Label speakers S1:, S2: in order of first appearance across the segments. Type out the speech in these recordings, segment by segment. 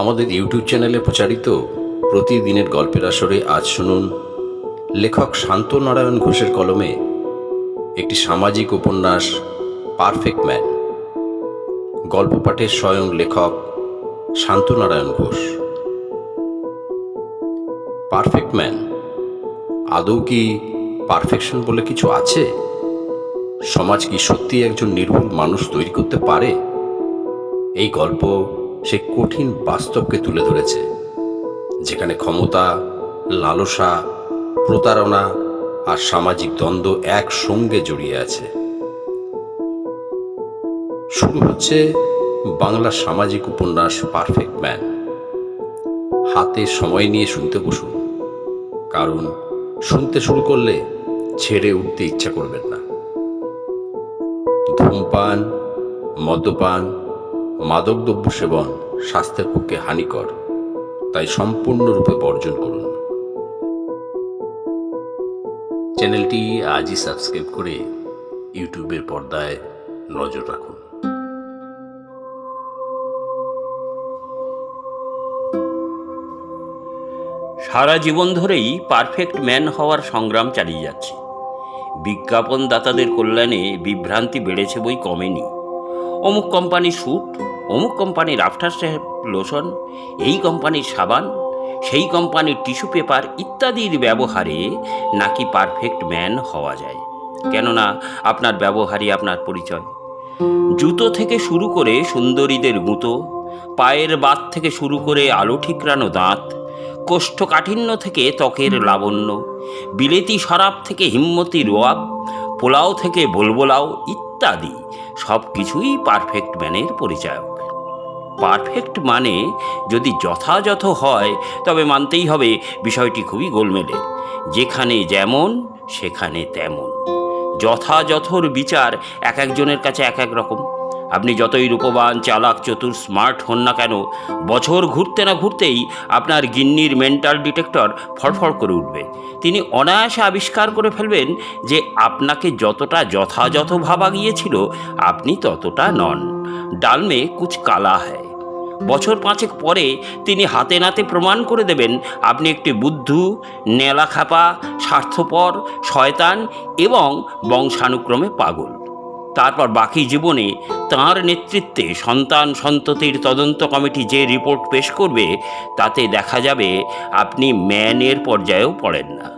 S1: আমাদের ইউটিউব চ্যানেলে প্রচারিত প্রতিদিনের গল্পের আসরে আজ শুনুন লেখক শান্তনারায়ণ ঘোষের কলমে একটি সামাজিক উপন্যাস পারফেক্ট ম্যান। গল্প পাঠের স্বয়ং লেখক শান্তনারায়ণ ঘোষ। পারফেক্ট ম্যান, আদৌ কি পারফেকশন বলে কিছু আছে? সমাজ কি সত্যি একজন নির্ভুল মানুষ তৈরি করতে পারে? এই গল্প সে কঠিন বাস্তবকে তুলে ধরেছে, যেখানে ক্ষমতা, লালসা, প্রতারণা আর সামাজিক দ্বন্দ্ব একসঙ্গে জড়িয়ে আছে। শুরু হচ্ছে বাংলা সামাজিক উপন্যাস পারফেক্ট ম্যান। হাতে সময় নিয়ে শুনতে বসুন, কারণ শুনতে শুরু করলে ছেড়ে উঠতে ইচ্ছা করবেন না। ধূমপান, মদ্যপান, মাদকদ্রব্য সেবন স্বাস্থ্যের পক্ষে হানিকর, তাই সম্পূর্ণরূপে বর্জন করুন। চ্যানেলটি আজই সাবস্ক্রাইব করে ইউটিউবের পর্দায় নজর রাখুন।
S2: সারা জীবন ধরেই পারফেক্ট ম্যান হওয়ার সংগ্রাম চালিয়ে যাচ্ছে। বিজ্ঞাপনদাতাদের কল্যাণে বিভ্রান্তি বেড়েছে বই কমেনি। অমুক কোম্পানির স্যুট, অমুক কোম্পানির আফটার শেভ লোশন, এই কোম্পানির সাবান, সেই কোম্পানির টিস্যু পেপার ইত্যাদির ব্যবহারে নাকি পারফেক্ট ম্যান হওয়া যায়। কেননা আপনার ব্যবহারই আপনার পরিচয়। জুতো থেকে শুরু করে সুন্দরীদের গুঁতো, পায়ের বাত থেকে শুরু করে আলো ঠিকরানো দাঁত, কোষ্ঠকাঠিন্য থেকে ত্বকের লাবণ্য, বিলেতি শরাব থেকে হিম্মতি রোয়াব, পোলাও থেকে বোলবোলাও ইত্যাদি সব কিছুই পারফেক্ট ম্যানের পরিচায়ক। পারফেক্ট মানে যদি যথাযথ হয় তবে মানতেই হবে বিষয়টি খুবই গোলমেলে। যেখানে যেমন সেখানে তেমন। যথাযথর বিচার এক একজনের কাছে এক এক রকম। আপনি যতই রূপবান, চালাক, চতুর, স্মার্ট হন না কেন, বছর ঘুরতে না ঘুরতেই আপনার গিন্নির মেন্টাল ডিটেক্টর ফড়ফড় করে উঠবে। তিনি অনায়াসে আবিষ্কার করে ফেলবেন যে আপনাকে যতটা যথাযথ ভাবা গিয়েছিল আপনি ততটা নন। ডাল মে কুছ কালা হ্যায়। বছর পাঁচেক পরে তিনি হাতে নাতে প্রমাণ করে দেবেন আপনি একটি বুদ্ধু, নেলাখাপা, স্বার্থপর, শয়তান এবং বংশানুক্রমে পাগল। তারপর বাকি জীবনে তাঁর নেতৃত্বে সন্তান সন্ততির তদন্ত কমিটি যে রিপোর্ট পেশ করবে তাতে দেখা যাবে আপনি ম্যানের পর্যায়েও পড়েন না।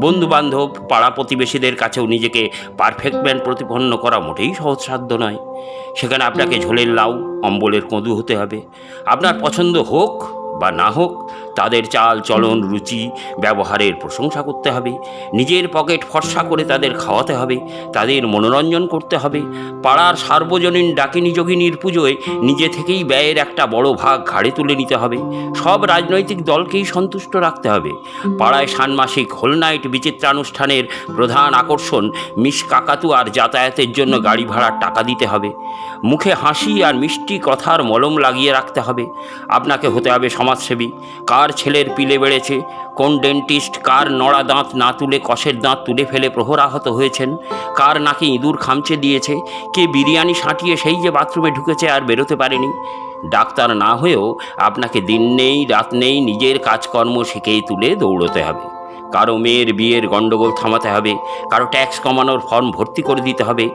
S2: বন্ধুবান্ধব, পাড়া প্রতিবেশীদের কাছেও নিজেকে পারফেক্ট ম্যান প্রতিপন্ন করা মোটেই সহজসাধ্য নয়। সেখানে আপনাকে ঝোলের লাউ, অম্বলের কঁদু হতে হবে। আপনার পছন্দ হোক বা না হোক, তাদের চাল চলন, রুচি, ব্যবহারের প্রশংসা করতে হবে। নিজের পকেট ফর্সা করে তাদের খাওয়াতে হবে, তাদের মনোরঞ্জন করতে হবে। পাড়ার সার্বজনীন ডাকিনী যোগিনীর পুজোয় নিজে থেকেই ব্যয়ের একটা বড় ভাগ ঘাড়ে তুলে নিতে হবে। সব রাজনৈতিক দলকেই সন্তুষ্ট রাখতে হবে। পাড়ায় ষান্মাসিক হোল নাইট বিচিত্রানুষ্ঠানের প্রধান আকর্ষণ মিস কাকাতুয়ার যাতায়াতের জন্য গাড়ি ভাড়ার টাকা দিতে হবে। মুখে হাসি আর মিষ্টি কথার মলম লাগিয়ে রাখতে হবে। আপনাকে হতে হবে সমাজসেবী। কার ছেলের পিলে বেড়েছে, কোন ডেন্টিস্ট কার নড়া দাঁত না তুলে কষের দাঁত তুলে ফেলে প্রহর আহত হয়েছেন, কার নাকি ইঁদুর খামচে দিয়েছে, কে বিরিয়ানি সাঁটিয়ে সেই যে বাথরুমে ঢুকেছে আর বেরোতে পারেনি। ডাক্তার না হয়েও আপনাকে দিন নেই রাত নেই নিজের কাজকর্ম শিখেই তুলে দৌড়তে হবে। কারো মেয়ের বিয়ের গণ্ডগোল থামাতে হবে, কারো ট্যাক্স কমানোর ফর্ম ভর্তি করে দিতে হবে।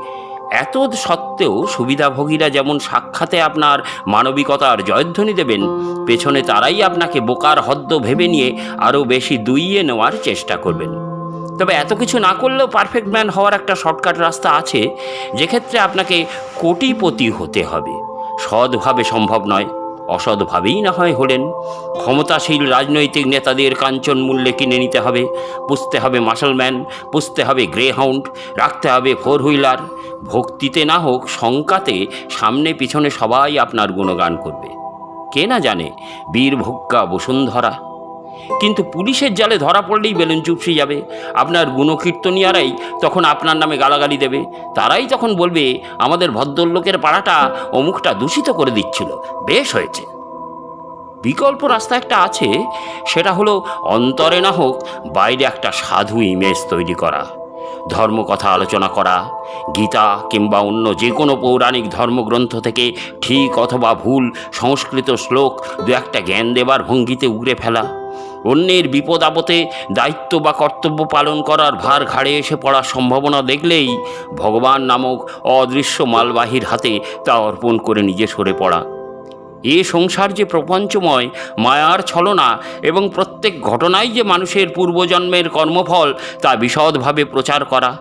S2: এত সত্ত্বেও সুবিধাভোগীরা যেমন সাক্ষাতে আপনার মানবিকতার জয়ধ্বনি দেবেন, পেছনে তারাই আপনাকে বোকার হদ্দ ভেবে নিয়ে আরও বেশি দুইয়ে নেওয়ার চেষ্টা করবেন। তবে এত কিছু না করলেও পারফেক্ট ম্যান হওয়ার একটা শর্টকাট রাস্তা আছে, যেক্ষেত্রে আপনাকে কোটিপতি হতে হবে। সৎভাবে সম্ভব নয়, অসৎভাবেই না হয় হলেন। ক্ষমতাশীল রাজনৈতিক নেতাদের কাঞ্চন মূল্যে কিনে নিতে হবে। পুষতে হবে মাসলম্যান, পুষতে হবে গ্রে হাউন্ড, রাখতে হবে ফোর হুইলার। ভক্তিতে না হোক শঙ্কাতে সামনে পিছনে সবাই আপনার গুণগান করবে। কে না জানে বীরভোগ্যা বসুন্ধরা। কিন্তু পুলিশের জালে ধরা পড়লেই বেলুন চুপসে যাবে। আপনার গুণকীর্তনিয়ারাই তখন আপনার নামে গালাগালি দেবে। তারাই তখন বলবে আমাদের ভদ্রলোকের পাড়াটা অমুকটা দূষিত করে দিচ্ছিল, বেশ হয়েছে। বিকল্প রাস্তা একটা আছে, সেটা হলো অন্তরে না হোক বাইরে একটা সাধু ইমেজ তৈরি করা। ধর্মকথা আলোচনা করা, গীতা কিংবা অন্য যে কোনো পৌরাণিক ধর্মগ্রন্থ থেকে ঠিক অথবা ভুল সংস্কৃত শ্লোক দু একটা জ্ঞান দেবার ভঙ্গিতে উগরে ফেলা, অন্যের বিপদ আপদে দায়িত্ব বা কর্তব্য পালন করার ভার ঘাড়ে এসে পড়ার সম্ভাবনা দেখলেই ভগবান নামক অদৃশ্য মালবাহীর হাতে তা অর্পণ করে নিজে সরে পড়া। এ সংসার যে প্রপঞ্চময়, মায়ার ছলনা এবং প্রত্যেক ঘটনাই যে মানুষের পূর্বজন্মের কর্মফল তা বিশদভাবে প্রচার করা,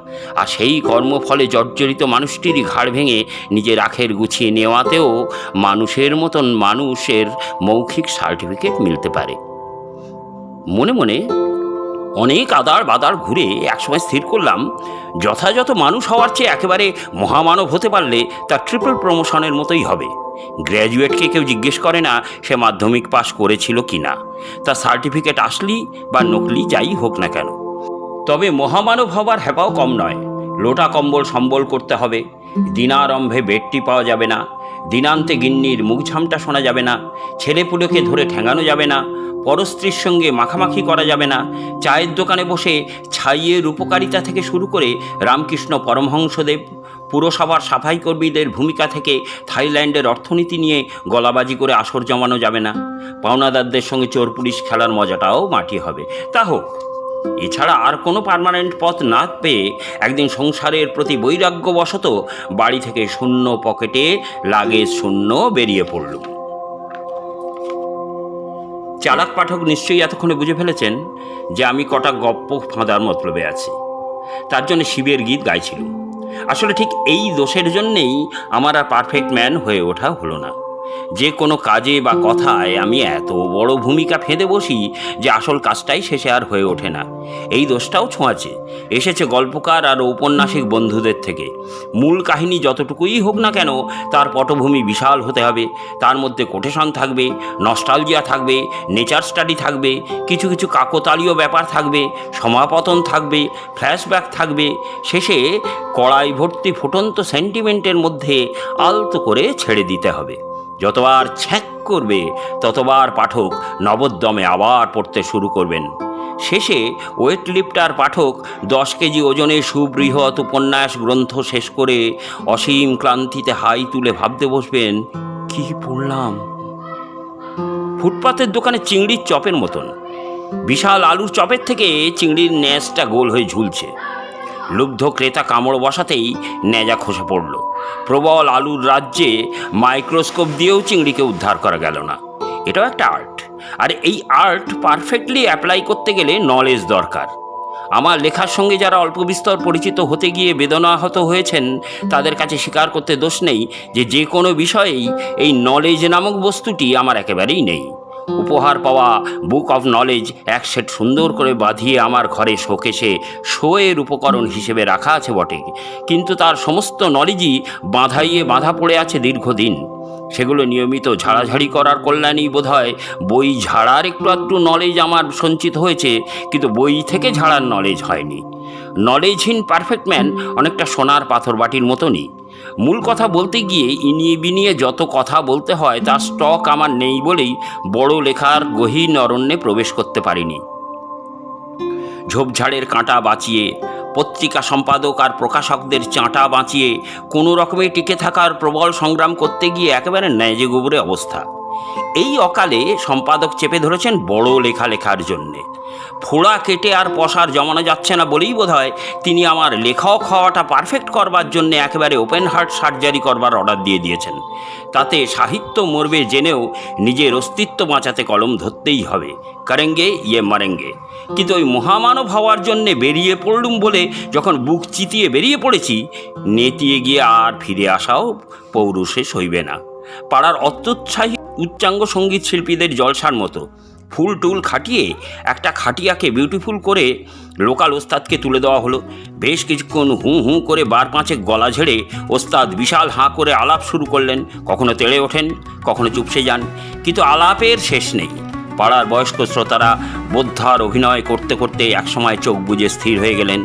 S2: আর সেই কর্মফলে জর্জরিত মানুষটিরই ঘাড় ভেঙে নিজের আখের গুছিয়ে নেওয়াতেও মানুষের মতন মানুষের মৌখিক সার্টিফিকেট মিলতে পারে। মনে মনে অনেক আদার বাদার ঘুরে একসময় স্থির করলাম, যথাযথ মানুষ হওয়ার চেয়ে একেবারে মহামানব হতে পারলে তা ট্রিপল প্রমোশনের মতোই হবে। গ্র্যাজুয়েটকে কেউ জিজ্ঞেস করে না সে মাধ্যমিক পাশ করেছিল কি না, তার সার্টিফিকেট আসলি বা নকলি যাই হোক না কেন। তবে মহামানব হবার হ্যাপাও কম নয়। লোটা কম্বল সম্বল করতে হবে, দিনারম্ভে বেডটি পাওয়া যাবে না, দিনান্তে গিন্নির মুখ ঝামটা শোনা যাবে না, ছেলেপুলেকে ধরে ঠেঙানো যাবে না, পরস্ত্রীর সঙ্গে মাখামাখি করা যাবে না, চায়ের দোকানে বসে ছাইয়ের উপকারিতা থেকে শুরু করে রামকৃষ্ণ পরমহংসদেব, পুরসভার সাফাই কর্মীদের ভূমিকা থেকে থাইল্যান্ডের অর্থনীতি নিয়ে গলাবাজি করে আসর জমানো যাবে না, পাওনাদারদের সঙ্গে চোর পুলিশ খেলার মজাটাও মাটি হবে। তা হোক, এছাড়া আর কোনো পার্মানেন্ট পথ না পেয়ে একদিন সংসারের প্রতি বৈরাগ্যবশত বাড়ি থেকে শূন্য পকেটে লাগেজ শূন্য বেরিয়ে পড়লুম। চালাক পাঠক নিশ্চয়ই এতক্ষণে বুঝে ফেলেছেন যে আমি কটা গপ্প ফাঁদার মতলবে আছি, তার জন্য শিবের গীত গাইছিলুম। আসলে ঠিক এই দোষের জন্যেই আমার আর পারফেক্ট ম্যান হয়ে ওঠা হলো না। যে কোনো কাজে বা কথায় আমি এত বড় ভূমিকা ফেঁদে বসি যে আসল কাজটাই শেষে আর হয়ে ওঠে না। এই দোষটাও ছোঁয়াচে এসেছে গল্পকার আর ঔপন্যাসিক বন্ধুদের থেকে। মূল কাহিনী যতটুকুই হোক না কেন তার পটভূমি বিশাল হতে হবে, তার মধ্যে কোটেশন থাকবে, নস্টালজিয়া থাকবে, নেচার স্টাডি থাকবে, কিছু কিছু কাকতালীয় ব্যাপার থাকবে, সমাপতন থাকবে, ফ্ল্যাশব্যাক থাকবে, শেষে কড়াই ভর্তি ফুটন্ত সেন্টিমেন্টের মধ্যে আলতো করে ছেড়ে দিতে হবে। যতবার ছ্যাঁক করবে ততবার পাঠক নবোদ্যমে আবার পড়তে শুরু করবেন। শেষে ওয়েট লিফটার পাঠক 10 কেজি ওজনের সুবৃহৎ উপন্যাস গ্রন্থ শেষ করে অসীম ক্লান্তিতে হাই তুলে ভাবতে বসবেন, কি পড়লাম। ফুটপাতের দোকানে চিংড়ির চপের মতন বিশাল আলুর চপের থেকে চিংড়ির ন্যাজটা গোল হয়ে ঝুলছে। লুব্ধ ক্রেতা কামড় বসাতেই ন্যাজা খসে পড়ল। প্রবল আলুর রাজ্যে মাইক্রোস্কোপ দিয়েও চিংড়িকে উদ্ধার করা গেল না। এটাও একটা আর্ট, আর এই আর্ট পারফেক্টলি অ্যাপ্লাই করতে গেলে নলেজ দরকার। আমার লেখার সঙ্গে যারা অল্প বিস্তর পরিচিত হতে গিয়ে বেদনাহত হয়েছেন তাদের কাছে স্বীকার করতে দোষ নেই যে কোনো বিষয়েই এই নলেজ নামক বস্তুটি আমার একেবারেই নেই। উপহার পাওয়া বুক অফ নলেজ এক সেট সুন্দর করে বাঁধিয়ে আমার ঘরে শোকেসে শোয়ের উপকরণ হিসেবে রাখা আছে বটে, কিন্তু তার সমস্ত নলেজই বাঁধা পড়ে আছে দীর্ঘদিন। সেগুলো নিয়মিত ঝাড়াঝাড়ি করার কল্যাণেই বোধহয় বই ঝাড়ার একটু নলেজ আমার সঞ্চিত হয়েছে, কিন্তু বই থেকে ঝাড়ার নলেজ হয়নি। নলেজহীন পারফেক্ট ম্যান অনেকটা সোনার পাথর বাটির মতনই। মূল কথা বলতে গিয়ে ইনিয়ে বিনিয়ে যত কথা বলতে হয় তার স্টক আমার নেই বলেই বড় লেখার গহীন অরণ্যে প্রবেশ করতে পারিনি। ঝোপঝাড়ের কাঁটা বাঁচিয়ে, পত্রিকা সম্পাদক আর প্রকাশকদের চাঁটা বাঁচিয়ে কোনো রকমে টিকে থাকার প্রবল সংগ্রাম করতে গিয়ে একেবারে ন্যাজে গোবরে অবস্থা। এই অকালে সম্পাদক চেপে ধরেছেন বড় লেখা লেখার জন্যে। ফোড়া কেটে আর পসার জমানো যাচ্ছে না বলেই বোধহয় তিনি আমার লেখক হওয়াটা পারফেক্ট করবার জন্য একেবারে ওপেন হার্ট সার্জারি করবার অর্ডার দিয়ে দিয়েছেন। তাতে সাহিত্য মরবে জেনেও নিজের অস্তিত্ব বাঁচাতে কলম ধরতেই হবে, করেঙ্গে ইয়ে মারেঙ্গে। কিন্তু ওই মহামানব হওয়ার জন্যে বেরিয়ে পড়লুম বলে যখন বুক চিতিয়ে বেরিয়ে পড়েছি, নেতিয়ে গিয়ে আর ফিরে আসাও পৌরুষে সইবে না। পাড়ার অত্যুৎসাহী উচ্চাঙ্গ সঙ্গীত শিল্পীদের জলসার মতো ফুল টুল খাটিয়ে একটা খাটিয়াকে বিউটিফুল করে লোকাল ওস্তাদকে তুলে দেওয়া হলো। বেশ কিছুক্ষণ হু হু করে বার পাঁচেক গলা ঝেড়ে ওস্তাদ বিশাল হাঁ করে আলাপ শুরু করলেন। কখনো তেড়ে ওঠেন, কখনো চুপসে যান, কিন্তু আলাপের শেষ নেই। পাড়ার বয়স্ক শ্রোতারা বোদ্ধার অভিনয় করতে করতে একসময় চোখ বুজে স্থির হয়ে গেলেন।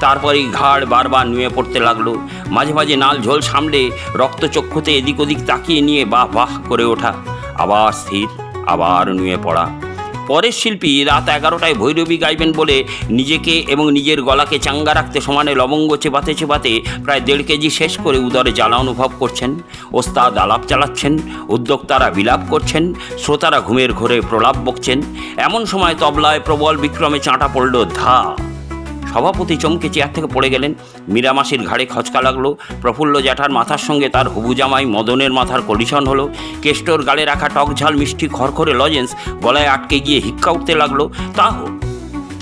S2: তারপরেই ঘাড় বারবার নুয়ে পড়তে লাগলো। মাঝে মাঝে নাল ঝোল সামলে রক্তচক্ষুতে এদিক ওদিক তাকিয়ে নিয়ে বাহ বাহ করে ওঠা, আবার স্থির, আবার নুয়ে পড়া। পরের শিল্পী রাত 11টায় ভৈরবী গাইবেন বলে নিজেকে এবং নিজের গলাকে চাঙ্গা রাখতে সমানে লবঙ্গ চেবাতে চেবাতে প্রায় 1.5 কেজি শেষ করে উদরে জ্বালা অনুভব করছেন। ওস্তাদ আলাপ চালাচ্ছেন, উদ্যোক্তারা বিলাপ করছেন, শ্রোতারা ঘুমের ঘোরে প্রলাপ বকছেন। এমন সময় তবলায় প্রবল বিক্রমে চাঁটা পড়ল ধা। সভাপতি চমকে চেয়ার থেকে পড়ে গেলেন। মীরামাসির ঘাড়ে খচকা লাগলো। প্রফুল্ল জ্যাঠার মাথার সঙ্গে তার হবু জামাই মদনের মাথার কলিশন হলো। কেষ্টর গালে রাখা টকঝাল মিষ্টি খড়খড়ে লজেন্স গলায় আটকে গিয়ে হিক্কা উঠতে লাগলো।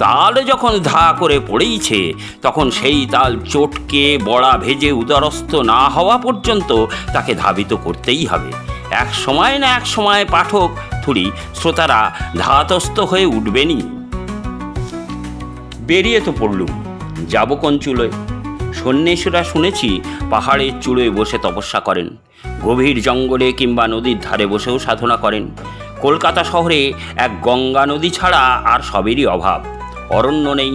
S2: তালে যখন ধা করে পড়েইছে, তখন সেই তাল চটকে বড়া ভেজে উদরস্থ না হওয়া পর্যন্ত তাকে ধাবিত করতেই হবে। এক সময় না এক সময় পাঠক থুড়ি শ্রোতারা ধাতস্থ হয়ে উঠবেনই। বেরিয়ে তো পড়লুম, যাব কোন চুলোয়? সন্ন্যাসীরা শুনেছি পাহাড়ের চূড়োয় বসে তপস্যা করেন, গভীর জঙ্গলে কিংবা নদীর ধারে বসেও সাধনা করেন। কলকাতা শহরে এক গঙ্গা নদী ছাড়া আর সবেরই অভাব। অরণ্য নেই,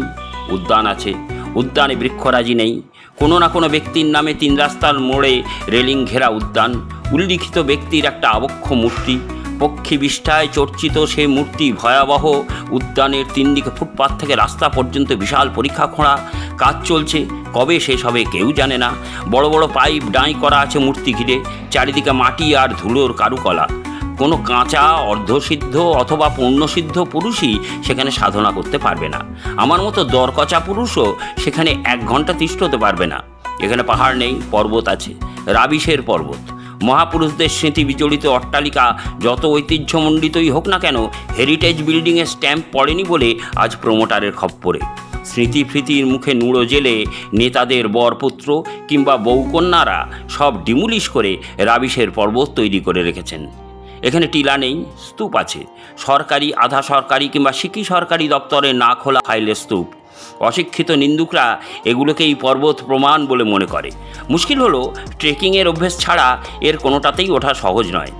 S2: উদ্যান আছে, উদ্যানে বৃক্ষরাজি নেই। কোনো না কোনো ব্যক্তির নামে 3 রাস্তার মোড়ে রেলিং ঘেরা উদ্যান, উল্লিখিত ব্যক্তির একটা আবক্ষ মূর্তি, পক্ষী বিষ্ঠায় চর্চিত সেই মূর্তি ভয়াবহ। উদ্যানের 3 দিকে ফুটপাথ থেকে রাস্তা পর্যন্ত বিশাল পরীক্ষা খোঁড়া কাজ চলছে, কবে শেষ হবে কেউ জানে না। বড় বড় পাইপ ডাঁই করা আছে মূর্তি ঘিরে, চারিদিকে মাটি আর ধুলোর কারুকলা। কোনো কাঁচা অর্ধসিদ্ধ অথবা পূর্ণসিদ্ধ পুরুষই সেখানে সাধনা করতে পারবে না। আমার মতো দরকচা পুরুষও সেখানে 1 ঘন্টা তিষ্ঠ হতে পারবে না। এখানে পাহাড় নেই, পর্বত আছে, রাবিশের পর্বত। মহাপুরুষদের স্মৃতি বিজড়িত অট্টালিকা যত ঐতিহ্যমণ্ডিতই হোক না কেন, হেরিটেজ বিল্ডিংয়ের স্ট্যাম্প পড়েনি বলে আজ প্রমোটারের খপ্পরে। স্মৃতিফৃতির মুখে নুড়ো জেলে নেতাদের বরপুত্র কিংবা বউকন্যারা সব ডিমুলিশ করে রাবিশের পর্বত তৈরি করে রেখেছেন। এখানে টিলা নেই, স্তূপ আছে, সরকারি, আধা সরকারি কিংবা সিকি সরকারি দপ্তরে না খোলা ফাইলের স্তূপ। অশিক্ষিত নিন্দুকরা এগুলোকেই পর্বত প্রমাণ বলে মনে করে। মুশকিল হলো, ট্রেকিংয়ের অভ্যেস ছাড়া এর কোনোটাতেই ওঠা সহজ নয়।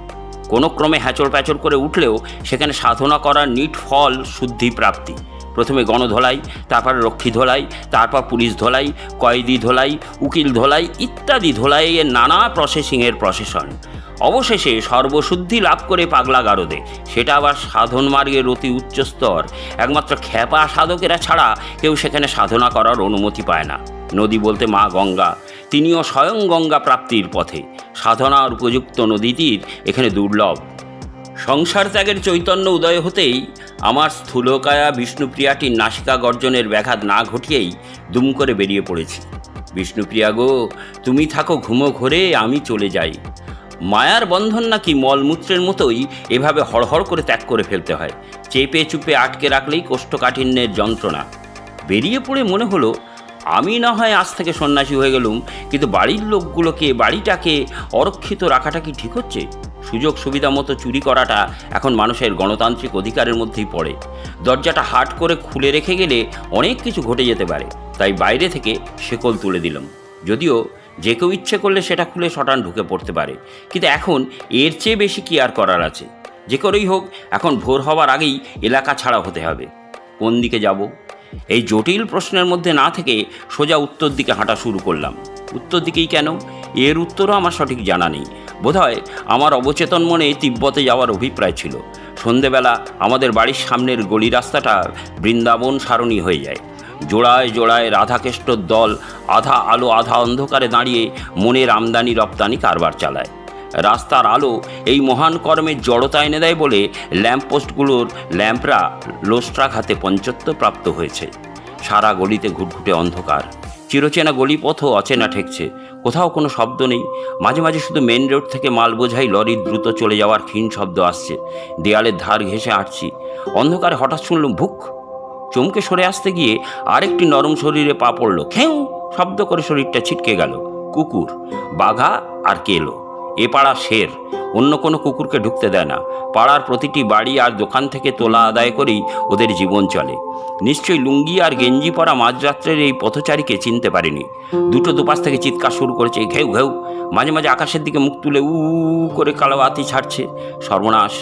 S2: কোনো ক্রমে হ্যাচড় প্যাচড় করে উঠলেও সেখানে সাধনা করার নিট ফল শুদ্ধি প্রাপ্তি। প্রথমে গণধোলাই, তারপর রক্ষী ধোলাই, তারপর পুলিশ ধোলাই, কয়েদি ধোলাই, উকিল ধোলাই ইত্যাদি ধোলাইয়ের নানা প্রসেসিংয়ের প্রসেসন। অবশেষে সর্বশুদ্ধি লাভ করে পাগলা গারদে। সেটা আবার সাধন মার্গের অতি উচ্চ স্তর। একমাত্র খ্যাপা সাধকেরা ছাড়া কেউ সেখানে সাধনা করার অনুমতি পায় না। নদী বলতে মা গঙ্গা, তিনিও স্বয়ং গঙ্গা প্রাপ্তির পথে। সাধনার উপযুক্ত নদীতীর এখানে দুর্লভ। সংসার ত্যাগের চৈতন্য উদয় হতেই আমার স্থূলকায়া বিষ্ণুপ্রিয়াটির নাসিকা গর্জনের ব্যাঘাত না ঘটিয়েই দুম করে বেরিয়ে পড়েছি। বিষ্ণুপ্রিয়া গো, তুমি থাকো ঘুমো ঘোরে, আমি চলে যাই। মায়ার বন্ধন নাকি মলমূত্রের মতোই এভাবে হড়হড় করে ত্যাগ করে ফেলতে হয়। চেপে চুপে আটকে রাখলেই কোষ্ঠকাঠিন্যের যন্ত্রণা। বেরিয়ে পড়ে মনে হলো, আমি না হয় আজ থেকে সন্ন্যাসী হয়ে গেলুম, কিন্তু বাড়ির লোকগুলোকে, বাড়িটাকে অরক্ষিত রাখাটা কি ঠিক হচ্ছে? সুযোগ সুবিধা মতো চুরি করাটা এখন মানুষের গণতান্ত্রিক অধিকারের মধ্যেই পড়ে। দরজাটা হাট করে খুলে রেখে গেলে অনেক কিছু ঘটে যেতে পারে। তাই বাইরে থেকে শেকল তুলে দিলাম। যদিও যে কেউ ইচ্ছে করলে সেটা খুলে শটান ঢুকে পড়তে পারে, কিন্তু এখন এর চেয়ে বেশি কি আর করার আছে? যে করেই হোক এখন ভোর হওয়ার আগেই এলাকা ছাড়া হতে হবে। কোন দিকে যাব? এই জটিল প্রশ্নের মধ্যে না থেকে সোজা উত্তর দিকে হাঁটা শুরু করলাম। উত্তর দিকেই কেন? এর উত্তরও আমার সঠিক জানা নেই। বোধহয় আমার অবচেতন মনে তিব্বতে যাওয়ার অভিপ্রায় ছিল। সন্ধেবেলা আমাদের বাড়ির সামনের গলি রাস্তাটা বৃন্দাবন সারণী হয়ে যায়। জোড়ায় জোড়ায় রাধাকেষ্টর দল আধা আলো আধা অন্ধকারে দাঁড়িয়ে মনের আমদানি রপ্তানি কারবার চালায়। রাস্তার আলো এই মহান কর্মের জড়তা এনে দেয় বলে ল্যাম্পপোস্টগুলোর ল্যাম্পরা লোস্ট্রাঘাতে পঞ্চত্ব প্রাপ্ত হয়েছে। সারা গলিতে ঘুটঘুটে অন্ধকার। চিরচেনা গলিপথও অচেনা ঠেকছে। কোথাও কোনো শব্দ নেই। মাঝে মাঝে শুধু মেন রোড থেকে মাল বোঝাই লরির দ্রুত চলে যাওয়ার ক্ষীণ শব্দ আসছে। দেয়ালের ধার ঘেঁষে হাঁটছি। অন্ধকারে হঠাৎ শুনলাম ভুক। চমকে সরে আসতে গিয়ে আরেকটি নরম শরীরে পা পড়ল। খেউ শব্দ করে শরীরটা ছিটকে গেল। কুকুর, বাঘা আর কেলো। এ পাড়া শের, অন্য কোনো কুকুরকে ঢুকতে দেয় না। পাড়ার প্রতিটি বাড়ি আর দোকান থেকে তোলা আদায় করেই ওদের জীবন চলে। নিশ্চয়ই লুঙ্গি আর গেঞ্জি পরা মাঝরাত্রের এই পথচারীকে চিনতে পারিনি। দুটো দুপাশ থেকে চিৎকার শুরু করেছে, ঘেউ ঘেউ। মাঝে মাঝে আকাশের দিকে মুখ তুলে উ করে কালো বাতি ছাড়ছে। সর্বনাশ!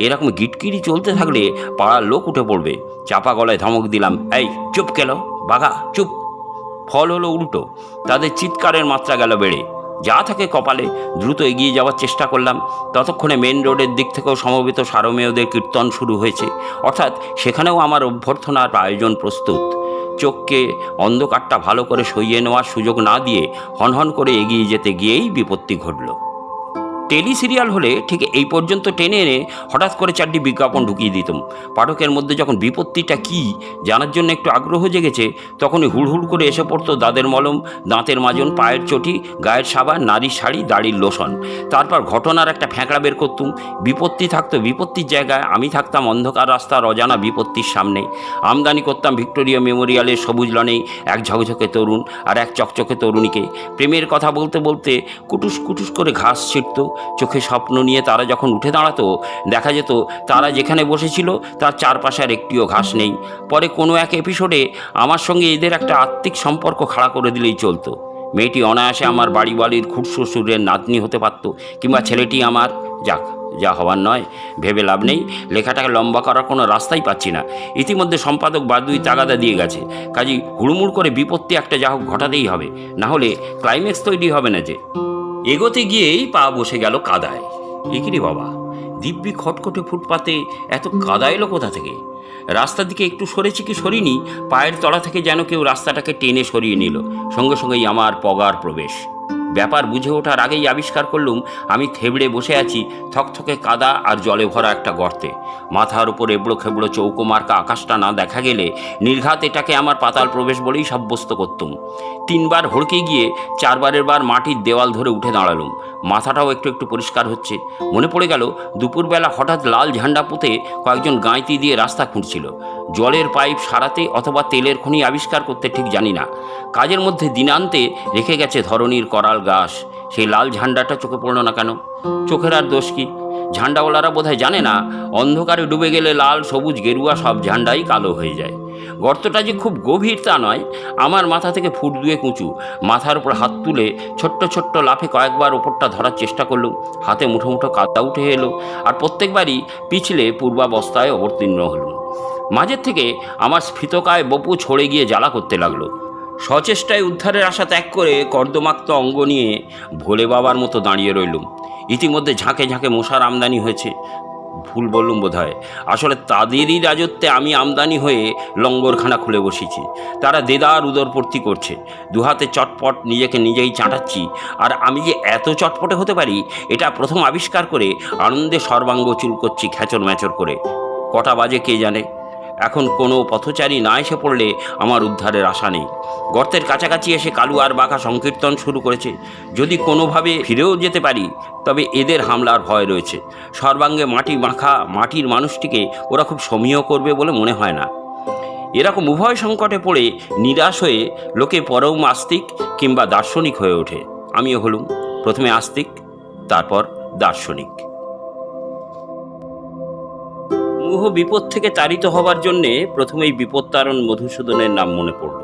S2: এরকম গিটকিরি চলতে থাকলে পাড়ার লোক উঠে পড়বে। চাপা গলায় ধমক দিলাম, এই চুপ কেলো, বাঘা চুপ। ফল হলো উল্টো। তাদের চিৎকারের মাত্রা গেল বেড়ে। যা থাকে কপালে দ্রুত এগিয়ে যাওয়ার চেষ্টা করলাম। ততক্ষণে মেন রোডের দিক থেকেও সমবেত সারমেয়দের কীর্তন শুরু হয়েছে, অর্থাৎ সেখানেও আমার অভ্যর্থনার আয়োজন প্রস্তুত। চোখকে অন্ধকারটা ভালো করে সইয়ে নেওয়ার সুযোগ না দিয়ে হনহন করে এগিয়ে যেতে গিয়েই বিপত্তি ঘটল। টেলি সিরিয়াল হলে ঠিক এই পর্যন্ত টেনে এনে হঠাৎ করে 4টি বিজ্ঞাপন ঢুকিয়ে দিতাম। পাঠকের মধ্যে যখন বিপত্তিটা কী জানার জন্য একটু আগ্রহ জেগেছে, তখনই হুড়হুড় করে এসে পড়তো দাঁতের মলম, দাঁতের মাজন, পায়ের চটি, গায়ের সাবান, নারীর শাড়ি, দাড়ির লোশন। তারপর ঘটনার একটা ফ্যাঁকড়া বের করতুম। বিপত্তি থাকতো বিপত্তির জায়গায়, আমি থাকতাম অন্ধকার রাস্তার অজানা বিপত্তির সামনে। আমদানি করতাম ভিক্টোরিয়া মেমোরিয়ালের সবুজ লনে এক ঝকঝকে তরুণ আর এক চকচকে তরুণীকে। প্রেমের কথা বলতে বলতে কুটুস কুটুস করে ঘাস ছিঁড়ত। চোখে স্বপ্ন নিয়ে তারা যখন উঠে দাঁড়াতো, দেখা যেত তারা যেখানে বসেছিল তার চারপাশে আর একটিও ঘাস নেই। পরে কোনো এক এপিসোডে আমার সঙ্গে এদের একটা আত্মিক সম্পর্ক খাড়া করে দিলেই চলতো। মেয়েটি অনায়াসে আমার বাড়ির খুড়শ্বশুরের নাতনি হতে পারত, কিংবা ছেলেটি আমার, যাক, যা হওয়ার নয় ভেবে লাভ নেই। লেখাটাকে লম্বা করার কোনো রাস্তাই পাচ্ছি না। ইতিমধ্যে সম্পাদক বাদুই তাগাদা দিয়ে গেছে, কাজেই হুড়মুড় করে বিপত্তি একটা যা হোক ঘটাতেই হবে, না হলে ক্লাইম্যাক্স তৈরি হবে না যে। এগোতে গিয়েই পা বসে গেল কাদায়। একিরে বাবা, দিব্যি খটখটে ফুটপাতে এত কাদা এলো কোথা থেকে? রাস্তার দিকে একটু সরেছি কি সরিনি, পায়ের তলা থেকে যেন কেউ রাস্তাটাকে টেনে সরিয়ে নিল। সঙ্গে সঙ্গেই আমার পগার প্রবেশ। ব্যাপার বুঝে ওঠার আগেই আবিষ্কার করলুম আমি থেবড়ে বসে আছি থকথকে কাদা আর জলে ভরা একটা গর্তে। মাথার উপর এবড়ো খেবড়ো চৌকো মার্কা আকাশটা না দেখা গেলে নির্ঘাত এটাকে আমার পাতাল প্রবেশ বলেই সাব্যস্ত করতুম। 3বার হড়কে গিয়ে 4বারের বার মাটির দেওয়াল ধরে উঠে দাঁড়ালুম। মাথাটাও একটু একটু পরিষ্কার হচ্ছে। মনে পড়ে গেল দুপুরবেলা হঠাৎ লাল ঝান্ডা পুঁতে কয়েকজন গাঁইতি দিয়ে রাস্তা খুঁড়ছিল। জলের পাইপ সারাতে অথবা তেলের খনি আবিষ্কার করতে ঠিক জানি না। কাজের মধ্যে দিনান্তে রেখে গেছে ধরনীর করাল গাছ। সেই লাল ঝান্ডাটা চোখে পড়ল না কেন? চোখের আর দোষ কি? ঝান্ডাওয়ালারা বোধহয় জানে না অন্ধকারে ডুবে গেলে লাল, সবুজ, গেরুয়া সব ঝান্ডাই কালো হয়ে যায়। গর্তটা যে খুব গভীর তা নয়, আমার মাথা থেকে ফুট 2 উঁচু। মাথার উপর হাত তুলে ছোট্ট ছোট্ট লাফে কয়েকবার ওপরটা ধরার চেষ্টা করলুম। হাতে মুঠো মুঠো কাদা উঠে এলো, আর প্রত্যেকবারই পিছলে পূর্বাবস্থায় অবতীর্ণ হলুম। মাঝের থেকে আমার স্ফীতকায় বপু ছড়ে গিয়ে জ্বালা করতে লাগলো। সচেষ্টায় উদ্ধারের আশা ত্যাগ করে কর্দমাক্ত অঙ্গ নিয়ে ভোলে বাবার মতো দাঁড়িয়ে রইলুম। ইতিমধ্যে ঝাঁকে ঝাঁকে মশার আমদানি হয়েছে। ভুল বললুম বোধহয়, আসলে তাদেরই রাজত্বে আমি আমদানি হয়ে লঙ্গরখানা খুলে বসেছি। তারা দেদার উদরপূর্তি করছে, দুহাতে চটপট নিজেকে নিজেই চাটাচ্ছি। আর আমি যে এত চটপটে হতে পারি এটা প্রথম আবিষ্কার করে আনন্দে সর্বাঙ্গ চুল করছি খ্যাচর ম্যাচর করে। কটা বাজে কে জানে। এখন কোনো পথচারী না এসে পড়লে আমার উদ্ধারের আশা নেই। গর্তের কাছাকাছি এসে কালু আর বাঘা সংকীর্তন শুরু করেছে। যদি কোনোভাবে ফিরেও যেতে পারি তবে এদের হামলার ভয় রয়েছে। সর্বাঙ্গে মাটি মাখা মাটির মানুষটিকে ওরা খুব সমীহ করবে বলে মনে হয় না। এরকম উভয় সংকটে পড়ে নিরাশ হয়ে লোকে পরম আস্তিক কিংবা দার্শনিক হয়ে ওঠে। আমিও হলুম প্রথমে আস্তিক, তারপর দার্শনিক। মোহ বিপদ থেকে তাড়িত হবার জন্যে প্রথমেই বিপত্তারণ মধুসূদনের নাম মনে পড়ল।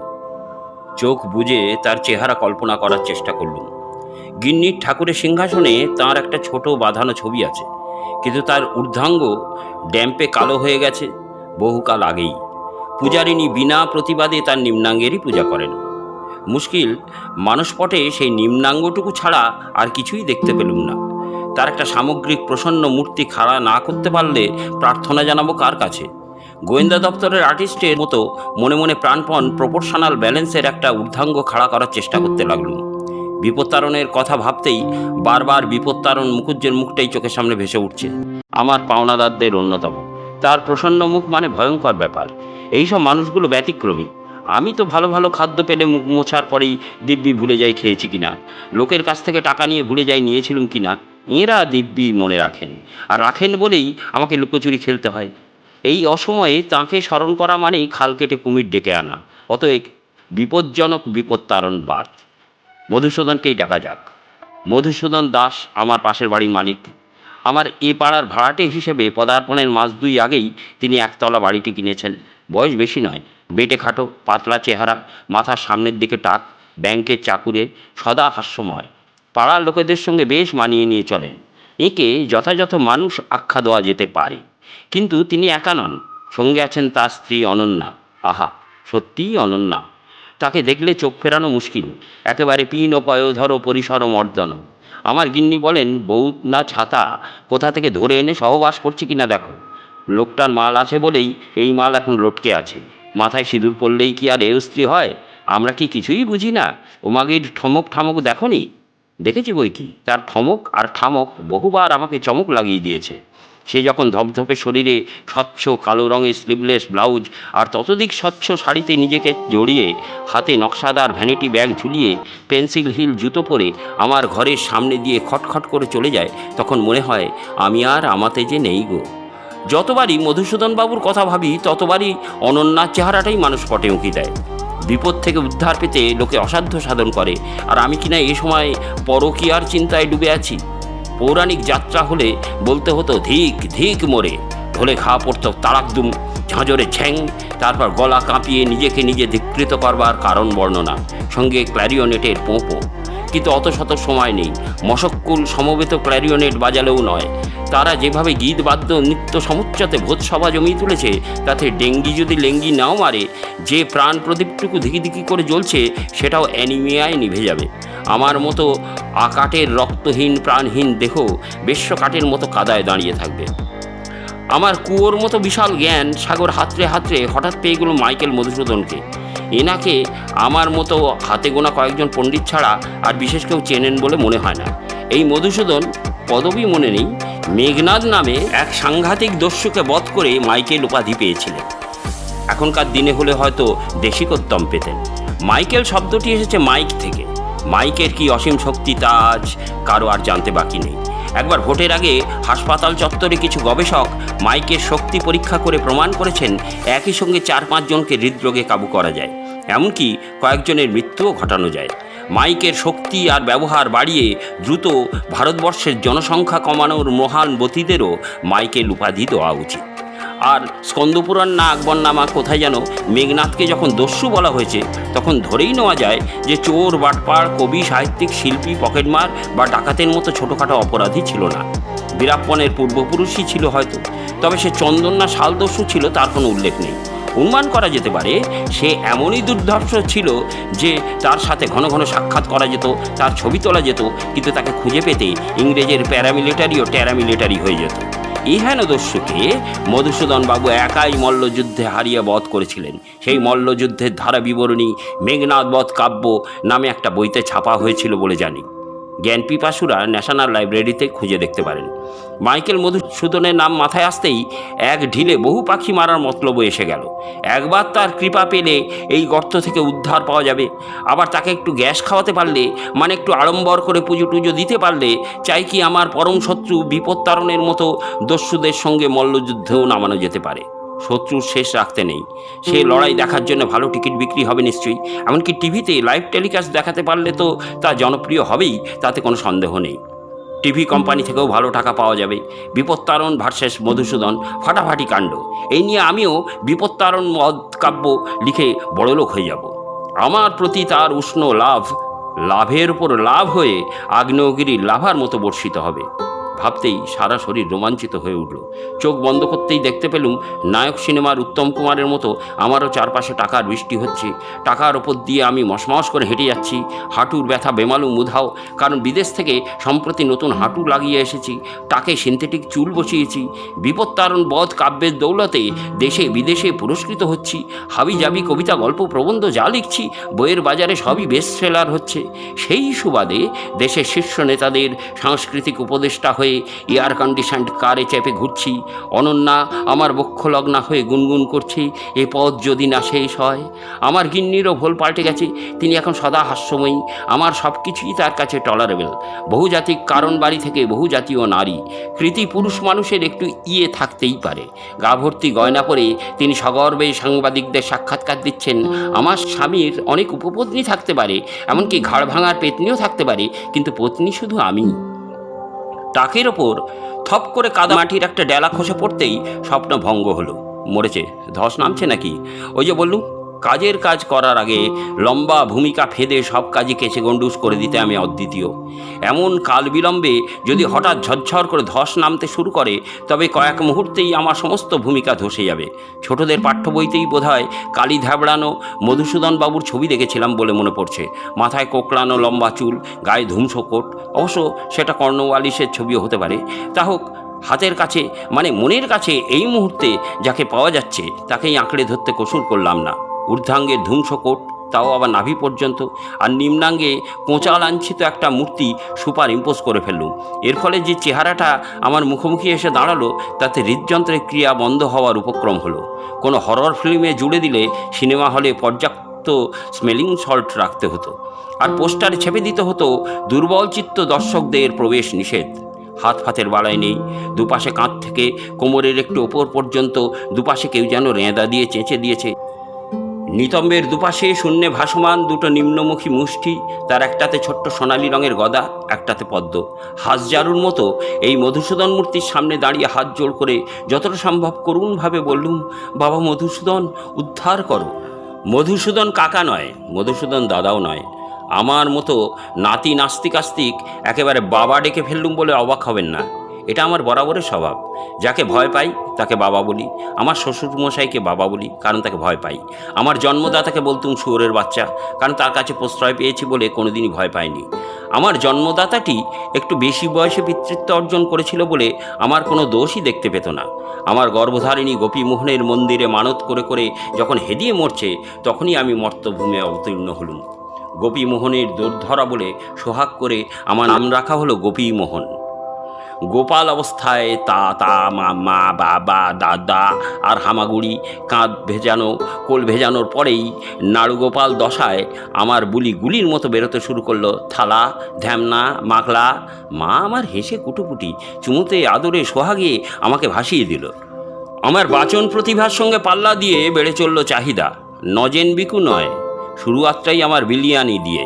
S2: চোখ বুজে তার চেহারা কল্পনা করার চেষ্টা করলুম। গিন্নির ঠাকুরের সিংহাসনে তার একটা ছোট বাঁধানো ছবি আছে, কিন্তু তার ঊর্ধ্বাঙ্গ ড্যাম্পে কালো হয়ে গেছে বহুকাল আগেই। পূজারিনী বিনা প্রতিবাদে তার নিম্নাঙ্গেরই পূজা করেন। মুশকিল, মানসপটে সেই নিম্নাঙ্গটুকু ছাড়া আর কিছুই দেখতে পেলুম না। তার একটা সামগ্রিক প্রসন্ন মূর্তি খাড়া না করতে পারলে প্রার্থনা জানাবো কার কাছে? গোয়েন্দা দপ্তরের আর্টিস্টের মতো মনে মনে প্রাণপণ প্রপোর্শনাল ব্যালেন্সের একটা ঊর্ধ্বাঙ্গ খাড়া করার চেষ্টা করতে লাগলুম। বিপত্তারণের কথা ভাবতেই বারবার বিপত্তারণ মুখুজ্জের মুখটাই চোখের সামনে ভেসে উঠছে। আমার পাওনাদারদের অন্যতম। তার প্রসন্ন মুখ মানে ভয়ঙ্কর ব্যাপার। এইসব মানুষগুলো ব্যতিক্রমী। আমি তো ভালো ভালো খাদ্য পেলে মুখ মোছার পরেই দিব্যি ভুলে যাই খেয়েছি কিনা, লোকের কাছ থেকে টাকা নিয়ে ভুলে যাই নিয়েছিলুম কিনা। এঁরা দিব্যি মনে রাখেন, আর রাখেন বলেই আমাকে লুকোচুরি খেলতে হয়। এই অসময়ে তাঁকে স্মরণ করা মানেই খাল কেটে কুমির ডেকে আনা। অতএব বিপজ্জনক বিপত্তারণ বাদ। মধুসূদনকেই ডাকা যাক। মধুসূদন দাস আমার পাশের বাড়ির মালিক। আমার এ পাড়ার ভাড়াটে হিসেবে পদার্পণের মাস 2 আগেই তিনি একতলা বাড়িটি কিনেছেন। বয়স বেশি নয়, বেটে খাটো, পাতলা চেহারা, মাথার সামনের দিকে টাক, ব্যাংকের চাকুরে, সদা হাস্যময়। পাড়ার লোকেদের সঙ্গে বেশ মানিয়ে নিয়ে চলেন। একে যথাযথ মানুষ আখ্যা দেওয়া যেতে পারে। কিন্তু তিনি একা নন, সঙ্গে আছেন তার স্ত্রী অনন্যা। আহা, সত্যিই অনন্যা। তাকে দেখলে চোখ ফেরানো মুশকিল, একেবারে পিন ও পয়োধর পরিসর মর্দন। আমার গিন্নি বলেন, বউ না ছাতা কোথা থেকে ধরে এনে সহবাস করছে কিনা দেখো। লোকটার মাল আছে বলেই এই মাল এখন লটকে আছে। মাথায় সিঁদুর পড়লেই কি আর এ স্ত্রী হয়? আমরা কি কিছুই বুঝি না? ওমাগির ঠমক ঠামক দেখনি? দেখেছি বই কি, তার ঠমক আর ঠামক বহুবার আমাকে চমক লাগিয়ে দিয়েছে। সে যখন ধপধপে শরীরে স্বচ্ছ কালো রঙের স্লিভলেস ব্লাউজ আর ততোধিক স্বচ্ছ শাড়িতে নিজেকে জড়িয়ে, হাতে নকশাদার ভ্যানিটি ব্যাগ ঝুলিয়ে, পেন্সিল হিল জুতো পরে আমার ঘরের সামনে দিয়ে খটখট করে চলে যায়, তখন মনে হয় আমি আর আমাতে যে নেই গো। যতবারই মধুসূদনবাবুর কথা ভাবি ততবারই অনন্যার চেহারাটাই মানুষ পটে উঁকি দেয়। বিপদ থেকে উদ্ধার পেতে লোকে অসাধ্য সাধন করে, আর আমি কিনা এ সময় পরকীয়ার চিন্তায় ডুবে আছি। পৌরাণিক যাত্রা হলে বলতে হতো ধিক ধিক মোরে, ঢোলে ঘা পড়ত তারাকদুম, ঝাঁঝরে ঝ্যাং, তারপর গলা কাঁপিয়ে নিজেকে নিজে ধিকৃত করবার কারণ বর্ণনা, সঙ্গে ক্ল্যারিওনেটের পোঁপো। কিন্তু অত শত সময় নেই, মশক্কুল সমবেত ক্ল্যারিওনেট বাজালেও নয়। তারা যেভাবে গীত বাদ্য নৃত্য সমুচ্চতে ভোজসভা জমিয়ে তুলেছে, তাতে ডেঙ্গি যদি লেঙ্গি নাও মারে, যে প্রাণ প্রদীপটুকু ধিকি ধিকি করে জ্বলছে সেটাও অ্যানিমিয়ায় নিভে যাবে। আমার মতো আকাটের রক্তহীন প্রাণহীন দেহ বেশ্যকাটের মতো কাদায় দাঁড়িয়ে থাকবে। আমার কুয়োর মতো বিশাল জ্ঞান সাগর হাতড়ে হাতড়ে হঠাৎ পেয়ে গেল মাইকেল মধুসূদনকে। এনাকে আমার মতো হাতে গোনা কয়েকজন পণ্ডিত ছাড়া আর বিশেষ কেউ চেনেন বলে মনে হয় না। এই মধুসূদন, পদবী মনে নেই, মেঘনাদ নামে এক সাংঘাতিক দস্যুকে বধ করে মাইকেল উপাধি পেয়েছিলেন। এখনকার দিনে হলে হয়তো দেশিকোত্তম পেতেন। মাইকেল শব্দটি এসেছে মাইক থেকে। মাইকের কি অসীম শক্তি তা আজ কারো আর জানতে বাকি নেই। একবার ভোটের আগে হাসপাতাল চত্বরে কিছু গবেষক মাইকের শক্তি পরীক্ষা করে প্রমাণ করেছেন একই সঙ্গে 4-5 জনকে হৃদরোগে কাবু করা যায়, এমনকি কয়েকজনের মৃত্যুও ঘটানো যায়। মাইকের শক্তি আর ব্যবহার বাড়িয়ে দ্রুত ভারতবর্ষের জনসংখ্যা কমানোর মহান বতীদেরও মাইকেল উপাধি দেওয়া উচিত। আর স্কন্দপুরাণ না আকবরনামা কোথায় যেন মেঘনাথকে যখন দস্যু বলা হয়েছে, তখন ধরেই নেওয়া যায় যে চোর, বাটপাড়, কবি, সাহিত্যিক, শিল্পী, পকেটমার বা ডাকাতের মতো ছোটোখাটো অপরাধী ছিল না। বীরাপ্পনের পূর্বপুরুষই ছিল হয়তো, তবে সে চন্দন না শাল দস্যু ছিল তার কোনো উল্লেখ নেই। অনুমান করা যেতে পারে সে এমনই দুর্ধর্ষ ছিল যে তার সাথে ঘন ঘন সাক্ষাৎ করা যেত, তার ছবি তোলা যেত, কিন্তু তাকে খুঁজে পেতে ইংরেজের প্যারামিলিটারিও ট্যারামিলিটারি হয়ে যেত। এই হেনদস্যুকে মধুসূদনবাবু একাই মল্লযুদ্ধে হারিয়ে বধ করেছিলেন। সেই মল্লযুদ্ধের ধারা বিবরণী মেঘনাদ বধ কাব্য নামে একটা বইতে ছাপা হয়েছিল বলে জানি। জ্ঞানপিপাসুরা ন্যাশনাল লাইব্রেরিতে খুঁজে দেখতে পারেন। মাইকেল মধুসূদনের নাম মাথায় আসতেই এক ঢিলে বহু পাখি মারার মতলব এসে গেল। একবার তার কৃপা পেলে এই গর্ত থেকে উদ্ধার পাওয়া যাবে, আবার তাকে একটু গ্যাস খাওয়াতে পারলে, মানে একটু আড়ম্বর করে পুজো টুজো দিতে পারলে, চাই কি আমার পরম শত্রু বিপত্তারণের মতো দস্যুদের সঙ্গে মল্লযুদ্ধেও নামানো যেতে পারে। শত্রুর শেষ রাখতে নেই। সে লড়াই দেখার জন্য ভালো টিকিট বিক্রি হবে নিশ্চয়ই, এমনকি টিভিতে লাইভ টেলিকাস্ট দেখাতে পারলে তো তা জনপ্রিয় হবেই, তাতে কোনো সন্দেহ নেই। টিভি কোম্পানি থেকেও ভালো টাকা পাওয়া যাবে। বিপত্তারণ ভার্সেস মধুসূদন, ফাটাফাটি কাণ্ড। এই নিয়ে আমিও বিপত্তারণ মদ কাব্য লিখে বড়লোক হয়ে যাব। আমার প্রতি তার উষ্ণ লাভের উপর লাভ হয়ে আগ্নেয়গিরির লাভার মতো বর্ষিত হবে। ভাবতেই সারা শরীর রোমাঞ্চিত হয়ে উঠল। চোখ বন্ধ করতেই দেখতে পেলুম নায়ক সিনেমার উত্তম কুমারের মতো আমারও চারপাশে টাকার বৃষ্টি হচ্ছে। টাকার ওপর দিয়ে আমি মশমশ করে হেঁটে যাচ্ছি। হাঁটুর ব্যথা বেমালুম উধাও, কারণ বিদেশ থেকে সম্প্রতি নতুন হাঁটু লাগিয়ে এসেছি। টাকে সিনথেটিক চুল বসিয়েছি। বিপত্তারণ বধ কাব্যের দৌলতে দেশে বিদেশে পুরস্কৃত হচ্ছি। হাবি জাবি কবিতা, গল্প, প্রবন্ধ যা লিখছি বইয়ের বাজারে সবই বেস্ট সেলার হচ্ছে। সেই সুবাদে দেশের শীর্ষ নেতাদের সাংস্কৃতিক উপদেষ্টা হয়ে এয়ার কন্ডিশনড কারে চেপে ঘুরছি। অনন্যা আমার বক্ষলগ্না হয়ে গুনগুন করছে, এ পথ যদি না শেষ হয়। আমার গিন্নিরও ভোল পাল্টে গেছে। তিনি এখন সদা হাস্যময়ী। আমার সব কিছুই তার কাছে টলারেবল। বহুজাতিক কারণ বাড়ি থেকে বহুজাতীয় নারী, কৃতি পুরুষ মানুষের একটু ইয়ে থাকতেই পারে। গা ভর্তি গয়না পরে তিনি সগর্বে সাংবাদিকদের সাক্ষাৎকার দিচ্ছেন। আমার স্বামীর অনেক উপপত্নী থাকতে পারে, এমনকি ঘাড় ভাঙার পেতনিও থাকতে পারে, কিন্তু পত্নী শুধু আমি। টাকের ওপর থপ করে কাদামাটির একটা ডেলা খসে পড়তেই স্বপ্ন ভঙ্গ হলো। মরেছে, ধস নামছে নাকি? ওই যে বললুম কাজের কাজ করার আগে লম্বা ভূমিকা ফেদে সব কাজই কেচে গন্ডুস করে দিতে আমি অদ্বিতীয়। এমন কাল বিলম্বে যদি হঠাৎ ঝরঝর করে ধস নামতে শুরু করে, তবে কয়েক মুহূর্তেই আমার সমস্ত ভূমিকা ধসে যাবে। ছোটদের পাঠ্য বইতেই বোধহয় কালি ধ্যাবড়ানো মধুসূদন বাবুর ছবি দেখেছিলাম বলে মনে পড়ছে। মাথায় কোকড়ানো লম্বা চুল, গায়ে ধুমসো কোট, অবশ্য সেটা কর্নওয়ালিসের ছবিও হতে পারে। তা হোক, হাতের কাছে মানে মনের কাছে এই মুহূর্তে যাকে পাওয়া যাচ্ছে তাকেই আঁকড়ে ধরতে কসুর করলাম না। ঊর্ধ্বাঙ্গের ধুমসো কোট, তাও আবার নাভি পর্যন্ত, আর নিম্নাঙ্গে কোঁচা লাঞ্ছিত একটা মূর্তি সুপার ইম্পোজ করে ফেললুম। এর ফলে যে চেহারাটা আমার মুখোমুখি এসে দাঁড়ালো, তাতে হৃদযন্ত্রের ক্রিয়া বন্ধ হওয়ার উপক্রম হলো। কোনো হরর ফিল্মে জুড়ে দিলে সিনেমা হলে পর্যাপ্ত স্মেলিং সল্ট রাখতে হতো, আর পোস্টারে ছেপে দিতে হতো দুর্বলচিত্ত দর্শকদের প্রবেশ নিষেধ। হাত ফাতের বাড়ায় নেই, দুপাশে কাঁধ থেকে কোমরের একটু ওপর পর্যন্ত দুপাশে কেউ যেন রেঁদা দিয়ে চেঁচে দিয়েছে। নিতম্বের দুপাশে শূন্যে ভাসমান দুটো নিম্নমুখী মুষ্টি, তার একটাতে ছোট্ট সোনালি রঙের গদা, একটাতে পদ্ম। হাসজারুর মতো এই মধুসূদন মূর্তির সামনে দাঁড়িয়ে হাত জোড় করে যতটা সম্ভব করুণভাবে বললুম, বাবা মধুসূদন, উদ্ধার করো। মধুসূদন কাকা নয়, মধুসূদন দাদাও নয়। আমার মতো নাতি নাস্তিক আস্তিক একেবারে বাবা ডেকে ফেললুম বলে অবাক হবেন না। এটা আমার বরাবরের স্বভাব। যাকে ভয় পাই তাকে বাবা বলি। আমার শ্বশুরমশাইকে বাবা বলি, কারণ তাকে ভয় পাই। আমার জন্মদাতাকে বলতুম শুয়োরের বাচ্চা, কারণ তার কাছে প্রশ্রয় পেয়েছি বলে কোনোদিনই ভয় পাইনি। আমার জন্মদাতাটি একটু বেশি বয়সে পিতৃত্ব অর্জন করেছিল বলে আমার কোনো দোষই দেখতে পেত না। আমার গর্ভধারিণী গোপীমোহনের মন্দিরে মানত করে করে যখন হেদিয়ে মরছে, তখনই আমি মর্তভূমে অবতীর্ণ হলুম। গোপীমোহনের দুর্ধরা বলে সোহাগ করে আমার নাম রাখা হলো গোপীমোহন। গোপাল অবস্থায় তা মা বাবা দাদা আর হামাগুড়ি কাঁধ ভেজানো কোল ভেজানোর পরেই নাড়ুগোপাল দশায় আমার বুলি গুলির মতো বেরোতে শুরু করলো। থালা, ধ্যামনা, মাখলা। মা আমার হেসে কুটুপুটি, চুমুতে আদরে সোহাগে আমাকে ভাসিয়ে দিল। আমার বাচন প্রতিভার সঙ্গে পাল্লা দিয়ে বেড়ে চলল চাহিদা। নজেন বিকু নয়, শুরুয়াত্রাই আমার বিলিয়ানি দিয়ে।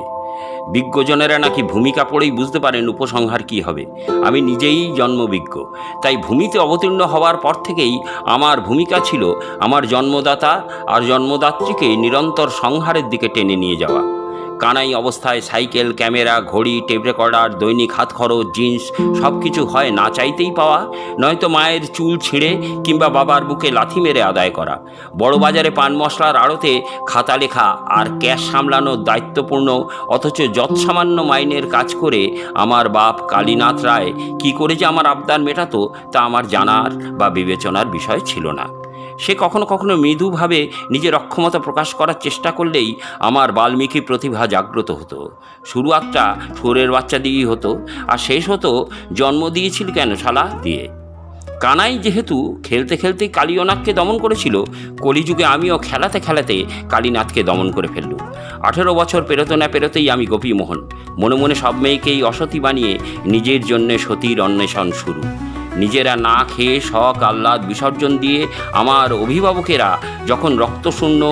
S2: বিজ্ঞজনেরা নাকি ভূমিকা পড়েই বুঝতে পারেন উপসংহার কী হবে। আমি নিজেই জন্মবিজ্ঞ, তাই ভূমিতে অবতীর্ণ হওয়ার পর থেকেই আমার ভূমিকা ছিল আমার জন্মদাতা আর জন্মদাত্রীকে নিরন্তর সংহারের দিকে টেনে নিয়ে যাওয়া। কানাই অবস্থায় সাইকেল, ক্যামেরা, ঘড়ি, টেপ রেকর্ডার, দৈনিক হাত খরচ, জিন্স সব কিছু হয় না চাইতেই পাওয়া, নয়তো মায়ের চুল ছিঁড়ে কিংবা বাবার বুকে লাথি মেরে আদায় করা। বড় বাজারে পান মশলার আড়তে খাতা লেখা আর ক্যাশ সামলানোর দায়িত্বপূর্ণ অথচ যৎসামান্য মাইনের কাজ করে আমার বাপ কালীনাথ রায় কী করে যে আমার আবদার মেটাতো তা আমার জানার বা বিবেচনার বিষয় ছিল না। সে কখনো কখনো মৃদুভাবে নিজের অক্ষমতা প্রকাশ করার চেষ্টা করলেই আমার বাল্মীকি প্রতিভা জাগ্রত হতো। শুরুয়াতটা শুয়োরের বাচ্চা দিয়েই হতো, আর শেষ হতো জন্ম দিয়েছিল কেন শালা দিয়ে। কানাই যেহেতু খেলতে খেলতেই কালীনাথকে দমন করেছিল, কলিযুগে আমিও খেলাতে খেলাতে কালীনাথকে দমন করে ফেললুম। 18 বছর পেরোতে না পেরোতেই আমি গোপীমোহন। মনে মনে সব মেয়েকেই অসতী বানিয়ে নিজের জন্যে সতীর অন্বেষণ শুরু। নিজেরা না খেয়ে শখ আহ্লাদ বিসর্জন দিয়ে আমার অভিভাবকেরা যখন রক্তশূন্য,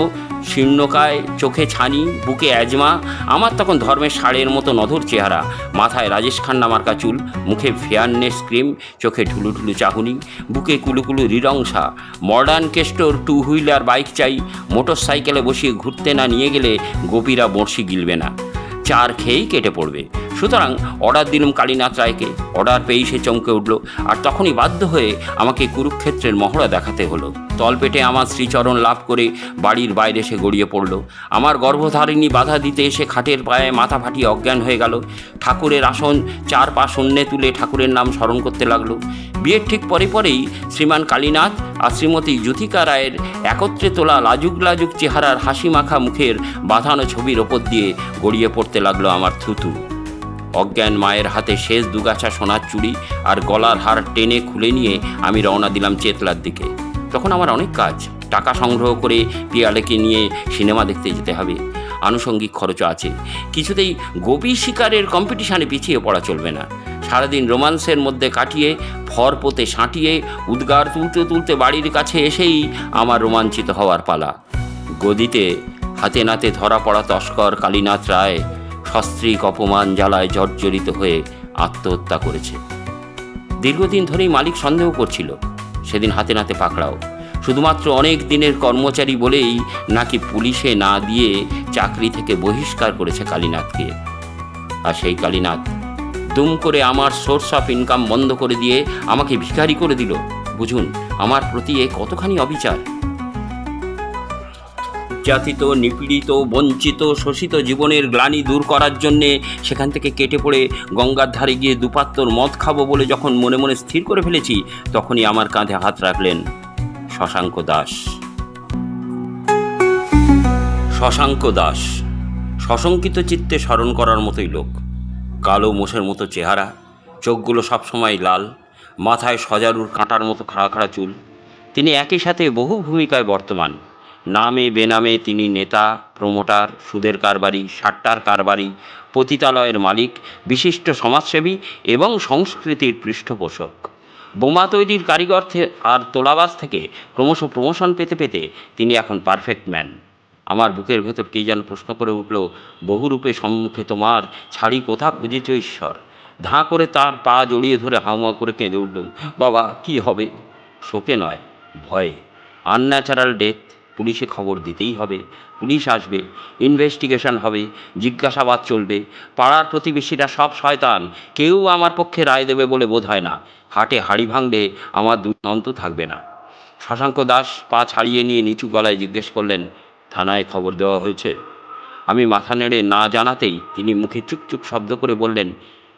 S2: শীর্ণকায়, চোখে ছানি, বুকে অ্যাজমা, আমার তখন ধর্মের ষাঁড়ের মতো নধর চেহারা, মাথায় রাজেশ খান্না মার্কা চুল, মুখে ফেয়ারনেস ক্রিম, চোখে ঢুলু ঢুলু চাহুনি, বুকে কুলুকুলু রিরংসা, মডার্ন কেস্টোর 2 হুইলার বাইক চাই, মোটর সাইকেলে বসিয়ে ঘুরতে না নিয়ে গেলে গোপীরা বড়শি গিলবে না, চার খেয়েই কেটে পড়বে। সুতরাং অর্ডার দিলাম কালীনাথ রায়কে। অর্ডার পেয়েই সে চমকে উঠল, আর তখনই বাধ্য হয়ে আমাকে কুরুক্ষেত্রের মহড়া দেখাতে হলো। তলপেটে আমার শ্রীচরণ লাভ করে বাড়ির বাইরে সে গড়িয়ে পড়ল। আমার গর্ভধারিণী বাধা দিতে এসে খাটের পায়ে মাথা ফাটিয়ে অজ্ঞান হয়ে গেল। ঠাকুরের আসন 4 পা শূন্যে তুলে ঠাকুরের নাম স্মরণ করতে লাগলো। বিয়ের ঠিক পরে পরেই শ্রীমান কালীনাথ আর শ্রীমতী জ্যোতিকা রায়ের একত্রে তোলা লাজুক লাজুক চেহারার হাসি মাখা মুখের বাঁধানো ছবির ওপর দিয়ে গড়িয়ে পড়তে লাগলো আমার থুতু। অজ্ঞান মায়ের হাতে শেষ দুগাছা সোনার চুড়ি আর গলার হার টেনে খুলে নিয়ে আমি রওনা দিলাম চেতলার দিকে। তখন আমার অনেক কাজ। টাকা সংগ্রহ করে পিয়ালেকে নিয়ে সিনেমা দেখতে যেতে হবে, আনুষঙ্গিক খরচও আছে। কিছুতেই গোপী শিকারের কম্পিটিশানে পিছিয়ে পড়া চলবে না। সারাদিন রোমান্সের মধ্যে কাটিয়ে ফরপোতে সাঁটিয়ে উদ্গার তুলতে তুলতে বাড়ির কাছে এসেই আমার রোমাঞ্চিত হওয়ার পালা। গদিতে হাতে নাতে ধরা পড়া তস্কর কালীনাথ রায় সস্ত্রীক অপমান জ্বালায় জর্জরিত হয়ে আত্মহত্যা করেছে। দীর্ঘদিন ধরেই মালিক সন্দেহ করছিল, সেদিন হাতে নাতে পাকড়াও। শুধুমাত্র অনেক দিনের কর্মচারী বলেই নাকি পুলিশে না দিয়ে চাকরি থেকে বহিষ্কার করেছে কালীনাথকে। আর সেই কালীনাথ দুম করে আমার সোর্স অফ ইনকাম বন্ধ করে দিয়ে আমাকে ভিখারি করে দিল। বুঝুন আমার প্রতি এ কতখানি অবিচার। নির্যাতিত, নিপীড়িত, বঞ্চিত, শোষিত জীবনের গ্লানি দূর করার জন্যে সেখান থেকে কেটে পড়ে গঙ্গার ধারে গিয়ে দুপাত্তর মদ খাবো বলে যখন মনে মনে স্থির করে ফেলেছি, তখনই আমার কাঁধে হাত রাখলেন শশাঙ্ক দাস। শশাঙ্ক দাস সশঙ্কিত চিত্তে স্মরণ করার মতোই লোক। কালো মোষের মতো চেহারা, চোখগুলো সবসময় লাল, মাথায় সজারুর কাঁটার মতো খাড়া খাড়া চুল। তিনি একই সাথে বহু ভূমিকায় বর্তমান। নামে বেনামে তিনি নেতা, প্রমোটার, সুদের কারবারি, সাট্টার কারবারি, পতিতালয়ের মালিক, বিশিষ্ট সমাজসেবী এবং সংস্কৃতির পৃষ্ঠপোষক। বোমা তৈরির কারিগর আর তোলাবাজ থেকে ক্রমশ প্রমোশন পেতে পেতে তিনি এখন পারফেক্ট ম্যান। আমার বুকের ভেতর কে যেন প্রশ্ন করে উঠল, বহুরূপে সম্মুখে তোমার, ছাড়ি কোথা খুঁজেছ ঈশ্বর। ধাঁ করে তার পা জড়িয়ে ধরে হাউমা করে কেঁদে উঠল, বাবা কি হবে? শোকে নয়, ভয়ে। আনন্যাচারাল ডেথ, পুলিশে খবর দিতেই হবে। পুলিশ আসবে, ইনভেস্টিগেশন হবে, জিজ্ঞাসাবাদ চলবে। পাড়ার প্রতিবেশীরা সব শয়তান, কেউ আমার পক্ষে রায় দেবে বলে বোধ হয় না। হাটে হাড়ি ভাঙলে আমার দুর্নন্ত থাকবে না। শশাঙ্ক দাস পা ছাড়িয়ে নিয়ে নিচু গলায় জিজ্ঞেস করলেন, থানায় খবর দেওয়া হয়েছে? আমি মাথা নেড়ে না জানাতেই তিনি মুখে চুপচুপ শব্দ করে বললেন,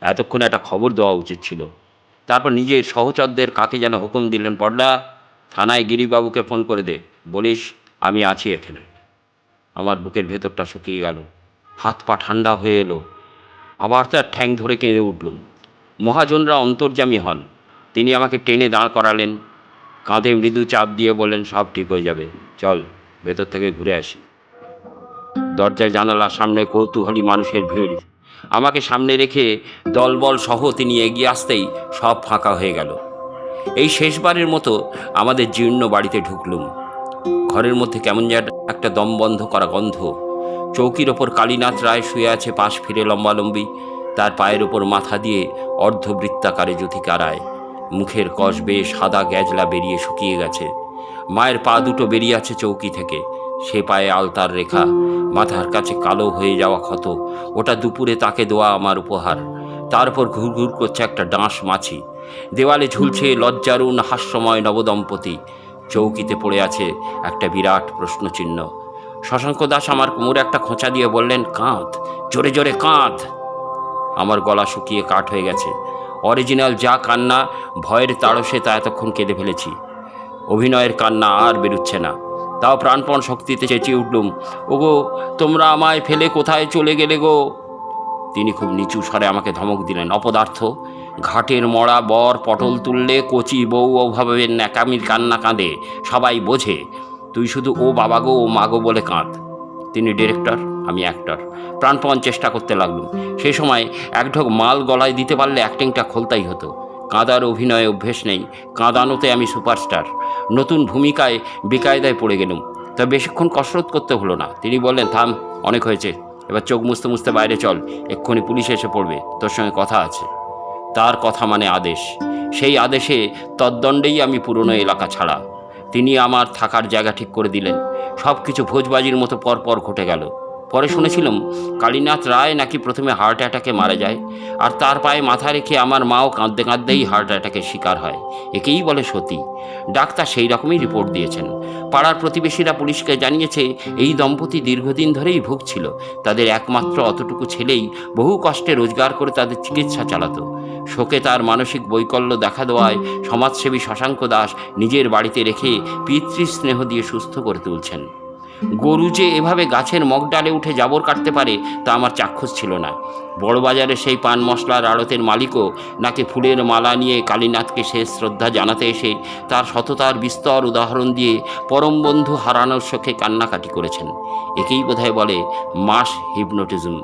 S2: এতক্ষণ একটা খবর দেওয়া উচিত ছিল। তারপর নিজের সহচরদের কাকে যেন হুকুম দিলেন, পড়লা থানায় গিরিবাবুকে ফোন করে দে, বলিস আমি আছি এখানে। আমার বুকের ভেতরটা শুকিয়ে গেল, হাত পা ঠান্ডা হয়ে এলো। আবার তার ঠ্যাং ধরে কেঁদে উঠলুম। মহাজনরা অন্তর্যামী হন। তিনি আমাকে টেনে দাঁড় করালেন, কাঁধে মৃদু চাপ দিয়ে বললেন, সব ঠিক হয়ে যাবে, চল ভেতর থেকে ঘুরে আসি। দরজায় জানালার সামনে কৌতূহলী মানুষের ভিড়। আমাকে সামনে রেখে দলবল সহ তিনি এগিয়ে আসতেই সব ফাঁকা হয়ে গেল। এই শেষবারের মতো আমাদের জীর্ণ বাড়িতে ঢুকলুম। ঘরের মধ্যে কেমন যেন একটা দম বন্ধ করা গন্ধ। চৌকির ওপর কালীনাথ রায় শুয়ে আছে পাশ ফিরে লম্বালম্বি, তার পায়ের ওপর মাথা দিয়ে অর্ধবৃত্তাকারে জ্যোতিকা রায়। মুখের কষ বেয়ে সাদা গ্যাজলা বেরিয়ে শুকিয়ে গেছে। মায়ের পা দুটো বেরিয়ে আছে চৌকি থেকে, সে পায়ে আলতার রেখা, মাথার কাছে কালো হয়ে যাওয়া ক্ষত। ওটা দুপুরে তাকে দেওয়া আমার উপহার। তারপর ঘুর ঘুর করছে একটা ডাঁশ মাছি। দেওয়ালে ঝুলছে লজ্জারুণ হাস্যময় নবদম্পতি। চৌকিতে পড়ে আছে একটা বিরাট প্রশ্নচিহ্ন। শশাঙ্ক দাস আমার কোমরে একটা খোঁচা দিয়ে বললেন, কাঁধ, জোরে জোরে কাঁধ। আমার গলা শুকিয়ে কাঠ হয়ে গেছে। অরিজিনাল যা কান্না, ভয়ের তাড়সে তা এতক্ষণ কেঁদে ফেলেছি। অভিনয়ের কান্না আর বেরুচ্ছে না। তাও প্রাণপণ শক্তিতে চেঁচিয়ে উঠলুম, ওগো তোমরা আমায় ফেলে কোথায় চলে গেলে গো? তিনি খুব নিচু স্বরে আমাকে ধমক দিলেন, অপদার্থ, ঘাটের মরা বর পটল তুললে কচি বউ অভাবের ন্যাকামির কান্না কাঁদে, সবাই বোঝে। তুই শুধু ও বাবা গো, ও মাগো বলে কাঁদ। তিনি ডিরেক্টর, আমি অ্যাক্টর। প্রাণপণ চেষ্টা করতে লাগলুম। সেই সময় এক ঢোক মাল গলায় দিতে পারলে অ্যাক্টিংটা খোলতাই হতো। কাঁদার অভিনয়ে অভ্যেস নেই, কাঁদানোতে আমি সুপারস্টার। নতুন ভূমিকায় বেকায়দায় পড়ে গেলুম। তা বেশিক্ষণ কসরত করতে হলো না। তিনি বললেন, থাম, অনেক হয়েছে, এবার চোখ মুছতে মুছতে বাইরে চল, এক্ষুনি পুলিশ এসে পড়বে, তোর সঙ্গে কথা আছে। তার কথা মানে আদেশ। সেই আদেশে তদ্দণ্ডেই আমি পুরনো এলাকা ছাড়া। তিনি আমার থাকার জায়গা ঠিক করে দিলেন। সব কিছু ভোজবাজির মতো পরপর ঘটে গেল। পরে শুনেছিলাম কালীনাথ রায় নাকি প্রথমে হার্ট অ্যাটাকে মারা যায়, আর তার পায়ে মাথা রেখে আমার মাও কাঁদতে কাঁদতেই হার্ট অ্যাটাকের শিকার হয়। একেই বলে সতী। ডাক্তার সেই রকমই রিপোর্ট দিয়েছেন। পাড়ার প্রতিবেশীরা পুলিশকে জানিয়েছে এই দম্পতি দীর্ঘদিন ধরেই ভুগছিল। তাদের একমাত্র অতটুকু ছেলেই বহু কষ্টে রোজগার করে তাদের চিকিৎসা চালাতো। শোকে তার মানসিক বৈকল্য দেখা দেওয়ায় সমাজসেবী শশাঙ্ক দাস নিজের বাড়িতে রেখে পিতৃস্নেহ দিয়ে সুস্থ করে তুলছেন। গরু যে এভাবে গাছের মগডালে উঠে জাবর কাটতে পারে তা আমার চাক্ষুষ ছিল না। বড়বাজারে সেই পান মশলার আড়তের মালিকও নাকি ফুলের মালা নিয়ে কালীনাথকে শেষ শ্রদ্ধা জানাতে এসে তার সততার বিস্তর উদাহরণ দিয়ে পরম বন্ধু হারানোর শোকে কান্নাকাটি করেছেন। একেই বোধহয় বলে মাস হিপনোটিজম।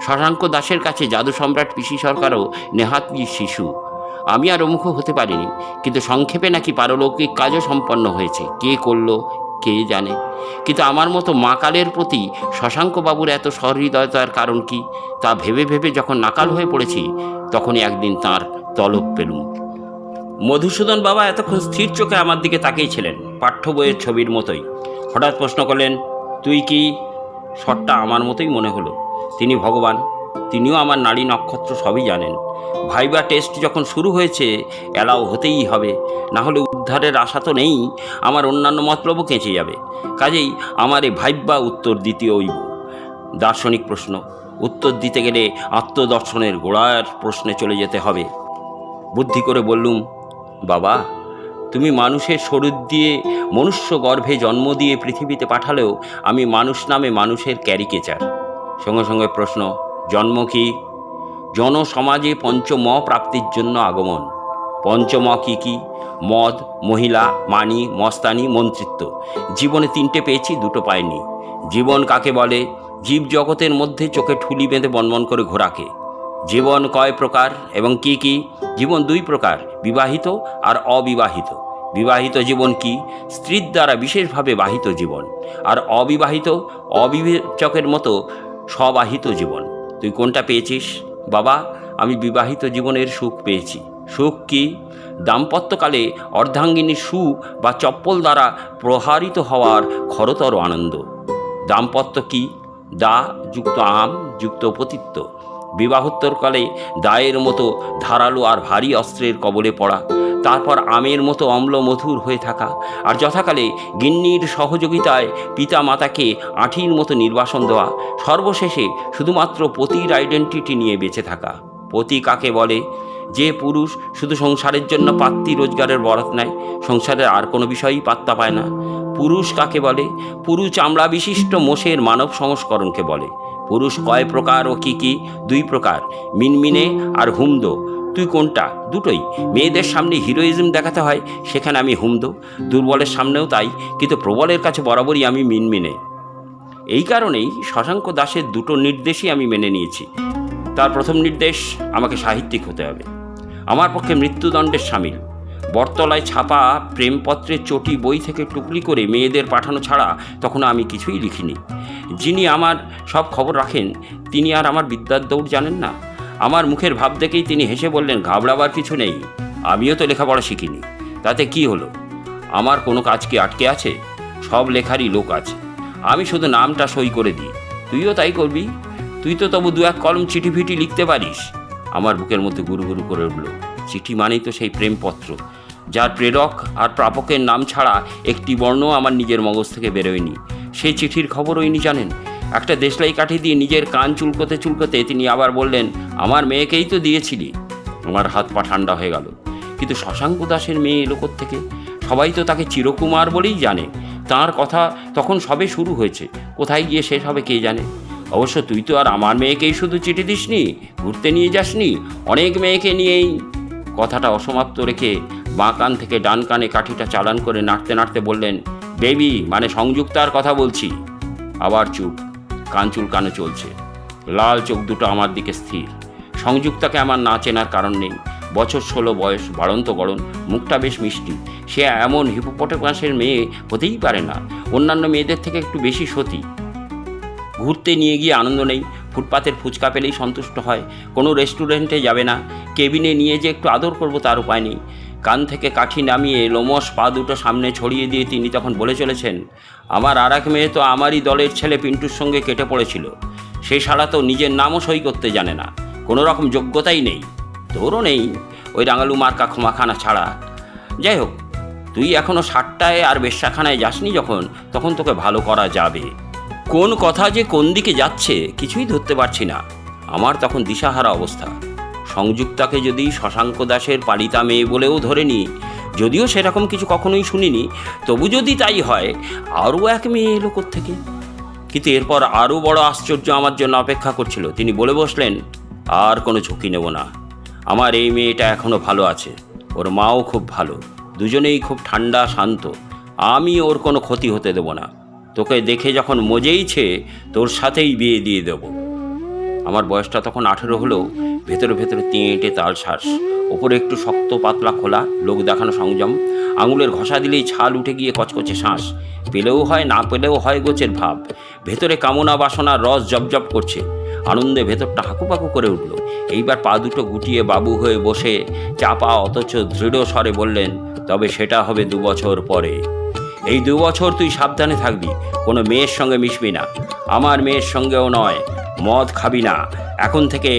S2: শশাঙ্ক দাসের কাছে জাদু সম্রাট পিসি সরকারও নেহাতই শিশু। আমি আর অমুখ হতে পারিনি, কিন্তু সংক্ষেপে নাকি পারলৌকিক কাজও সম্পন্ন হয়েছে। কে করলো কে জানে। কিন্তু আমার মতো মা কালের প্রতি শশাঙ্কবাবুর এত সহৃদয়তার কারণ কি, তা ভেবে ভেবে যখন নাকাল হয়ে পড়েছি, তখনই একদিন তাঁর তলব পেলুম। মধুসূদন বাবা এতক্ষণ স্থির চোখে আমার দিকে তাকিয়েছিলেন, পাঠ্য বইয়ের ছবির মতোই। হঠাৎ প্রশ্ন করলেন, তুই কি? স্বরটা আমার মতোই মনে হলো। তিনি ভগবান, তিনিও আমার নাড়ি নক্ষত্র সবই জানেন। ভাইবা টেস্ট যখন শুরু হয়েছে অ্যালাউ হতেই হবে, না হলে উদ্ধারের আশা তো নেই, আমার অন্যান্য মতলবও কেঁচে যাবে। কাজেই আমার এই ভাইবা উত্তর দিতে হইব। দার্শনিক প্রশ্ন, উত্তর দিতে গেলে আত্মদর্শনের গোড়ার প্রশ্নে চলে যেতে হবে। বুদ্ধি করে বললুম, বাবা, তুমি মানুষের শরীর দিয়ে মনুষ্য গর্ভে জন্ম দিয়ে পৃথিবীতে পাঠালেও আমি মানুষ নামে মানুষের ক্যারিকেচার। সঙ্গে সঙ্গে প্রশ্ন, জন্ম কি? জনসমাজে পঞ্চম প্রাপ্তির জন্য আগমন। পঞ্চম কি কি? মদ, মহিলা, মানি, মস্তানি, মন্ত্রিত্ব। জীবনে 3টে পেয়েছি, 2টো পাইনি। জীবন কাকে বলে? জীব জগতের মধ্যে চোখে ঠুলি বেঁধে বনবন করে ঘোরাকে। জীবন কয় প্রকার এবং কি কি? জীবন 2 প্রকার, বিবাহিত আর অবিবাহিত। বিবাহিত জীবন কি? স্ত্রীর দ্বারা বিশেষভাবে বাহিত জীবন। আর অবিবাহিত, অবিবেচকের মতো স্ববাহিত জীবন। তুই কোনটা পেয়েছিস? বাবা, আমি বিবাহিত জীবনের সুখ পেয়েছি। সুখ কি? দাম্পত্যকালে অর্ধাঙ্গিনীর সু বা চপ্পল দ্বারা প্রহারিত হওয়ার খরতর আনন্দ। দাম্পত্য কি? দা যুক্ত আম যুক্ত পতিত্ব। বিবাহোত্তরকালে দায়ের মতো ধারালো আর ভারী অস্ত্রের কবলে পড়া, তারপর আমের মতো অম্ল মধুর হয়ে থাকা, আর যথাকালে গিন্নির সহযোগিতায় পিতা মাতাকে আঁঠির মতো নির্বাসন দেওয়া, সর্বশেষে শুধুমাত্র পতির আইডেন্টিটি নিয়ে বেঁচে থাকা। পতি কাকে বলে? যে পুরুষ শুধু সংসারের জন্য পাত্তি রোজগারের বরাত নেয়, সংসারের আর কোনো বিষয়ই পাত্তা পায় না। পুরুষ কাকে বলে? পুরু চামড়া বিশিষ্ট মোষের মানব সংস্করণকে বলে। পুরুষ কয় প্রকার ও কি কি? 2 প্রকার, মিনমিনে আর হুমদো। তুই কোনটা? 2টোই। মেয়েদের সামনে হিরোইজম দেখাতে হয়, সেখানে আমি হুমদো। দুর্বলের সামনেও তাই, কিন্তু প্রবলের কাছে বরাবরই আমি মিনমিনে। এই কারণেই শশাঙ্ক দাসের 2টো নির্দেশই আমি মেনে নিয়েছি। তার প্রথম নির্দেশ, আমাকে সাহিত্যিক হতে হবে। আমার পক্ষে মৃত্যুদণ্ডের সামিল। বটতলায় ছাপা প্রেমপত্রের চটি বই থেকে টুকলি করে মেয়েদের পাঠানো ছাড়া তখন আমি কিছুই লিখিনি। যিনি আমার সব খবর রাখেন তিনি আর আমার বিদ্যার দৌড় জানেন না। আমার মুখের ভাব দেখেই তিনি হেসে বললেন, ঘাবড়াবার কিছু নেই, আমিও তো লেখাপড়া শিখিনি। তাতে কি হলো? আমার কোনো কাজ কি আটকে আছে? সব লেখারই লোক আছে, আমি শুধু নামটা সই করে দিই। তুইও তাই করবি? তুই তো তবু 2-1 কলম চিঠি ফিটি লিখতে পারিস। আমার বুকের মধ্যে গুরু গুরু করে উঠল। চিঠি মানেই তো সেই প্রেমপত্র, যার প্রেরক আর প্রাপকের নাম ছাড়া একটি বর্ণ আমার নিজের মগজ থেকে বেরোয়নি। সেই চিঠির খবরও ইনি জানেন। একটা দেশলাই কাঠি দিয়ে নিজের কান চুলকোতে চুলকোতে তিনি আবার বললেন, আমার মেয়েকেই তো দিয়েছিলি। আমার হাত পা ঠান্ডা হয়ে গেল। কিন্তু শশাঙ্ক দাসের মেয়ে এলো কোত্থেকে? সবাই তো তাকে চিরকুমার বলেই জানে। তার কথা তখন সবে শুরু হয়েছে, কোথায় গিয়ে শেষ হবে কে জানে। অবশ্য তুই তো আর আমার মেয়েকেই শুধু চিঠি দিসনি, ঘুরতে নিয়ে যাসনি, অনেক মেয়েকে নিয়েই। কথাটা অসমাপ্ত রেখে বাঁ কান থেকে ডান কানে কাঠিটা চালান করে নাড়তে নাড়তে বললেন, বেবি মানে সংযুক্তার কথা বলছি। আবার চুপ, কান চুলকানো চলছে। লাল চোখ দুটো আমার দিকে স্থির। সংযুক্তাকে আমার না চেনার কারণ নেই। বছর 16 বয়স, বাড়ন্ত গড়ন, মুখটা বেশ মিষ্টি। সে এমন হিপোপটেমাসের মেয়ে হতেই পারে না। অন্যান্য মেয়েদের থেকে একটু বেশি সতী। ঘুরতে নিয়ে গিয়ে আনন্দ নেই, ফুটপাতের ফুচকা পেলেই সন্তুষ্ট হয়। কোনো রেস্টুরেন্টে যাবে না, কেবিনে নিয়ে যে একটু আদর করব তার উপায় নেই। কান থেকে কাঠি নামিয়ে লোমশ পা দুটো সামনে ছড়িয়ে দিয়ে তিনি তখন বলে চলেছেন, আমার আর এক মেয়ে তো আমারই দলের ছেলে পিন্টুর সঙ্গে কেটে পড়েছিল। সেই শালা তো নিজের নামও সই করতে জানে না, কোনো রকম যোগ্যতাই নেই। তোরও নেই, ওই রাঙালু মার্কা ক্ষমাখানা ছাড়া। যাই হোক, তুই এখনও 60টায় আর বেশ্যাখানায় যাসনি যখন, তখন তোকে ভালো করা যাবে। কোন কথা যে কোন দিকে যাচ্ছে কিছুই ধরতে পারছি না। আমার তখন দিশাহারা অবস্থা। সংযুক্তাকে যদি শশাঙ্ক দাসের পালিতা মেয়ে বলেও ধরে নিই, যদিও সেরকম কিছু কখনোই শুনিনি, তবু যদি তাই হয়, আরও এক মেয়ে এলো কোত্থেকে। কিন্তু এরপর আরও বড় আশ্চর্য আমার জন্য অপেক্ষা করছিল। তিনি বলে বসলেন, আর কোনো ঝুঁকি নেব না। আমার এই মেয়েটা এখনও ভালো আছে, ওর মাও খুব ভালো, দুজনেই খুব ঠান্ডা শান্ত। আমি ওর কোনো ক্ষতি হতে দেব না। তোকে দেখে যখন মজেইছে, তোর সাথেই বিয়ে দিয়ে দেব। আমার বয়সটা তখন 18 হলেও ভেতরে ভেতরে তেঁটে তাল শ্বাস। ওপরে একটু শক্ত পাতলা খোলা, লোক দেখানো সংযম। আঙুলের ঘষা দিলেই ছাল উঠে গিয়ে কচকচে শ্বাস। পেলেও হয়, না পেলেও হয় গোছের ভাব। ভেতরে কামনা বাসনার রস জপজপ করছে। আনন্দে ভেতরটা হাঁকুপাকু করে উঠল। এইবার পা দুটো গুটিয়ে বাবু হয়ে বসে চাপা অথচ দৃঢ় স্বরে বললেন, তবে সেটা হবে 2 বছর পরে। এই 2 বছর তুই সাবধানে থাকবি, কোনো মেয়ের সঙ্গে মিশবি না, আমার মেয়ের সঙ্গেও নয়। মদ খাবি না, এখন থেকে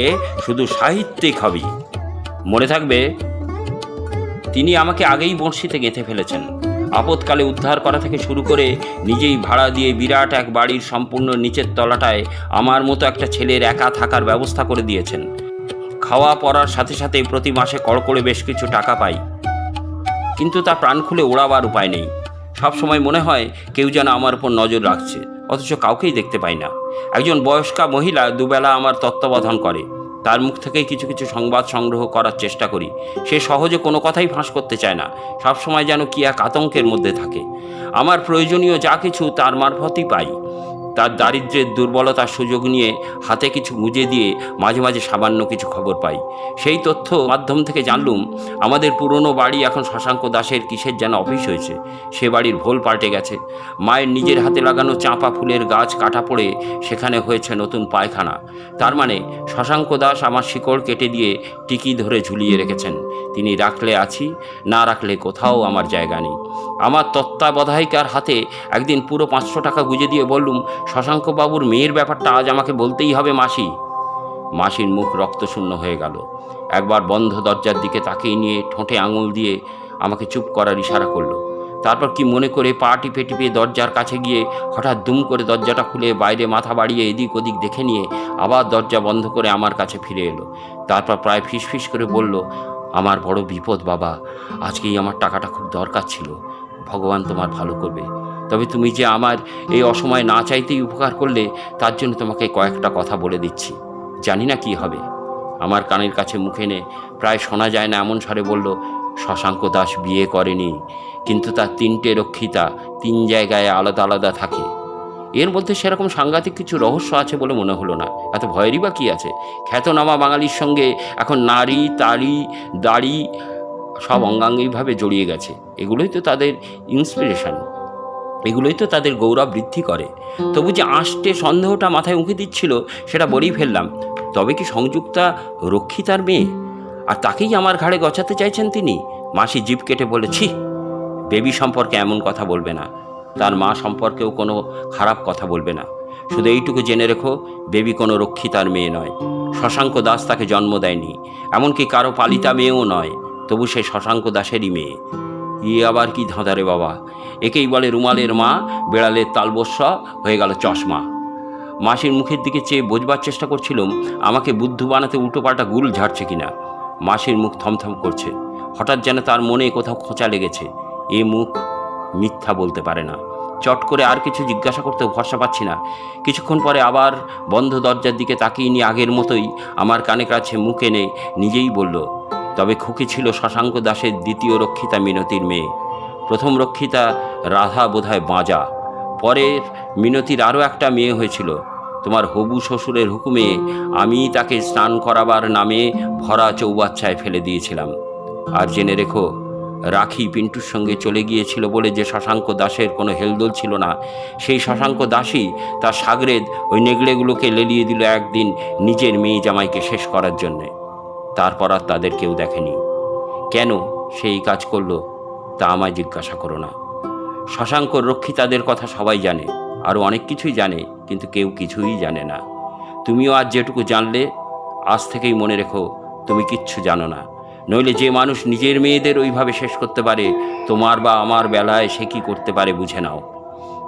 S2: শুধু সাহিত্যিক হবি, মনে থাকবে। তিনি আমাকে আগেই বঁড়শিতে গেঁথে ফেলেছেন। আপদকালে উদ্ধার করা থেকে শুরু করে নিজেই ভাড়া দিয়ে বিরাট এক বাড়ির সম্পূর্ণ নিচের তলাটায় আমার মতো একটা ছেলের একা থাকার ব্যবস্থা করে দিয়েছেন। খাওয়া পড়ার সাথে সাথে প্রতি মাসে কড়কড়ে বেশ কিছু টাকা পাই, কিন্তু তা প্রাণ খুলে ওড়াবার উপায় নেই। সবসময় মনে হয় কেউ যেন আমার উপর নজর রাখছে, অথচ কাউকেই দেখতে পাই না। একজন বয়স্কা মহিলা দুবেলা আমার তত্ত্বাবধান করে, তার মুখ থেকেই কিছু কিছু সংবাদ সংগ্রহ করার চেষ্টা করি। সে সহজে কোনো কথাই ফাঁস করতে চায় না, সবসময় যেন কি এক আতঙ্কের মধ্যে থাকে। আমার প্রয়োজনীয় যা কিছু তার মারফতই পাই। তার দারিদ্র্যের দুর্বলতার সুযোগ নিয়ে হাতে কিছু গুঁজে দিয়ে মাঝে মাঝে সামান্য কিছু খবর পাই। সেই তথ্য মাধ্যম থেকে জানলুম আমাদের পুরনো বাড়ি এখন শশাঙ্ক দাসের কিসের যেন অফিস হয়েছে। সে বাড়ির ভোল পাল্টে গেছে। মায়ের নিজের হাতে লাগানো চাঁপা ফুলের গাছ কাটা পড়ে সেখানে হয়েছে নতুন পায়খানা। তার মানে শশাঙ্ক দাস আমার শিকড় কেটে দিয়ে টিকি ধরে ঝুলিয়ে রেখেছেন। তিনি রাখলে আছি, না রাখলে কোথাও আমার জায়গা নেই। আমার তত্ত্বাবধায়িকার হাতে একদিন পুরো 500 টাকা গুঁজে দিয়ে বললুম, শশাঙ্কবাবুর মেয়ের ব্যাপারটা আজ আমাকে বলতেই হবে মাসি। মাসির মুখ রক্তশূন্য হয়ে গেল। একবার বন্ধ দরজার দিকে তাকিয়ে নিয়ে ঠোঁটে আঙুল দিয়ে আমাকে চুপ করার ইশারা করলো। তারপর কি মনে করে পা টিপে টিপে দরজার কাছে গিয়ে হঠাৎ দুম করে দরজাটা খুলে বাইরে মাথা বাড়িয়ে এদিক ওদিক দেখে নিয়ে আবার দরজা বন্ধ করে আমার কাছে ফিরে এলো। তারপর প্রায় ফিসফিস করে বলল, আমার বড় বিপদ বাবা, আজকেই আমার টাকাটা খুব দরকার ছিল। ভগবান তোমার ভালো করবে, তবে তুমি যে আমার এই অসময়ে না চাইতেই উপকার করলে, তার জন্য তোমাকে কয়েকটা কথা বলে দিচ্ছি। জানি না কি হবে। আমার কানের কাছে মুখে এনে প্রায় শোনা যায় না এমন স্বরে বলল, শশাঙ্ক দাস বিয়ে করেনি, কিন্তু তার 3টে রক্ষিতা 3 জায়গায় আলাদা আলাদা থাকে। এর মধ্যে সেরকম সাংঘাতিক কিছু রহস্য আছে বলে মনে হলো না। এত ভয়েরই বা কী আছে? খ্যাতনামা বাঙালির সঙ্গে এখন নারী তাড়ি দাড়ি সব অঙ্গাঙ্গিভাবে জড়িয়ে গেছে। এগুলোই তো তাদের ইন্সপিরেশন, এগুলোই তো তাদের গৌরব বৃদ্ধি করে। তবু যে আষ্টে সন্দেহটা মাথায় উঁকি দিচ্ছিল সেটা বলেই ফেললাম, তবে কি সংযুক্তা রক্ষিতার মেয়ে? আর তাকেই আমার ঘাড়ে গছাতে চাইছেন তিনি? মাসি জিভ কেটে বলেছি, বেবি সম্পর্কে এমন কথা বলবে না, তার মা সম্পর্কেও কোনো খারাপ কথা বলবে না। শুধু এইটুকু জেনে রেখো, বেবি কোনো রক্ষিতার মেয়ে নয়। শশাঙ্ক দাস তাকে জন্ম দেয়নি, এমনকি কারো পালিতা মেয়েও নয়। তবু সে শশাঙ্ক দাসেরই মেয়ে। আবার কি ধাঁধারে বাবা! একেই বলে রুমালের মা, বেড়ালের তালবস্যা হয়ে গেল চশমা। মাসির মুখের দিকে চেয়ে বোঝবার চেষ্টা করছিলাম আমাকে বুদ্ধু বানাতে উল্টোপাল্টা গুল ঝাড়ছে কিনা। মাসির মুখ থমথম করছে। হঠাৎ যেন তার মনে কোথাও খোঁচা লেগেছে। এ মুখ মিথ্যা বলতে পারে না। চট করে আর কিছু জিজ্ঞাসা করতেও ভরসা পাচ্ছি না। কিছুক্ষণ পরে আবার বন্ধ দরজার দিকে তাকিয়ে নিয়ে আগের মতোই আমার কানে কাছে মুখ এনে নিজেই বলল, তবে খুকি ছিল শশাঙ্ক দাসের দ্বিতীয় রক্ষিতা মিনতির মেয়ে। প্রথম রক্ষিতা রাধা বোধহয় বাঁজা। পরের মিনতির আরও একটা মেয়ে হয়েছিল। তোমার হবু শ্বশুরের হুকুমে আমি তাকে স্নান করাবার নামে ভরা চৌবাচ্চায় ফেলে দিয়েছিলাম। আর জেনে রেখো, রাখি পিন্টুর সঙ্গে চলে গিয়েছিল বলে যে শশাঙ্ক দাসের কোনো হেলদোল ছিল না, সেই শশাঙ্ক দাসই তার সাগরেদ ওই নেগড়েগুলোকে লেলিয়ে দিল একদিন নিজের মেয়ে জামাইকে শেষ করার জন্যে। তারপর আর তাদের কেউ দেখেনি। কেন সেই কাজ করলো তা আমায় জিজ্ঞাসা করো না। শশাঙ্কর রক্ষিতাদের কথা সবাই জানে, আরও অনেক কিছুই জানে, কিন্তু কেউ কিছুই জানে না। তুমিও আজ যেটুকু জানলে, আজ থেকেই মনে রেখো তুমি কিচ্ছু জানো না। নইলে যে মানুষ নিজের মেয়েদের ওইভাবে শেষ করতে পারে, তোমার বা আমার বেলায় সে কী করতে পারে বুঝে নাও।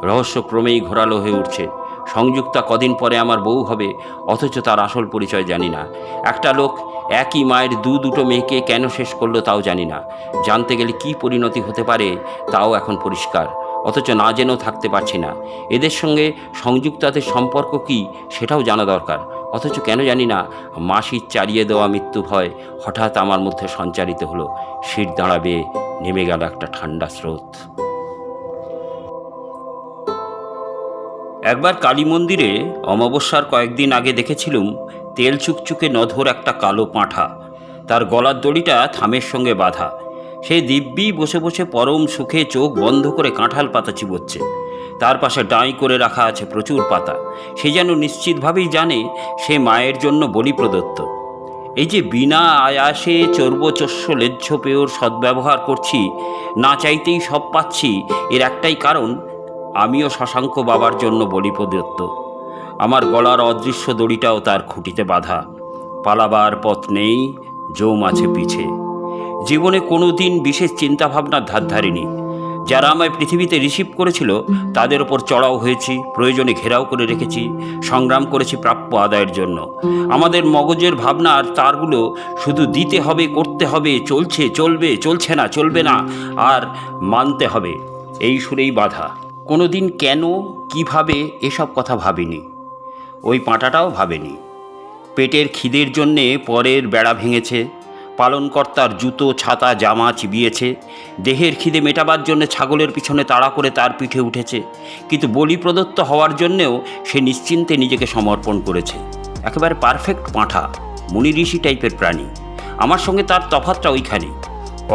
S2: রহস্য ক্রমেই ঘোরালো হয়ে উঠছে। সংযুক্তা কদিন পরে আমার বউ হবে, অথচ তার আসল পরিচয় জানি না। একটা লোক একই মায়ের দুটো মেয়েকে কেন শেষ করলো তাও জানি না। জানতে গেলে কী পরিণতি হতে পারে তাও এখন পরিষ্কার, অথচ না জেনেও থাকতে পারছি না। এদের সঙ্গে সংযুক্তাদের সম্পর্ক কী সেটাও জানা দরকার, অথচ কেন জানি না। মাসির চারিয়ে দেওয়া মৃত্যু ভয় হঠাৎ আমার মধ্যে সঞ্চারিত হলো। শির দাঁড়াবে নেমে গেল একটা ঠান্ডা স্রোত। একবার কালী মন্দিরে অমাবস্যার কয়েকদিন আগে দেখেছিলুম তেল চুকচুকে নধর একটা কালো পাঁঠা, তার গলার দড়িটা থামের সঙ্গে বাঁধা। সে দিব্যি বসে বসে পরম সুখে চোখ বন্ধ করে কাঁঠাল পাতা চিবোচ্ছে। তার পাশে ডাঁই করে রাখা আছে প্রচুর পাতা। সে যেন নিশ্চিতভাবেই জানে সে মায়ের জন্য বলি প্রদত্ত। এই যে বিনা আয়াসে চর্বচস্য লেজ্জ পেয়র সদ্ব্যবহার করছি, না চাইতেই সব পাচ্ছি, এর একটাই কারণ, আমিও শশাঙ্ক বাবার জন্য বলি প্রদত্ত। আমার গলার অদৃশ্য দড়িটাও তার খুঁটিতে বাঁধা। পালাবার পথ নেই, জম আছে পিছে। জীবনে কোনো দিন বিশেষ চিন্তাভাবনার ধার ধারিনি। যারা আমায় পৃথিবীতে রিসিভ করেছিল তাদের ওপর চড়াও হয়েছি, প্রয়োজনে ঘেরাও করে রেখেছি, সংগ্রাম করেছি প্রাপ্য আদায়ের জন্য। আমাদের মগজের ভাবনার তারগুলো শুধু দিতে হবে, করতে হবে, চলছে চলবে, চলছে না চলবে না, আর মানতে হবে, এই সুরেই বাধা। কোনো দিন কেন, কিভাবে, এসব কথা ভাবিনি। ওই পাঁটাটাও ভাবেনি। পেটের খিদের জন্যে পরের বেড়া ভেঙেছে, পালনকর্তার জুতো, ছাতা, জামা চিবিয়েছে, দেহের খিদে মেটাবার জন্য ছাগলের পিছনে তাড়া করে তার পিঠে উঠেছে, কিন্তু বলি প্রদত্ত হওয়ার জন্যেও সে নিশ্চিন্তে নিজেকে সমর্পণ করেছে। একেবারে পারফেক্ট পাঁঠা, মুনি ঋষি টাইপের প্রাণী। আমার সঙ্গে তার তফাৎটা ওইখানে।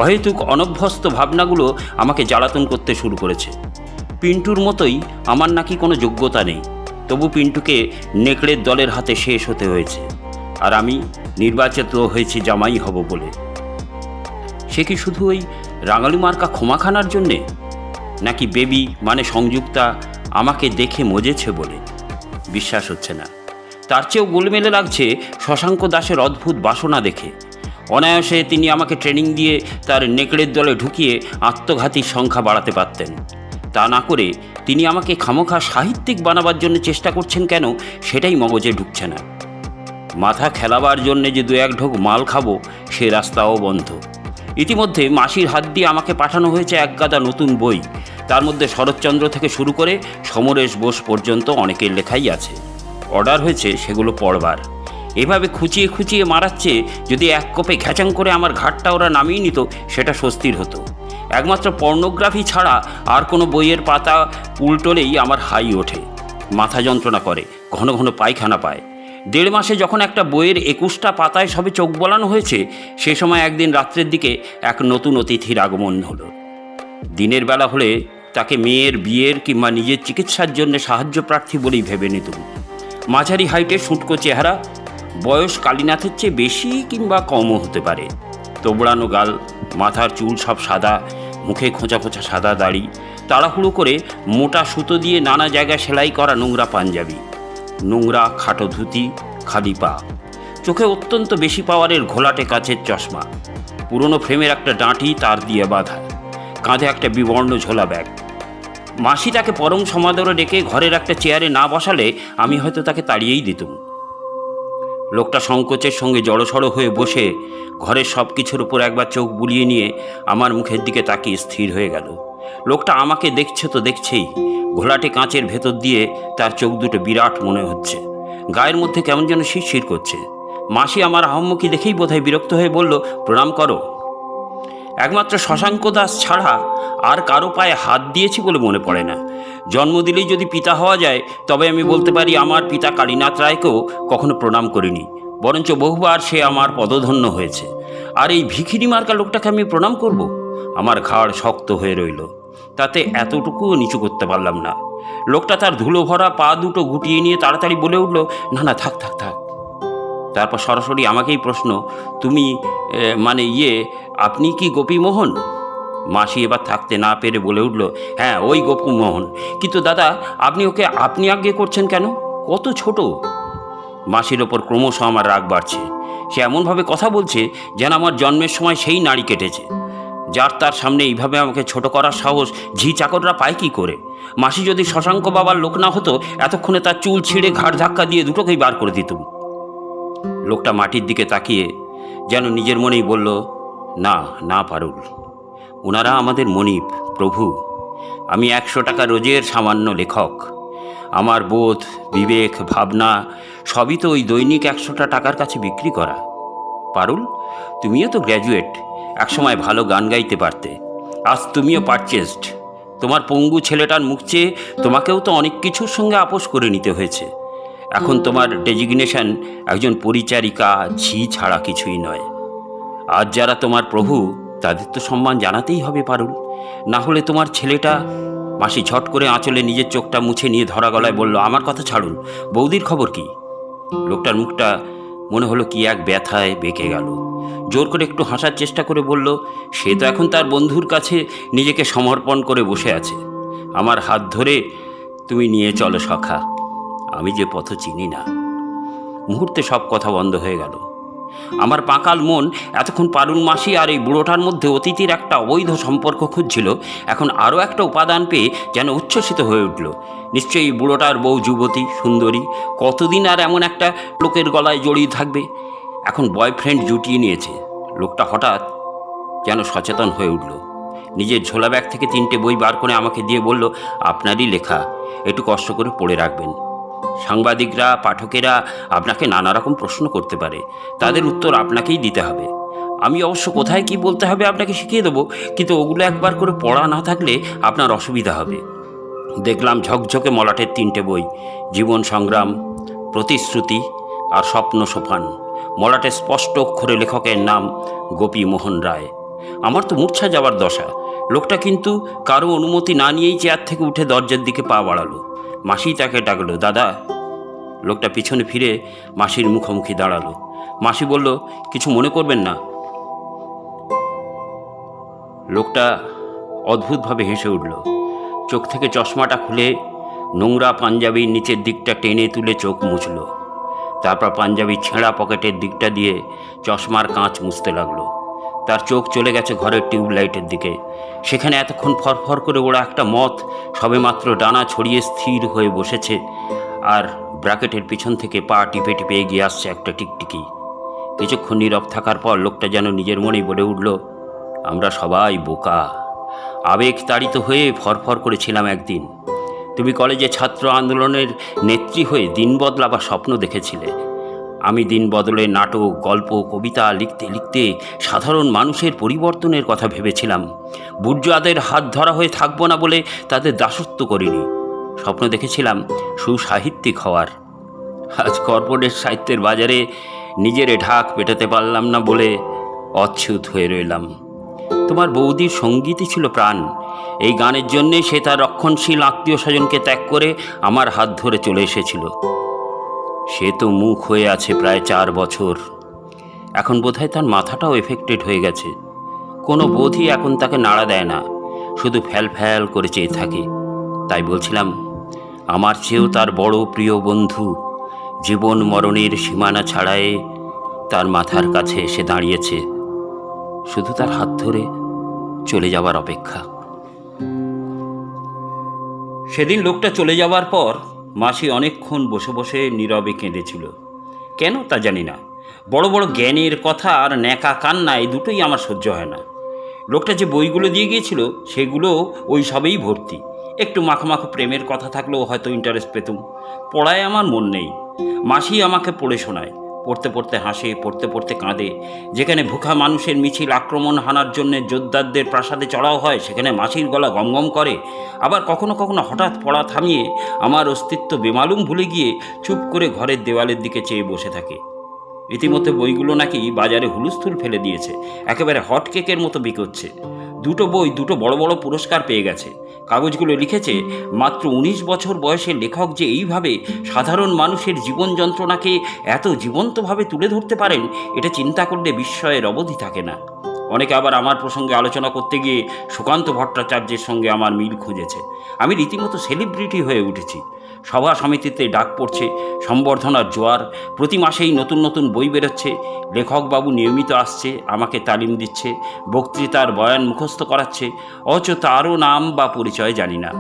S2: অহেতুক অনভ্যস্ত ভাবনাগুলো আমাকে জ্বালাতন করতে শুরু করেছে। পিন্টুর মতোই আমার নাকি কোনো যোগ্যতা নেই, তবু পিন্টুকে নেকড়ের দলের হাতে শেষ হতে হয়েছে, আর আমি নির্বাচিত হয়েছি জামাই হব বলে। সে কি শুধু ওই রাঙালি মার্কা ক্ষমাখানার জন্যে, নাকি বেবি মানে সংযুক্তা আমাকে দেখে মজেছে বলে? বিশ্বাস হচ্ছে না। তার চেয়েও গোলমেলে লাগছে শশাঙ্ক দাসের অদ্ভুত বাসনা দেখে। অনায়াসে তিনি আমাকে ট্রেনিং দিয়ে তার নেকড়ের দলে ঢুকিয়ে আত্মঘাতীর সংখ্যা বাড়াতে পারতেন। তা না করে তিনি আমাকে খামোখা সাহিত্যিক বানাবার জন্য চেষ্টা করছেন কেন, সেটাই মগজে ঢুকছে না। মাথা খেলাবার জন্যে যে দু এক ঢোক মাল খাবো, সে রাস্তাও বন্ধ। ইতিমধ্যে মাসির হাত দিয়ে আমাকে পাঠানো হয়েছে এক গাদা নতুন বই। তার মধ্যে শরৎচন্দ্র থেকে শুরু করে সমরেশ বোস পর্যন্ত অনেকের লেখাই আছে। অর্ডার হয়েছে সেগুলো পড়বার। এভাবে খুঁচিয়ে খুঁচিয়ে মারাচ্ছে, যদি এক কোপে ঘ্যাচাং করে আমার ঘাটটা ওরা নামিয়ে নিত, সেটা স্বস্তির হতো। একমাত্র পর্নোগ্রাফি ছাড়া আর কোনো বইয়ের পাতা উল্টোলেই আমার হাই ওঠে, মাথা যন্ত্রণা করে, ঘন ঘন পায়খানা পায়। 1.5 মাসে যখন একটা বইয়ের 21টা পাতায় সবে চোখ বোলানো হয়েছে, সে সময় একদিন রাত্রের দিকে এক নতুন অতিথির আগমন হলো। দিনের বেলা হলে তাকে মেয়ের বিয়ের কিংবা নিজের চিকিৎসার জন্য সাহায্য প্রার্থী বলেই ভেবে নিতুম। মাঝারি হাইটের শুঁটকো চেহারা, বয়স কালীনাথের চেয়ে বেশি কিংবা কমও হতে পারে। তোবড়ানো গাল, মাথার চুল সব সাদা, মুখে খোঁচা খোঁচা সাদা দাড়ি, তাড়াহুড়ো করে মোটা সুতো দিয়ে নানা জায়গায় সেলাই করা নোংরা পাঞ্জাবি, নোংরা খাটো ধুতি, খালি পা, চোখে অত্যন্ত বেশি পাওয়ারের ঘোলাটে কাচের চশমা, পুরনো ফ্রেমের একটা ডাঁটি তার দিয়ে বাঁধা, কাঁধে একটা বিবর্ণ ঝোলা ব্যাগ। মাসি তাকে পরম সমাদরে ডেকে ঘরের একটা চেয়ারে না বসালে আমি হয়তো তাকে তাড়িয়েই দিতুম। লোকটা সংকোচের সঙ্গে জড়সড় হয়ে বসে ঘরের সব কিছুর উপর একবার চোখ বুলিয়ে নিয়ে আমার মুখের দিকে তাকিয়ে স্থির হয়ে গেল। লোকটা আমাকে দেখছে তো দেখছেই, ঘোলাটে কাঁচের ভেতর দিয়ে তার চোখ দুটো বিরাট মনে হচ্ছে, গায়ের মধ্যে কেমন যেন শিরশির করছে। মাসি আমার আহম্মকি দেখেই বোধহয় বিরক্ত হয়ে বলল, প্রণাম করো। একমাত্র শশাঙ্ক দাস ছাড়া আর কারো পায়ে হাত দিয়েছি বলে মনে পড়ে না। জন্ম দিলেই যদি পিতা হওয়া যায়, তবে আমি বলতে পারি আমার পিতা কালীনাথ রায়কেও কখনো প্রণাম করিনি, বরঞ্চ বহুবার সে আমার পদধন্য হয়েছে। আর এই ভিখিরি মার্কা লোকটাকে আমি প্রণাম করব? আমার ঘাড় শক্ত হয়ে রইল, তাতে এতটুকুও নিচু করতে পারলাম না। লোকটা তার ধুলো ভরা পা দুটো গুটিয়ে নিয়ে তাড়াতাড়ি বলে উঠল, না না, থাক থাক থাক। তারপর সরাসরি আমাকেই প্রশ্ন, তুমি মানে আপনি কি গোপীমোহন? মাসি এবার থাকতে না পেরে বলে উঠল, হ্যাঁ, ওই গোপীমোহন। কিন্তু দাদা, আপনি ওকে আপনি আজ্ঞে করছেন কেন? কত ছোট। মাসির ওপর ক্রমশ আমার রাগ বাড়ছে। সে এমনভাবে কথা বলছে যেন আমার জন্মের সময় সেই নাড়ি কেটেছে। যার তার সামনে এইভাবে আমাকে ছোট করার সাহস ঝি চাকররা পায় কী করে? মাসি যদি শশাঙ্ক বাবার লোক না হতো, এতক্ষণে তার চুল ছিঁড়ে ঘাড় ধাক্কা দিয়ে দুটোকেই বার করে দিতুম। লোকটা মাটির দিকে তাকিয়ে যেন নিজের মনেই বলল, না না পারুল, ওনারা আমাদের মনিব, প্রভু। আমি 100 টাকা রোজের সামান্য লেখক। আমার বোধ, বিবেক, ভাবনা সবই তো ওই দৈনিক 100টা টাকার কাছে বিক্রি করা। পারুল, তুমিও তো গ্র্যাজুয়েট, একসময় ভালো গান গাইতে পারতে, আজ তুমিও পারচেসড। তোমার পঙ্গু ছেলেটার মুখ চেয়ে তোমাকেও তো অনেক কিছুর সঙ্গে আপোষ করে নিতে হয়েছে। এখন তোমার ডেজিগনেশন একজন পরিচারিকা, ঝি ছাড়া কিছুই নয়। আজ যারা তোমার প্রভু, তাদের তো সম্মান জানাতেই হবে পারুল, না হলে তোমার ছেলেটা মাসি ঝট করে আঁচলে নিজের চোখটা মুছে নিয়ে ধরা গলায় বলল, আমার কথা ছাড়ুন, বৌদির খবর কি? লোকটার মুখটা মনে হলো কি এক ব্যথায় বেঁকে গেল। জোর করে একটু হাসার চেষ্টা করে বলল, সে তো এখন তার বন্ধুর কাছে নিজেকে সমর্পণ করে বসে আছে। আমার হাত ধরে তুমি নিয়ে চলো সখা, আমি যে পথ চিনি না। মুহূর্তে সব কথা বন্ধ হয়ে গেল। আমার পাকাল মন এতক্ষণ পারুল মাসি আর এই বুড়োটার মধ্যে অতীতের একটা অবৈধ সম্পর্ক খুঁজছিল, এখন আরও একটা উপাদান পেয়ে যেন উচ্ছ্বসিত হয়ে উঠল। নিশ্চয়ই বুড়োটার বউ যুবতী, সুন্দরী, কতদিন আর এমন একটা লোকের গলায় জড়িয়ে থাকবে? এখন বয়ফ্রেন্ড জুটিয়ে নিয়েছে। লোকটা হঠাৎ যেন সচেতন হয়ে উঠল। নিজের ঝোলা ব্যাগ থেকে 3টে বই বার করে আমাকে দিয়ে বলল, আপনারই লেখা, একটু কষ্ট করে পড়ে রাখবেন। সাংবাদিকরা, পাঠকেরা আপনাকে নানা রকম প্রশ্ন করতে পারে, তাদের উত্তর আপনাকেই দিতে হবে। আমি অবশ্য কোথায় কি বলতে হবে আপনাকে শিখিয়ে দেবো, কিন্তু ওগুলো একবার করে পড়া না থাকলে আপনার অসুবিধা হবে। দেখলাম ঝকঝকে মলাটের 3টে বই, জীবন সংগ্রাম, প্রতিশ্রুতি আর স্বপ্ন সোপান। মলাটে স্পষ্ট অক্ষরে লেখকের নাম গোপী মোহন রায়। আমার তো মূর্ছা যাওয়ার দশা। লোকটা কিন্তু কারো অনুমতি না নিয়েই চেয়ার থেকে উঠে দরজার দিকে পা বাড়ালো। মাসি তাকে ডাকলো, দাদা। লোকটা পিছনে ফিরে মাসির মুখোমুখি দাঁড়ালো। মাসি বলল, কিছু মনে করবেন না। লোকটা অদ্ভুতভাবে হেসে উঠল। চোখ থেকে চশমাটা খুলে নোংরা পাঞ্জাবির নিচের দিকটা টেনে তুলে চোখ মুছল। তারপর পাঞ্জাবির ছেঁড়া পকেটের দিকটা দিয়ে চশমার কাঁচ মুছতে লাগলো। তার চোখ চলে গেছে ঘরের টিউবলাইটের দিকে। সেখানে এতক্ষণ ফরফর করে ওরা একটা মথ সবেমাত্র ডানা ছড়িয়ে স্থির হয়ে বসেছে, আর ব্র্যাকেটের পিছন থেকে পা টিপে টিপে এগিয়ে আসছে একটা টিকটিকি। কিছুক্ষণ নীরব থাকার পর লোকটা যেন নিজের মনেই বলে উঠল, আমরা সবাই বোকা, আবেগ তাড়িত হয়ে ফরফর করেছিলাম একদিন। তুমি কলেজে ছাত্র আন্দোলনের নেত্রী হয়ে দিন বদলাবার স্বপ্ন দেখেছিলে। আমি দিন বদলে নাটক, গল্প, কবিতা লিখতে লিখতে সাধারণ মানুষের পরিবর্তনের কথা ভেবেছিলাম। বুর্জোয়াদের হাত ধরা হয়ে থাকবো না বলে তাদের দাসত্ব করিনি। স্বপ্ন দেখেছিলাম সুসাহিত্যিক হওয়ার। আজ কর্পোরেট সাহিত্যের বাজারে নিজের ঢাক পেটাতে পারলাম না বলে অচ্ছুত হয়ে রইলাম। তোমার বৌদির সঙ্গীতই ছিল প্রাণ। এই গানের জন্যে সে তার রক্ষণশীল আত্মীয় স্বজনকে ত্যাগ করে আমার হাত ধরে চলে এসেছিল। সে তো মুখ হয়ে আছে প্রায় 4 বছর। এখন বোধহয় তার মাথাটাও এফেক্টেড হয়ে গেছে। কোনো বোধই এখন তাকে নাড়া দেয় না, শুধু ফ্যাল ফ্যাল করে চেয়ে থাকে। তাই বলছিলাম, আমার চেয়েও তার বড় প্রিয় বন্ধু জীবন মরণের সীমানা ছাড়ায়ে তার মাথার কাছে এসে দাঁড়িয়েছে, শুধু তার হাত ধরে চলে যাওয়ার অপেক্ষা। সেদিন লোকটা চলে যাওয়ার পর মাসি অনেকক্ষণ বসে বসে নীরবে কেঁদেছিল। কেন তা জানি না। বড় বড় জ্ঞানের কথা আর ন্যাকা কান্না, এই দুটোই আমার সহ্য হয় না। লোকটা যে বইগুলো দিয়ে গিয়েছিল সেগুলো ওই সবেই ভর্তি। একটু মাখো প্রেমের কথা থাকলেও হয়তো ইন্টারেস্ট পেতুম। পড়ায় আমার মন নেই। মাসি আমাকে পড়ে শোনায়। পড়তে পড়তে হাসে, পড়তে পড়তে কাঁদে। যেখানে ভুখা মানুষের মিছিল আক্রমণ হানার জন্য যোদ্ধাদের প্রাসাদে চড়াও হয়, সেখানে মাসির গলা গমগম করে। আবার কখনো কখনো হঠাৎ পড়া থামিয়ে আমার অস্তিত্ব বেমালুম ভুলে গিয়ে চুপ করে ঘরের দেওয়ালের দিকে চেয়ে বসে থাকে। রীতিমতো বইগুলো নাকি বাজারে হুলস্থুল ফেলে দিয়েছে, একেবারে হট কেকের মতো বিকোচ্ছে। 2টো বই 2টো বড় বড় পুরস্কার পেয়ে গেছে। কাগজগুলো লিখেছে, মাত্র 19 বছর বয়সের লেখক যে এইভাবে সাধারণ মানুষের জীবন যন্ত্রণাকে এত জীবন্তভাবে তুলে ধরতে পারেন, এটা চিন্তা করলে বিস্ময়ের অবধি থাকে না। অনেকে আবার আমার প্রসঙ্গে আলোচনা করতে গিয়ে সুকান্ত ভট্টাচার্যের সঙ্গে আমার মিল খুঁজেছে। আমি রীতিমতো সেলিব্রিটি হয়ে উঠেছি। সভা সমিতিতে ডাক পড়ছে, সম্বর্ধনার জোয়ার। প্রতি মাসেই নতুন নতুন বই বেরোচ্ছে। লেখকবাবু নিয়মিত আসছে, আমাকে তালিম দিচ্ছে, বক্তৃতার বয়ান মুখস্থ করাচ্ছে, অথচ তারও নাম বা পরিচয় জানি না।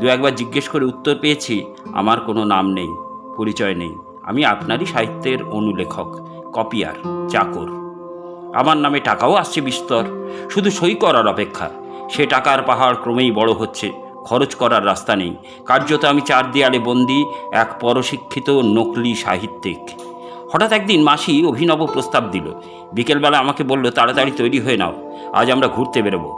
S2: 2-একবার জিজ্ঞেস করে উত্তর পেয়েছি, আমার কোনো নাম নেই, পরিচয় নেই। আমি আপনারই সাহিত্যের অনুলেখক, কপিয়ার, চাকর। আমার নামে টাকাও আসছে বিস্তর, শুধু সই করার অপেক্ষা। সে টাকার পাহাড় ক্রমেই বড় হচ্ছে, খরচ করার রাস্তা নেই। কার্যত আমি 4 দেয়ালে বন্দি এক পরশিক্ষিত নকলি সাহিত্যিক। হঠাৎ একদিন মাসি অভিনব প্রস্তাব দিল। বিকেলবেলা আমাকে বলল, তাড়াতাড়ি তৈরি হয়ে নাও, আজ আমরা ঘুরতে বেরোবো।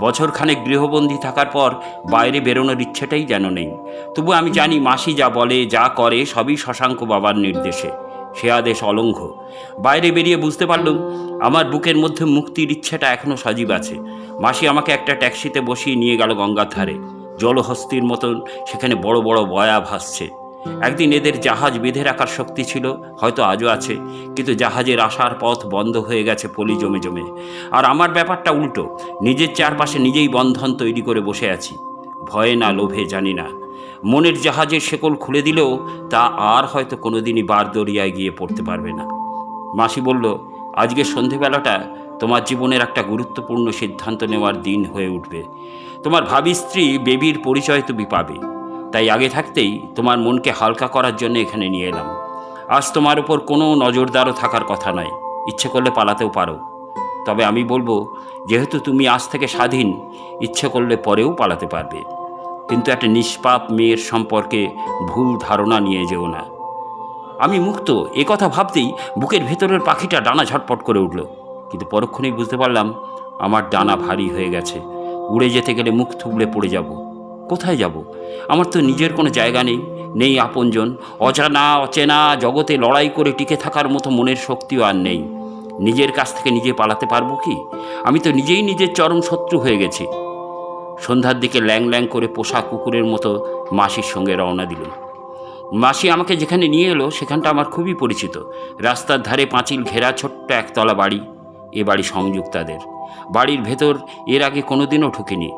S2: বছরখানেক গৃহবন্দী থাকার পর বাইরে বেরোনোর ইচ্ছেটাই যেন নেই। তবু আমি জানি মাসি যা বলে যা করে সবই শশাঙ্ক বাবার নির্দেশে। সে আদেশ অলঙ্ঘ। বাইরে বেরিয়ে বুঝতে পারলাম আমার বুকের মধ্যে মুক্তির ইচ্ছেটা এখনও সজীব আছে। মাসি আমাকে একটা ট্যাক্সিতে বসিয়ে নিয়ে গেল গঙ্গার ধারে। জলহস্তির মতন সেখানে বড় বড় বয়া ভাসছে। একদিন এদের জাহাজ বেঁধে রাখার শক্তি ছিল, হয়তো আজও আছে, কিন্তু জাহাজের আসার পথ বন্ধ হয়ে গেছে পলি জমে জমে। আর আমার ব্যাপারটা উল্টো, নিজের চারপাশে নিজেই বন্ধন তৈরি করে বসে আছি, ভয়ে না লোভে জানি না। মনের জাহাজের শেকল খুলে দিলেও তা আর হয়তো কোনোদিনই বার দরিয়ায় গিয়ে পড়তে পারবে না। মাসি বলল, আজকের সন্ধেবেলাটা তোমার জীবনের একটা গুরুত্বপূর্ণ সিদ্ধান্ত নেওয়ার দিন হয়ে উঠবে। তোমার ভাবী স্ত্রী বেবির পরিচয় তুমি পাবে, তাই আগে থাকতেই তোমার মনকে হালকা করার জন্য এখানে নিয়ে এলাম। আজ তোমার উপর কোনো নজরদারও থাকার কথা নয়, ইচ্ছে করলে পালাতেও পারো। তবে আমি বলবো, যেহেতু তুমি আজ থেকে স্বাধীন, ইচ্ছে করলে পরেও পালাতে পারবে, কিন্তু একটা নিষ্পাপ মেয়ের সম্পর্কে ভুল ধারণা নিয়ে যেও না। আমি মুক্ত এ কথা ভাবতেই বুকের ভেতরের পাখিটা ডানা ঝটপট করে উঠল, কিন্তু পরক্ষণেই বুঝতে পারলাম আমার ডানা ভারী হয়ে গেছে। উড়ে যেতে গেলে মুখ থুবড়ে পড়ে যাব। কোথায় যাব? আমার তো নিজের কোনো জায়গা নেই, নেই আপনজন। অজানা অচেনা জগতে লড়াই করে টিকে থাকার মতো মনের শক্তিও আর নেই। নিজের কাছ থেকে নিজে পালাতে পারবো কি? আমি তো নিজেই নিজের চরম শত্রু হয়ে গেছি। সন্ধ্যার দিকে ল্যাং ল্যাং করে পোষা কুকুরের মতো মাসির সঙ্গে রওনা দিলাম। মাসি আমাকে যেখানে নিয়ে এলো সেখানটা আমার খুবই পরিচিত। রাস্তার ধারে পাঁচিল ঘেরা ছোট্ট একতলা বাড়ি। এ বাড়ি সংযুক্তাদের। বাড়ির ভেতর এর আগে কোনোদিনও ঢুকিনি।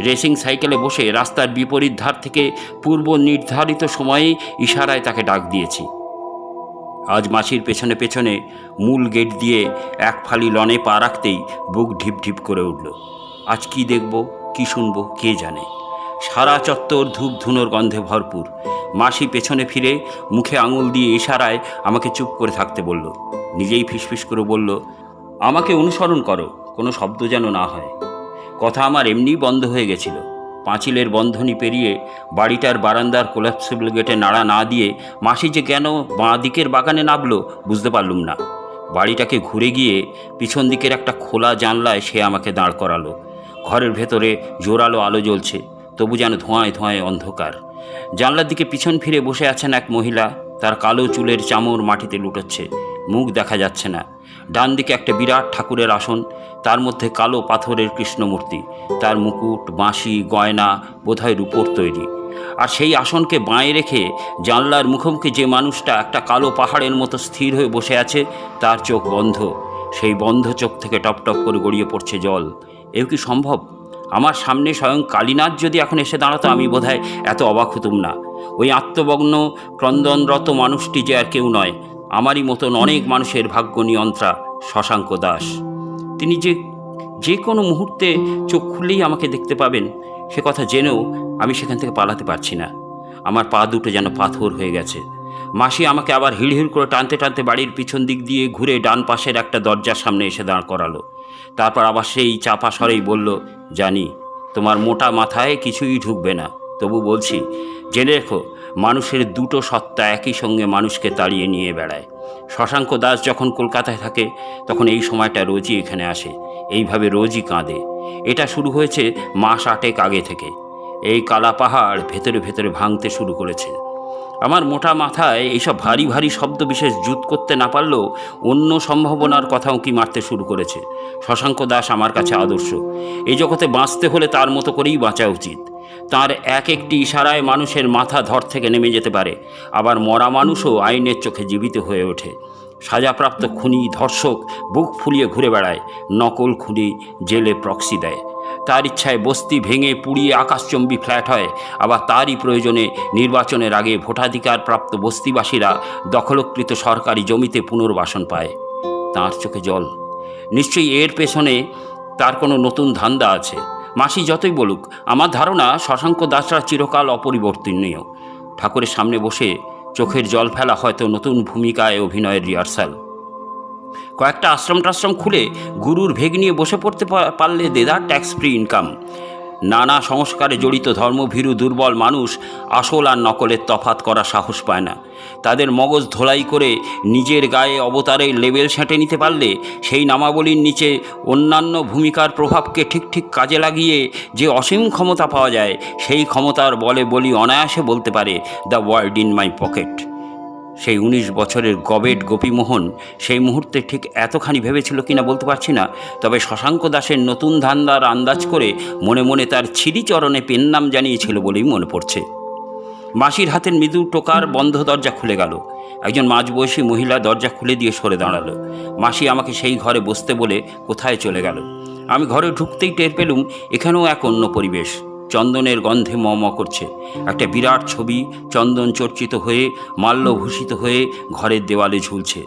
S2: রেসিং সাইকেলে বসে রাস্তার বিপরীত ধার থেকে পূর্ব নির্ধারিত সময়ে ইশারায় তাকে ডাক দিয়েছি। আজ মাসির পেছনে পেছনে মূল গেট দিয়ে এক ফালি লনে পা রাখতেই বুক ঢিপ ঢিপ করে উঠল। আজ কি দেখব, কি শুনবো, কে জানে। সারা চত্বর ধূপ ধুনোর গন্ধে ভরপুর। মাসি পেছনে ফিরে মুখে আঙুল দিয়ে ইশারায় আমাকে চুপ করে থাকতে বলল। নিজেই ফিসফিস করে বলল, আমাকে অনুসরণ করো, কোনো শব্দ যেন না হয়। কথা আমার এমনিই বন্ধ হয়ে গেছিল। পাঁচিলের বন্ধনী পেরিয়ে বাড়িটার বারান্দার কোলাপসিবল গেটে নাড়া না দিয়ে মাসি যে কেন বাঁ দিকের বাগানে নামলো বুঝতে পারলুম না। বাড়িটাকে ঘুরে গিয়ে পিছন দিকের একটা খোলা জানলায় সে আমাকে দাঁড় করালো। ঘরের ভেতরে জোরালো আলো জ্বলছে, তবু যেন ধোঁয়ায় ধোঁয়ায় অন্ধকার। জানলার দিকে পিছন ফিরে বসে আছেন এক মহিলা। তার কালো চুলের চামর মাটিতে লুটোচ্ছে, মুখ দেখা যাচ্ছে না। ডান দিকে একটা বিরাট ঠাকুরের আসন, তার মধ্যে কালো পাথরের কৃষ্ণমূর্তি। তার মুকুট, বাঁশি, গয়না বোধহয় রূপোর তৈরি। আর সেই আসনকে বাঁয়ে রেখে জানলার মুখোমুখি যে মানুষটা একটা কালো পাহাড়ের মতো স্থির হয়ে বসে আছে, তার চোখ বন্ধ। সেই বন্ধ চোখ থেকে টপ টপ করে গড়িয়ে পড়ছে জল। এও কি সম্ভব? আমার সামনে স্বয়ং কালীনাথ যদি এখন এসে দাঁড়াতো, আমি বোধহয় এত অবাক হতুম না। ওই আত্মভগ্ন ক্রন্দনরত মানুষটি যে আর কেউ নয়, আমারই মতন অনেক মানুষের ভাগ্য নিয়ন্ত্রা শশাঙ্ক দাস। তিনি যে কোনো মুহূর্তে চোখ খুললেই আমাকে দেখতে পাবেন, সে কথা জেনেও আমি সেখান থেকে পালাতে পারছি না। আমার পা দুটো যেন পাথর হয়ে গেছে। মাসি আমাকে আবার হিড়হিড় করে টানতে টানতে বাড়ির পিছন দিক দিয়ে ঘুরে ডান পাশের একটা দরজার সামনে এসে দাঁড় করালো। তারপর আবার সেই চাপা স্বরেই বলল, জানি তোমার মোটা মাথায় কিছুই ঢুকবে না, তবু বলছি, জেনে রেখো, মানুষের দুটো সত্তা একই সঙ্গে মানুষকে তাড়িয়ে নিয়ে বেড়ায়। শশাঙ্ক দাস যখন কলকাতায় থাকে তখন এই সময়টা রোজই এখানে আসে, এইভাবে রোজই কাঁদে। এটা শুরু হয়েছে মাস 8 আগে থেকে। এই কালা পাহাড় ভেতরে ভেতরে ভাঙতে শুরু করেছে। আমার মোটা মাথায় এইসব ভারী ভারী শব্দ বিশেষ জুত করতে না পারলেও অন্য সম্ভাবনার কথাও কি মারতে শুরু করেছে। শশাঙ্ক দাস আমার কাছে আদর্শ। এই জগতে বাঁচতে হলে তার মতো করেই বাঁচা উচিত। তার এক একটি ইশারায় মানুষের মাথা ধর থেকে নেমে যেতে পারে, আবার মরা মানুষও আইনের চোখে জীবিত হয়ে ওঠে। সাজাপ্রাপ্ত খুনি ধর্ষক বুক ফুলিয়ে ঘুরে বেড়ায়, নকল খুনি জেলে প্রক্সি দেয়। তার ইচ্ছায় বস্তি ভেঙে পুড়িয়ে আকাশচম্বী ফ্ল্যাট হয়, আবার তারই প্রয়োজনে নির্বাচনের আগে ভোটাধিকার প্রাপ্ত বস্তিবাসীরা দখলকৃত সরকারি জমিতে পুনর্বাসন পায়। তাঁর চোখে জল। নিশ্চয়ই এর পেছনে তার কোনো নতুন ধান্দা আছে। মাসি যতই বলুক, আমার ধারণা শশাঙ্ক দাসরা চিরকাল অপরিবর্তনীয়। ঠাকুরের সামনে বসে চোখের জল ফেলা হয়তো নতুন ভূমিকায় অভিনয়ের রিহার্সাল। কয়েকটা আশ্রম খুলে গুরুর ভেগ নিয়ে বসে পড়তে পারলে দেদার ট্যাক্স ফ্রি ইনকাম। নানা সংস্কারে জড়িত ধর্মভীরু দুর্বল মানুষ আসল আর নকলের তফাৎ করা সাহস পায় না। তাদের মগজ ধোলাই করে নিজের গায়ে অবতারের লেবেল সেঁটে নিতে পারলে সেই নামাবলীর নিচে অন্যান্য ভূমিকার প্রভাবকে ঠিক ঠিক কাজে লাগিয়ে যে অসীম ক্ষমতা পাওয়া যায়, সেই ক্ষমতার বলে বলি অনায়াসে বলতে পারে, the world in my pocket. সেই 19 বছরের গবেট গোপীমোহন সেই মুহূর্তে ঠিক এতখানি ভেবেছিল কিনা বলতে পারছি না, তবে শশাঙ্ক দাসের নতুন ধান্দার আন্দাজ করে মনে মনে তার ছিরিচরণে পেন নাম জানিয়েছিল বলেই মনে পড়ছে। মাসির হাতের মৃদু টোকার বন্ধ দরজা খুলে গেল। একজন মাঝবয়সী মহিলা দরজা খুলে দিয়ে সরে দাঁড়ালো। মাসি আমাকে সেই ঘরে বসতে বলে কোথায় চলে গেল। আমি ঘরে ঢুকতেই টের পেলুম এখানেও এক অন্য পরিবেশ। চন্দনের গন্ধে ম ম করছে। একটা বিরাট ছবি চন্দন চর্চিত হয়ে মাল্যভূষিত হয়ে ঘরের দেওয়ালে ঝুলছে।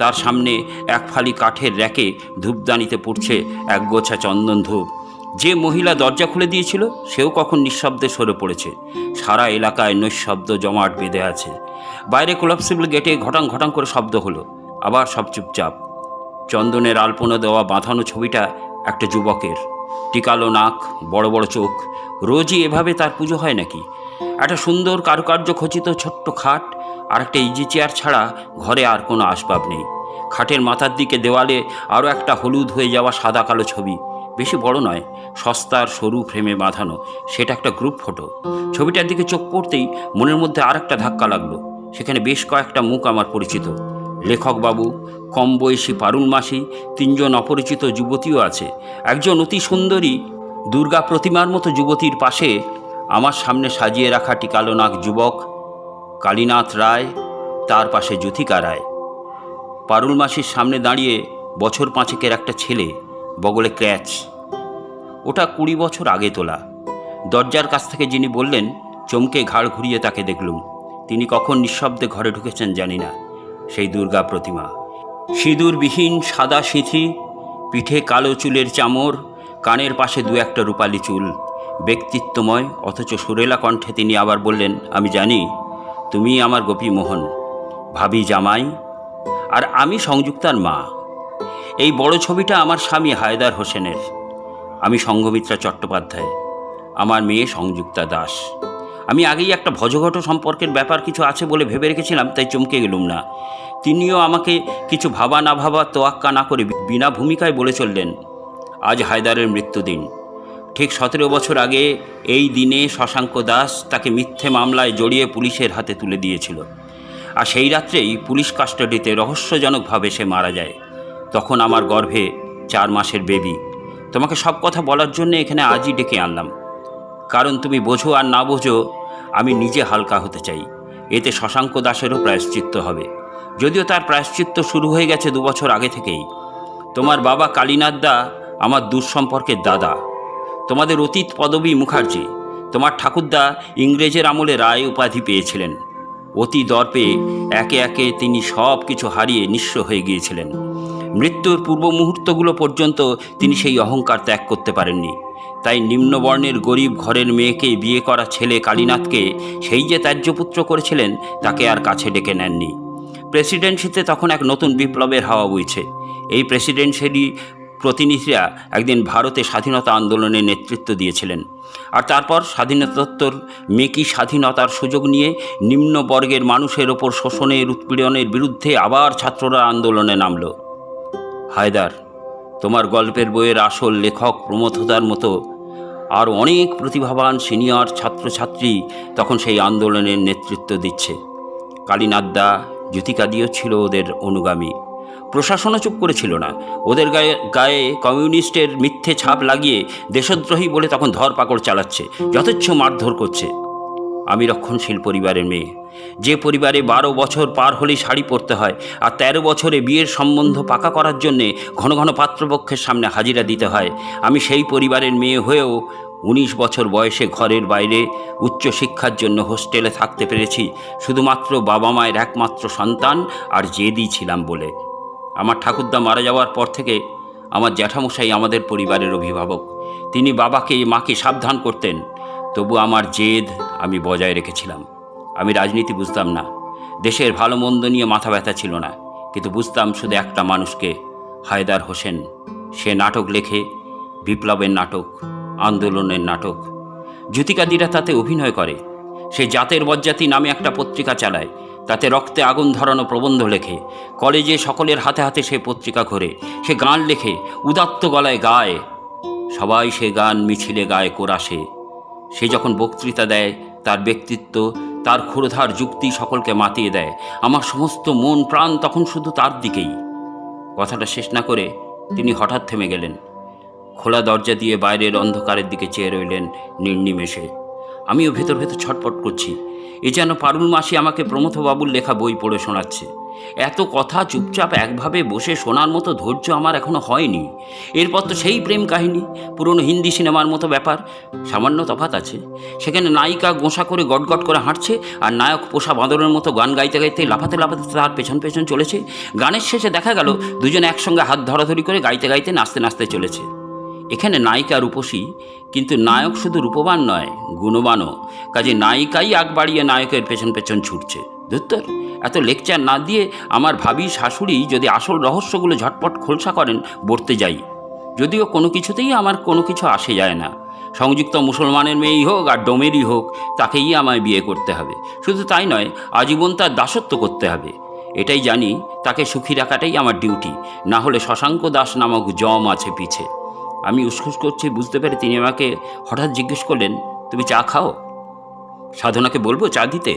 S2: তার সামনে এক ফালি কাঠের র্যাকে ধূপদানিতে পড়ছে এক গোছা চন্দন ধূপ। যে মহিলা দরজা খুলে দিয়েছিল সেও কখন নিঃশব্দে সরে পড়েছে। সারা এলাকায় নৈশব্দ জমাট বেঁধে আছে। বাইরে কোলাপসিবল গেটে ঘটাং ঘটাং করে শব্দ হলো, আবার সব চুপচাপ। চন্দনের আলপনা দেওয়া বাঁধানো ছবিটা একটা যুবকের, টিকালো নাক, বড় বড় চোখ। রোজই এভাবে তার পুজো হয় নাকি? একটা সুন্দর কারুকার্য খচিত ছোট্ট খাট আর একটা ইজি চেয়ার ছাড়া ঘরে আর কোনো আসবাব নেই। খাটের মাথার দিকে দেওয়ালে আরও একটা হলুদ হয়ে যাওয়া সাদা কালো ছবি, বেশি বড় নয়, সস্তার সরু ফ্রেমে বাঁধানো। সেটা একটা গ্রুপ ফটো। ছবিটার দিকে চোখ পড়তেই মনের মধ্যে আর একটা ধাক্কা লাগলো। সেখানে বেশ কয়েকটা মুখ আমার পরিচিত। লেখকবাবু, কম বয়সী পারুল মাসি, 3 জন অপরিচিত যুবতীও আছে। একজন অতি সুন্দরী দুর্গা প্রতিমার মতো যুবতীর পাশে আমার সামনে সাজিয়ে রাখা টিকালো নাক যুবক কালীনাথ রায়, তার পাশে জ্যোতিকা রায়। পারুল মাসির সামনে দাঁড়িয়ে বছর 5 একটা ছেলে, বগলে ক্র্যাচ। ওটা 20 বছর আগে তোলা। দরজার কাছ থেকে যিনি বললেন, চমকে ঘাড় ঘুরিয়ে তাকে দেখলুম। তিনি কখন নিঃশব্দে ঘরে ঢুকেছেন জানি না। সেই দুর্গা প্রতিমা, সিঁদুরবিহীন সাদা সিঁথি, পিঠে কালো চুলের চামর, কানের পাশে 2-1 রূপালি চুল। ব্যক্তিত্বময় অথচ সুরেলা কণ্ঠে তিনি আবার বললেন, আমি জানি তুমি আমার গোপীমোহন, ভাবি জামাই, আর আমি সংযুক্তার মা। এই বড় ছবিটা আমার স্বামী হায়দার হোসেনের। আমি সঙ্ঘমিত্রা চট্টোপাধ্যায়, আমার মেয়ে সংযুক্তা দাস। আমি আগেই একটা ভজঘট সম্পর্কের ব্যাপার কিছু আছে বলে ভেবে রেখেছিলাম, তাই চমকে গেলুম না। তিনিও আমাকে কিছু ভাবা না ভাবা তোয়াক্কা না করে বিনা ভূমিকায় বলে চললেন, আজ হায়দারের মৃত্যুদিন। ঠিক 17 বছর আগে এই দিনে শশাঙ্ক দাস তাকে মিথ্যে মামলায় জড়িয়ে পুলিশের হাতে তুলে দিয়েছিল। আর সেই রাত্রেই পুলিশ কাস্টাডিতে রহস্যজনকভাবে সে মারা যায়। তখন আমার গর্ভে 4 মাসের বেবি। তোমাকে সব কথা বলার জন্য এখানে আজই ডেকে আনলাম, কারণ তুমি বোঝো আর না বোঝো, আমি নিজে হালকা হতে চাই। এতে শশাঙ্ক দাসেরও প্রায়শ্চিত্ত হবে, যদিও তার প্রায়শ্চিত্ত শুরু হয়ে গেছে 2 বছর আগে থেকেই। তোমার বাবা কালীনাথ দা আমার দূর সম্পর্কের দাদা। তোমাদের অতীত পদবী মুখার্জি। তোমার ঠাকুরদা ইংরেজের আমলে রায় উপাধি পেয়েছিলেন। অতি দর্পে একে একে তিনি সব কিছু হারিয়ে নিঃস্ব হয়ে গিয়েছিলেন। মৃত্যুর পূর্ব মুহূর্তগুলো পর্যন্ত তিনি সেই অহংকার ত্যাগ করতে পারেননি। তাই নিম্নবর্ণের গরিব ঘরের মেয়েকে বিয়ে করা ছেলে কালীনাথকে সেই যে ত্যায্যপুত্র করেছিলেন, তাকে আর কাছে ডেকে নেননি। প্রেসিডেন্সিতে তখন এক নতুন বিপ্লবের হাওয়া বইছে। এই প্রেসিডেন্সিরই প্রতিনিধিরা একদিন ভারতে স্বাধীনতা আন্দোলনের নেতৃত্ব দিয়েছিলেন। আর তারপর স্বাধীনতোত্তর মেকি স্বাধীনতার সুযোগ নিয়ে নিম্নবর্গের মানুষের ওপর শোষণের উৎপীড়নের বিরুদ্ধে আবার ছাত্ররা আন্দোলনে নামল। হায়দার, তোমার গল্পের বইয়ের আসল লেখক প্রমথদার মতো আর অনেক প্রতিভাবান সিনিয়র ছাত্রছাত্রী তখন সেই আন্দোলনের নেতৃত্ব দিচ্ছে। কালীনাথদা, জ্যোতিকাদিও ছিল ওদের অনুগামী। প্রশাসনও চুপ করেছিল না। ওদের গায়ে কমিউনিস্টের মিথ্যে ছাপ লাগিয়ে দেশদ্রোহী বলে তখন ধরপাকড় চালাচ্ছে, যথেচ্ছ মারধর করছে। আমি রক্ষণশীল পরিবারের মেয়ে, যে পরিবারে 12 বছর পার হলেই শাড়ি পরতে হয়, আর 13 বছরে বিয়ের সম্বন্ধ পাকা করার জন্যে ঘন ঘন পাত্রপক্ষের সামনে হাজিরা দিতে হয়। আমি সেই পরিবারের মেয়ে হয়েও 19 বছর বয়সে ঘরের বাইরে উচ্চশিক্ষার জন্য হোস্টেলে থাকতে পেরেছি শুধুমাত্র বাবা মায়ের একমাত্র সন্তান আর জেদি ছিলাম বলে। আমার ঠাকুরদা মারা যাওয়ার পর থেকে আমার জ্যাঠামশাই আমাদের পরিবারের অভিভাবক। তিনি বাবাকে মাকে সাবধান করতেন, তবু আমার জেদ আমি বজায় রেখেছিলাম। আমি রাজনীতি বুঝতাম না, দেশের ভালো মন্দ নিয়ে মাথা ব্যথা ছিল না, কিন্তু বুঝতাম শুধু একটা মানুষকে, হায়দার হোসেন। সে নাটক লেখে, বিপ্লবের নাটক, আন্দোলনের নাটক। জ্যোতিকাদিরা তাতে অভিনয় করে। সে জাতের বজ্জাতি নামে একটা পত্রিকা চালায়, তাতে রক্তে আগুন ধরানো প্রবন্ধ লেখে। কলেজে সকলের হাতে হাতে সে পত্রিকা ঘোরে। সে গান লেখে, উদাত্ত গলায় গায়। সবাই সে গান মিছিলে গায় কোরাসে। সে যখন বক্তৃতা দেয়, তার ব্যক্তিত্ব, তার ক্ষুরধার যুক্তি সকলকে মাতিয়ে দেয়। আমার সমস্ত মন প্রাণ তখন শুধু তার দিকেই। কথাটা শেষ না করে তিনি হঠাৎ থেমে গেলেন। খোলা দরজা দিয়ে বাইরের অন্ধকারের দিকে চেয়ে রইলেন নির্নিমেষে। আমিও ভেতর ভেতর ছটপট করছি। এ যেন পারুল মাসি আমাকে প্রমথবাবুর লেখা বই পড়ে শোনাচ্ছে। এত কথা চুপচাপ একভাবে বসে শোনার মতো ধৈর্য আমার এখনো হয়নি। এরপর তো সেই প্রেম কাহিনী, পুরনো হিন্দি সিনেমার মতো ব্যাপার। সামান্য তফাৎ আছে, সেখানে নায়িকা গোঁসা করে গটগট করে হাঁটছে, আর নায়ক পোষা বাঁদরের মতো গান গাইতে গাইতে লাফাতে লাফাতে তার পেছন পেছন চলেছে। গানের শেষে দেখা গেল দুজনে একসঙ্গে হাত ধরাধরি করে গাইতে গাইতে নাচতে নাচতে চলেছে। এখানে নায়িকা রূপসী, কিন্তু নায়ক শুধু রূপবান নয়, গুণবানও। কাজে নায়িকাই আগ বাড়িয়ে নায়কের পেছন পেছন ছুটছে। ধুত্তর, এত লেকচার না দিয়ে আমার ভাবি শাশুড়ি যদি আসল রহস্যগুলো ঝটপট খোলসা করেন বলতে যাই। যদিও কোনো কিছুতেই আমার কোনো কিছু আসে যায় না। সংযুক্ত মুসলমানের মেয়েই হোক আর ডোমেরই হোক, তাকেই আমায় বিয়ে করতে হবে। শুধু তাই নয়, আজীবন তার দাসত্ব করতে হবে। এটাই জানি, তাকে সুখী রাখাটাই আমার ডিউটি। না হলে শশাঙ্ক দাস নামক জম আছে পিছে। আমি উসখুস করছি বুঝতে পেরে তিনি আমাকে হঠাৎ জিজ্ঞেস করলেন, তুমি চা খাও? সাধনাকে বলবো চা দিতে?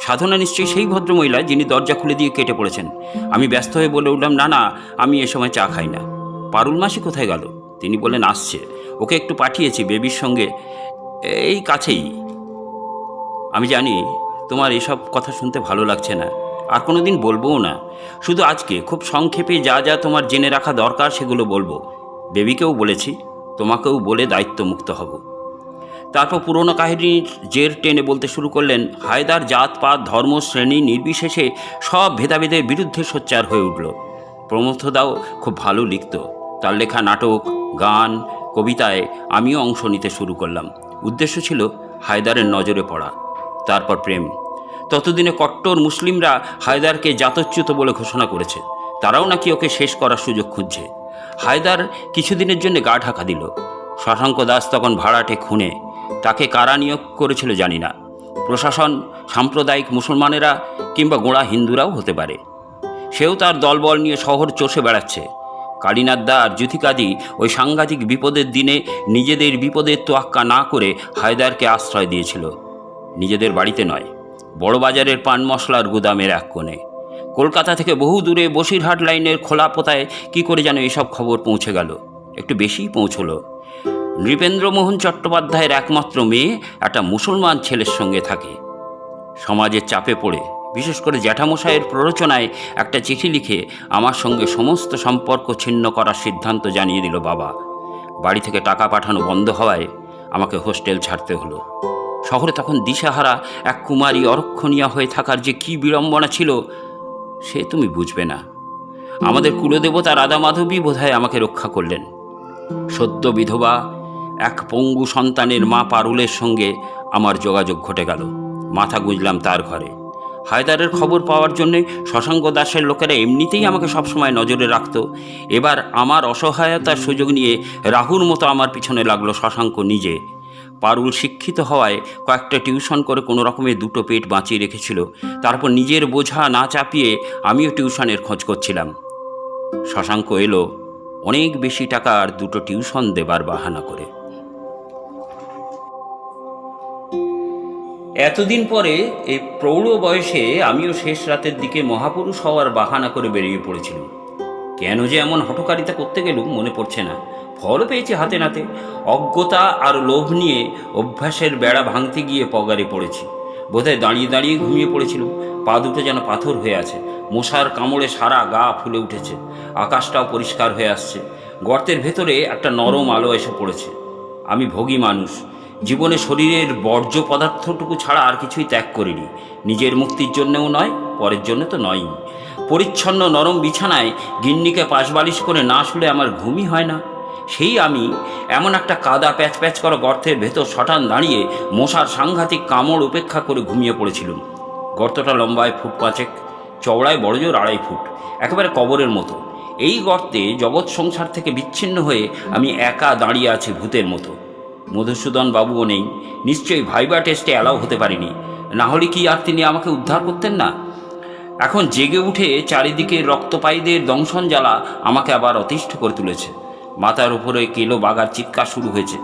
S2: সাধনা নিশ্চয়ই সেই ভদ্রমহিলা যিনি দরজা খুলে দিয়ে কেটে পড়েছেন। আমি ব্যস্ত হয়ে বলে উঠলাম, না না, আমি এ সময় চা খাই না। পারুল মাসি কোথায় গেল? তিনি বললেন, আসছে, ওকে একটু পাঠিয়েছি বেবির সঙ্গে, এই কাছেই। আমি জানি তোমার এসব কথা শুনতে ভালো লাগছে না, আর কোনো দিন বলবোও না। শুধু আজকে খুব সংক্ষেপে যা যা তোমার জেনে রাখা দরকার সেগুলো বলবো। বেবিকেও বলেছি, তোমাকেও বলে দায়িত্বমুক্ত হব। তারপর পুরনো কাহিনীর জের টেনে বলতে শুরু করলেন। হায়দার জাতপাত ধর্ম শ্রেণী নির্বিশেষে সব ভেদাভেদের বিরুদ্ধে সোচ্চার হয়ে উঠল। প্রমথদাও খুব ভালো লিখত। তার লেখা নাটক, গান, কবিতায় আমিও অংশ নিতে শুরু করলাম। উদ্দেশ্য ছিল হায়দারের নজরে পড়া, তারপর প্রেম। ততদিনে কট্টর মুসলিমরা হায়দারকে জাতচ্যুত বলে ঘোষণা করেছে। তারাও নাকি ওকে শেষ করার সুযোগ খুঁজছে। হায়দার কিছুদিনের জন্য গা ঢাকা দিল। শশাঙ্ক দাস তখন ভাড়াটে খুনে। তাকে কারা নিয়োগ করেছিল জানি না। প্রশাসন, সাম্প্রদায়িক মুসলমানেরা কিংবা গোঁড়া হিন্দুরাও হতে পারে। সেও তার দলবল নিয়ে শহর চষে বেড়াচ্ছে। কালীনাথদা আর জ্যোতিকাদি ওই সাংঘাতিক বিপদের দিনে নিজেদের বিপদের তোয়াক্কা না করে হায়দারকে আশ্রয় দিয়েছিল। নিজেদের বাড়িতে নয়, বড়বাজারের পান মশলার গুদামের এক কোণে। কলকাতা থেকে বহু দূরে বসিরহাট লাইনের খোলা পোতায় কী করে যেন এসব খবর পৌঁছে গেল। একটু বেশিই পৌঁছলো। নৃপেন্দ্রমোহন চট্টোপাধ্যায়ের একমাত্র মেয়ে একটা মুসলমান ছেলের সঙ্গে থাকে। সমাজের চাপে পড়ে, বিশেষ করে জ্যাঠামশাইয়ের প্ররোচনায় একটা চিঠি লিখে আমার সঙ্গে সমস্ত সম্পর্ক ছিন্ন করার সিদ্ধান্ত জানিয়ে দিল বাবা। বাড়ি থেকে টাকা পাঠানো বন্ধ হওয়ায় আমাকে হোস্টেল ছাড়তে হলো। শহরে তখন দিশাহারা এক কুমারী অরক্ষণীয়া হয়ে থাকার যে কী বিড়ম্বনা ছিল সে তুমি বুঝবে না। আমাদের কুলদেবতা রাধা মাধবী বোধহয় আমাকে রক্ষা করলেন। সদ্য বিধবা এক পঙ্গু সন্তানের মা পারুলের সঙ্গে আমার যোগাযোগ ঘটে গেল। মাথা গুঁজলাম তার ঘরে। হায়দারের খবর পাওয়ার জন্যে শশাঙ্ক দাসের লোকেরা এমনিতেই আমাকে সবসময় নজরে রাখত। এবার আমার অসহায়তার সুযোগ নিয়ে রাহুর মতো আমার পিছনে লাগলো শশাঙ্ক নিজে। পারুল শিক্ষিত হওয়ায় কয়েকটা টিউশন করে কোনো রকমে দুটো পেট বাঁচিয়ে রেখেছিল। তারপর নিজের বোঝা না চাপিয়ে আমিও টিউশনের খোঁজ করছিলাম। শশাঙ্ক এলো অনেক বেশি টাকার দুটো টিউশন দেবার বাহানা করে। এতদিন পরে এই প্রৌঢ় বয়সে আমিও শেষ রাতের দিকে মহাপুরুষ হওয়ার বাহানা করে বেরিয়ে পড়েছিলাম। কেন যে এমন হঠকারিতা করতে গেলুম মনে পড়ছে না। ফলও পেয়েছি হাতে নাতে। অজ্ঞতা আর লোভ নিয়ে অভ্যাসের বেড়া ভাঙতে গিয়ে পগারে পড়েছি। বোধহয় দাঁড়িয়ে দাঁড়িয়ে ঘুমিয়ে পড়েছিলাম। পা দুটো যেন পাথর হয়ে আছে। মশার কামড়ে সারা গা ফুলে উঠেছে। আকাশটাও পরিষ্কার হয়ে আসছে। গর্তের ভেতরে একটা নরম আলো এসে পড়েছে। আমি ভোগী মানুষ। জীবনে শরীরের বর্জ্য পদার্থটুকু ছাড়া আর কিছুই ত্যাগ করিনি। নিজের মুক্তির জন্যও নয়, পরের জন্য তো নয়ই। পরিচ্ছন্ন নরম বিছানায় গিন্নিকে পাশবালিশ করে না শুলে আমার ঘুমই হয় না। সেই আমি এমন একটা কাদা প্যাচ প্যাচ করা গর্তের ভেতর শটান দাঁড়িয়ে মশার সাংঘাতিক কামড় উপেক্ষা করে ঘুমিয়ে পড়েছিলাম। গর্তটা লম্বায় ফুট 5, চওড়ায় বড়জোর 2.5 ফুট, একেবারে কবরের মতো। এই গর্তে জগৎ সংসার থেকে বিচ্ছিন্ন হয়ে আমি একা দাঁড়িয়ে আছি ভূতের মতো। মধুসূদন বাবুও নেই। নিশ্চয়ই ভাইবা টেস্টে অ্যালাউ হতে পারিনি, না হলে কি আর তিনি আমাকে উদ্ধার করতেন না? এখন জেগে উঠে চারিদিকে রক্তপায়ীদের দংশন জ্বালা আমাকে আবার অতিষ্ঠ করে তুলেছে। মাথার উপরে কেলো বাগার চিৎকার শুরু হয়েছে।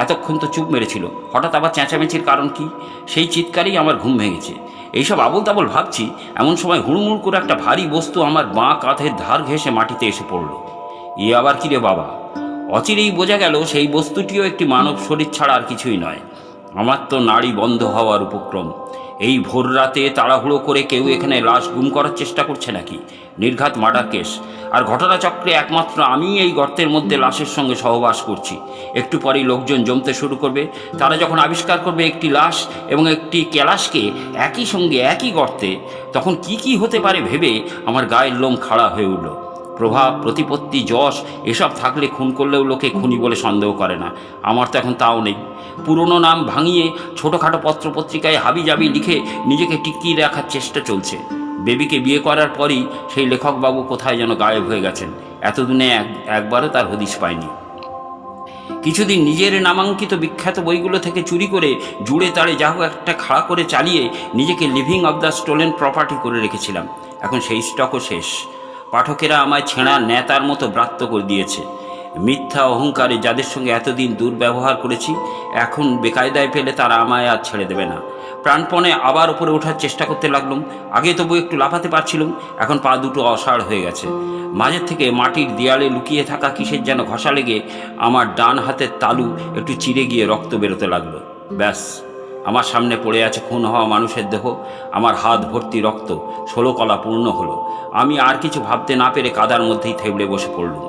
S2: এতক্ষণ তো চুপ মেরেছিল, হঠাৎ আবার চেঁচামেচির কারণ কি? সেই চিৎকারেই আমার ঘুম ভেঙেছে। এইসব আবোল তাবোল ভাবছি, এমন সময় হুড়মুড় করে একটা ভারী বস্তু আমার বাঁ কাঁধের ধার ঘেঁষে মাটিতে এসে পড়ল। আবার কি রে বাবা! অচিরেই বোঝা গেল সেই বস্তুটিও একটি মানব শরীর ছাড়া আর কিছুই নয়। আমার তো নাড়ি বন্ধ হওয়ার উপক্রম। এই ভোর রাতে তাড়াহুড়ো করে কেউ এখানে লাশ গুম করার চেষ্টা করছে নাকি? নির্ঘাত মার্ডার কেস, আর ঘটনাচক্রে একমাত্র আমি এই গর্তের মধ্যে লাশের সঙ্গে সহবাস করছি। একটু পরেই লোকজন জমতে শুরু করবে। তারা যখন আবিষ্কার করবে একটি লাশ এবং একটি ক্যালাশকে একই সঙ্গে একই গর্তে, তখন কি কি হতে পারে ভেবে আমার গায়ের লোম খাড়া হয়ে উঠল। প্রভাব, প্রতিপত্তি, যশ এসব থাকলে খুন করলেও লোকে খুনি বলে সন্দেহ করে না। আমার তো এখন তাও নেই। পুরনো নাম ভাঙিয়ে ছোটোখাটো পত্রপত্রিকায় হাবিজাবি লিখে নিজেকে টিকিয়ে রাখার চেষ্টা চলছে। বেবিকে বিয়ে করার পরই সেই লেখকবাবু কোথায় যেন গায়েব হয়ে গেছেন। এতদিনে একবারও তার হদিশ পায়নি। কিছুদিন নিজের নামাঙ্কিত বিখ্যাত বইগুলো থেকে চুরি করে জুড়ে তাড়ে যা হোক একটা খাড়া করে চালিয়ে নিজেকে living of the stolen property করে রেখেছিলাম। এখন সেই স্টকও শেষ। পাঠকেরা আমায় ছেঁড়া নেতার মতো ব্রাত্য করে দিয়েছে। মিথ্যা অহংকারে যাদের সঙ্গে এতদিন দুর্ব্যবহার করেছি, এখন বেকায়দায় পেলে তারা আমায় আর ছেড়ে দেবে না। প্রাণপণে আবার উপরে ওঠার চেষ্টা করতে লাগলাম। আগে তবু একটু লাফাতে পারছিলাম, এখন পা দুটো অসাড় হয়ে গেছে। মাঝের থেকে মাটির দেয়ালে লুকিয়ে থাকা কিসের যেন ঘষা লেগে আমার ডান হাতের তালু একটু চিরে গিয়ে রক্ত বেরোতে লাগলো। ব্যাস, আমার সামনে পড়ে আছে খুন হওয়া মানুষের দেহ। আমার হাত ভর্তি রক্ত, 16 কলা পূর্ণ হলো। আমি আর কিছু ভাবতে না পেরে কাদার মধ্যেই থেবড়ে বসে পড়লুম।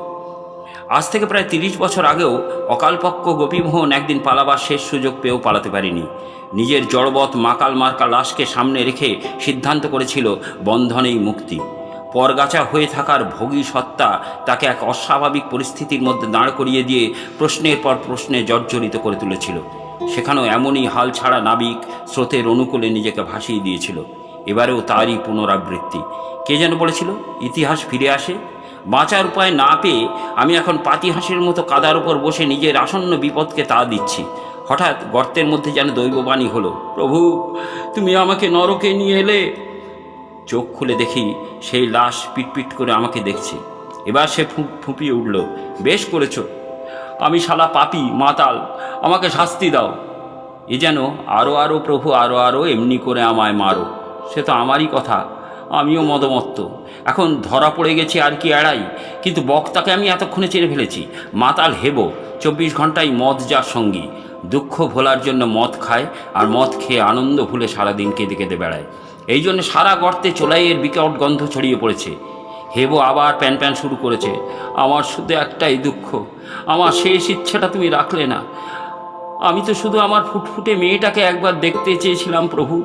S2: আজ থেকে প্রায় 30 বছর আগেও অকালপক্ষ গোপীমোহন একদিন পালাবার শেষ সুযোগ পেয়েও পালাতে পারিনি। নিজের জড়বৎ মাকাল মার্কা লাশকে সামনে রেখে সিদ্ধান্ত করেছিল বন্ধনেই মুক্তি। পরগাছা হয়ে থাকার ভোগী সত্তা তাকে এক অস্বাভাবিক পরিস্থিতির মধ্যে দাঁড় করিয়ে দিয়ে প্রশ্নের পর প্রশ্নে জর্জরিত করে তুলেছিল। সেখানেও এমনই হাল ছাড়া নাবিক স্রোতের অনুকূলে নিজেকে ভাসিয়ে দিয়েছিল। এবারেও তারই পুনরাবৃত্তি। কে যেন বলেছিল, ইতিহাস ফিরে আসে। বাঁচার উপায় না পেয়ে আমি এখন পাতিহাঁসের মতো কাদার উপর বসে নিজের আসন্ন বিপদকে তা দিচ্ছি। হঠাৎ গর্তের মধ্যে যেন দৈববাণী হলো, প্রভু, তুমি আমাকে নরকে নিয়ে এলে। চোখ খুলে দেখি সেই লাশ পিটপিট করে আমাকে দেখছে। এবার সে ফুঁপিয়ে উঠল, বেশ করেছ, আমি শালা পাপী মাতাল, আমাকে শাস্তি দাও। এ যেন আরও প্রভু, আরও এমনি করে আমায় মারো। সে তো আমারই কথা, আমিও মদমত্ত। এখন ধরা পড়ে গেছি আর কি এড়াই, কিন্তু বক্তাকে আমি এতক্ষণে চেনে ফেলেছি। মাতাল হেবো, 24 ঘন্টায় মদ যার সঙ্গী। দুঃখ ভোলার জন্য মদ খায়, আর মদ খেয়ে আনন্দ ভুলে সারাদিন কেঁদে কেঁদে বেড়ায়। এই জন্য সারা গর্তে চোলাইয়ের বিকট গন্ধ ছড়িয়ে পড়েছে। হেবো আবার প্যান প্যান শুরু করেছে, আমার শুধু একটাই দুঃখ, আমার শেষ ইচ্ছেটা তুমি রাখলে না। আমি তো শুধু আমার ফুটফুটে মেয়েটাকে একবার দেখতে চেয়েছিলাম প্রভু।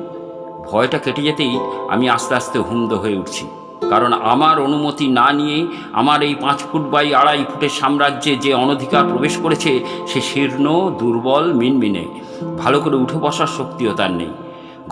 S2: ভয়টা কেটে যেতেই আমি আস্তে আস্তে হুমদ হয়ে উঠছি। কারণ আমার অনুমতি না নিয়ে আমার এই 5 ফুট বাই 2.5 ফুটের সাম্রাজ্যে যে অনধিকার প্রবেশ করেছে, সে শীর্ণ, দুর্বল, মিনমিনে। ভালো করে উঠে বসার শক্তিও তার নেই।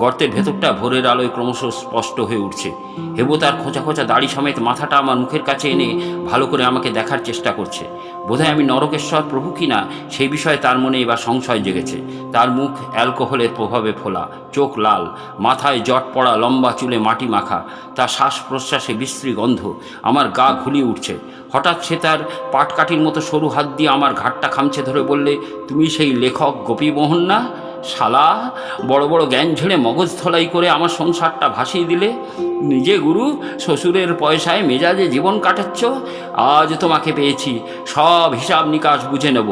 S2: গর্তের ভেতরটা ভোরের আলোয় ক্রমশ স্পষ্ট হয়ে উঠছে। হেবো তার খোঁচা খোঁচা দাড়ি সমেত মাথাটা আমার মুখের কাছে এনে ভালো করে আমাকে দেখার চেষ্টা করছে। বোধহয় আমি নরকেশ্বর প্রভু কিনা সেই বিষয়ে তার মনে এবার সংশয় জেগেছে। তার মুখ অ্যালকোহলের প্রভাবে ফোলা, চোখ লাল, মাথায় জট পড়া, লম্বা চুলে মাটি মাখা। তার শ্বাস প্রশ্বাসে বিশ্রী গন্ধ। আমার গা ঘুলিয়ে উঠছে। হঠাৎ সে তার পাটকাঠির মতো সরু হাত দিয়ে আমার ঘাটটা খামচে ধরে বললে, তুমি সেই লেখক গোপীমোহন না? শালা, বড় বড় জ্ঞান ঝেড়ে মগজ ধলাই করে আমার সংসারটা ভাসিয়ে দিলে। নিজে গুরু, শ্বশুরের পয়সায় মেজাজে জীবন কাটাচ্ছ। আজ তোমাকে পেয়েছি, সব হিসাব নিকাশ বুঝে নেব।